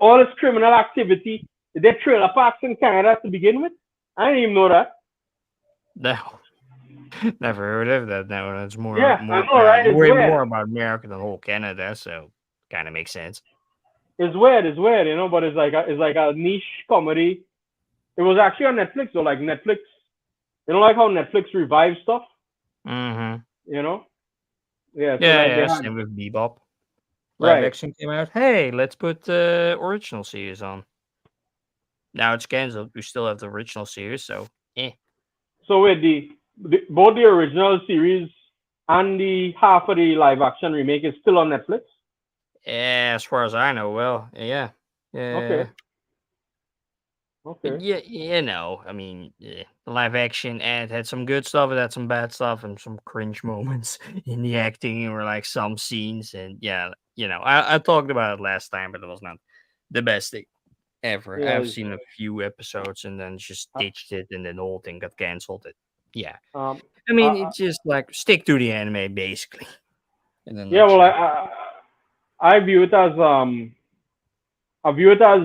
Speaker 2: All this criminal activity. There trailer parks in Canada to begin with. I didn't even know that.
Speaker 1: No, never heard of that. No, that's
Speaker 2: Yeah, I know, right? It's
Speaker 1: way
Speaker 2: weird.
Speaker 1: more about America than whole Canada, so kind of makes sense.
Speaker 2: It's weird. It's weird, but it's like a niche comedy. It was actually on Netflix, though. Like Netflix, like how Netflix revives stuff.
Speaker 1: Mm-hmm.
Speaker 2: You know? Yeah. So like they
Speaker 1: Yeah.
Speaker 2: had
Speaker 1: Same with Bebop. Live
Speaker 2: right.
Speaker 1: action came out. Hey, let's put the original series on. Now it's canceled. We still have the original series, so eh.
Speaker 2: So with both the original series and the half of the live action remake is still on Netflix.
Speaker 1: Yeah, as far as I know, well, yeah,
Speaker 2: Okay.
Speaker 1: yeah. But
Speaker 2: Okay.
Speaker 1: yeah, I mean, yeah, the live action and had some good stuff, it had some bad stuff, and some cringe moments in the acting, or like some scenes, and yeah, I talked about it last time, but it was not the best thing ever. I've
Speaker 2: Yeah.
Speaker 1: seen a few episodes and then just ditched it, and then the whole thing got canceled. Yeah,
Speaker 2: Um.
Speaker 1: I mean,
Speaker 2: I,
Speaker 1: it's just like stick to the anime basically, and then
Speaker 2: yeah.
Speaker 1: let
Speaker 2: Well,
Speaker 1: you.
Speaker 2: I view it as I view it as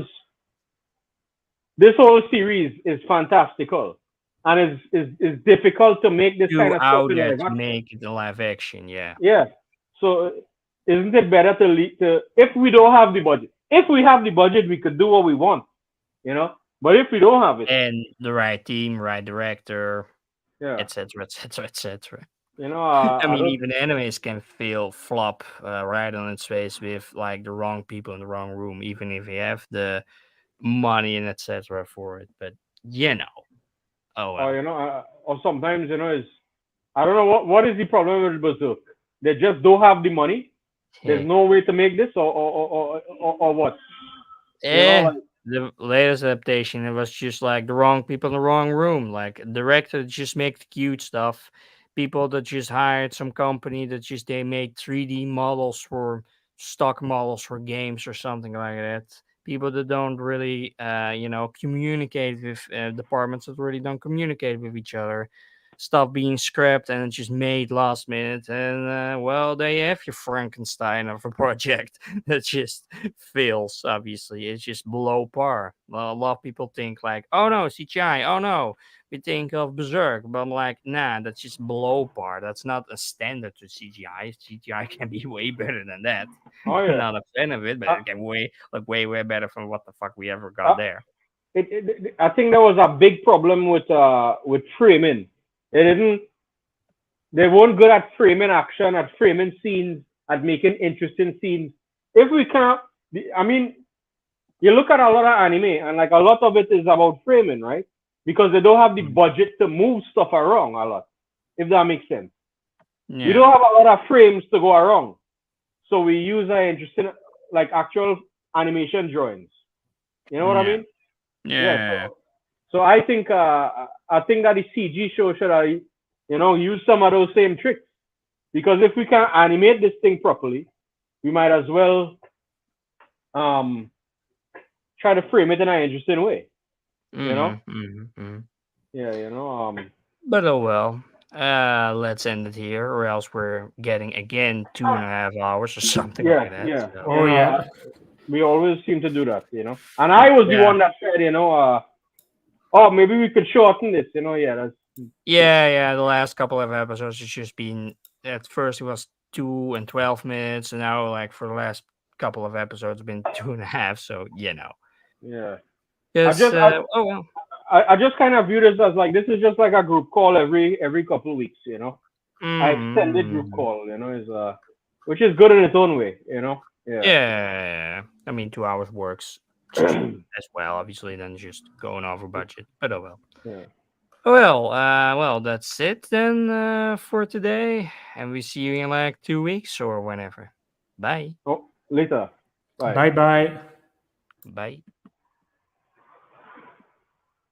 Speaker 2: this whole series is fantastical, and is difficult to make this kind
Speaker 1: Do
Speaker 2: of stuff
Speaker 1: out
Speaker 2: in
Speaker 1: that
Speaker 2: live
Speaker 1: to
Speaker 2: action.
Speaker 1: make the live action, yeah.
Speaker 2: Yeah. So isn't it better to if we don't have the budget? If we have the budget, we could do what we want, you know. But if we don't have it,
Speaker 1: And the right team, right director,
Speaker 2: yeah,
Speaker 1: etc., etc., etc. I
Speaker 2: I
Speaker 1: mean,
Speaker 2: don't.
Speaker 1: even animes can feel flop right on its face with like the wrong people in the wrong room, even if you have the money and etc. for it. But you know. Oh
Speaker 2: Or
Speaker 1: well.
Speaker 2: or sometimes is I don't know what is the problem with Berserk. They just don't have the money. There's
Speaker 1: Yeah.
Speaker 2: no way to make this, or what?
Speaker 1: Eh,
Speaker 2: Like
Speaker 1: the latest adaptation, it was just like the wrong people in the wrong room. Like a director that just make the cute stuff, people that just hired some company that just they make 3D models for stock models for games or something like that. People that don't really, communicate with departments that really don't communicate with each other. Stuff being scrapped and it's just made last minute, and well, they have your Frankenstein of a project that just fails. Obviously, it's just below par. Well, a lot of people think like, "Oh no, CGI. Oh no, we think of Berserk," but I'm like, nah, that's just below par. That's not a standard to CGI. CGI can be way better than that.
Speaker 2: oh
Speaker 1: I'm
Speaker 2: yeah,
Speaker 1: not a fan of it, but
Speaker 2: uh,
Speaker 1: it can way better from what the fuck we ever
Speaker 2: uh,
Speaker 1: got there.
Speaker 2: I think there was a big problem with framing. They didn't they weren't good at framing action, at framing scenes, at making interesting scenes. If we can't, I mean, you look at a lot of anime, and like a lot of it is about framing, right? Because they don't have the
Speaker 1: Mm.
Speaker 2: budget to move stuff around a lot, if that makes sense. We
Speaker 1: Yeah,
Speaker 2: don't have a lot of frames to go around, so we use interesting, like actual animation drawings. You know what I
Speaker 1: yeah,
Speaker 2: mean? Yeah.
Speaker 1: yeah.
Speaker 2: So I think that the CG show should use some of those same tricks, because if we can animate this thing properly, we might as well um try to frame it in an interesting way. You know?
Speaker 1: Mm-hmm.
Speaker 2: Yeah.
Speaker 1: But oh well. Let's end it here, or else we're getting again 2.5 hours or something
Speaker 2: Yeah,
Speaker 1: like that.
Speaker 2: yeah.
Speaker 1: So
Speaker 3: Oh yeah.
Speaker 2: We always seem to do that. And I was the
Speaker 1: yeah,
Speaker 2: one that said, oh, maybe we could shorten this. Yeah, that's
Speaker 1: yeah. The last couple of episodes has just been. At first it was 2 and 12 minutes, and now like for the last couple of episodes, it's been 2.5. So
Speaker 2: yeah. I
Speaker 1: yes.
Speaker 2: just I,
Speaker 1: Oh well.
Speaker 2: I just kind of view this as like this is just like a group call every couple of weeks. A extended group
Speaker 1: Mm-hmm.
Speaker 2: call. Is which is good in its own way. Yeah.
Speaker 1: Yeah, I mean 2 hours works just as well. Obviously, than just going over budget. But oh well.
Speaker 2: Yeah.
Speaker 1: Well, that's it then for today, and we see you in like 2 weeks or whenever. Bye.
Speaker 2: Oh, later. Bye.
Speaker 3: Bye bye.
Speaker 1: Bye.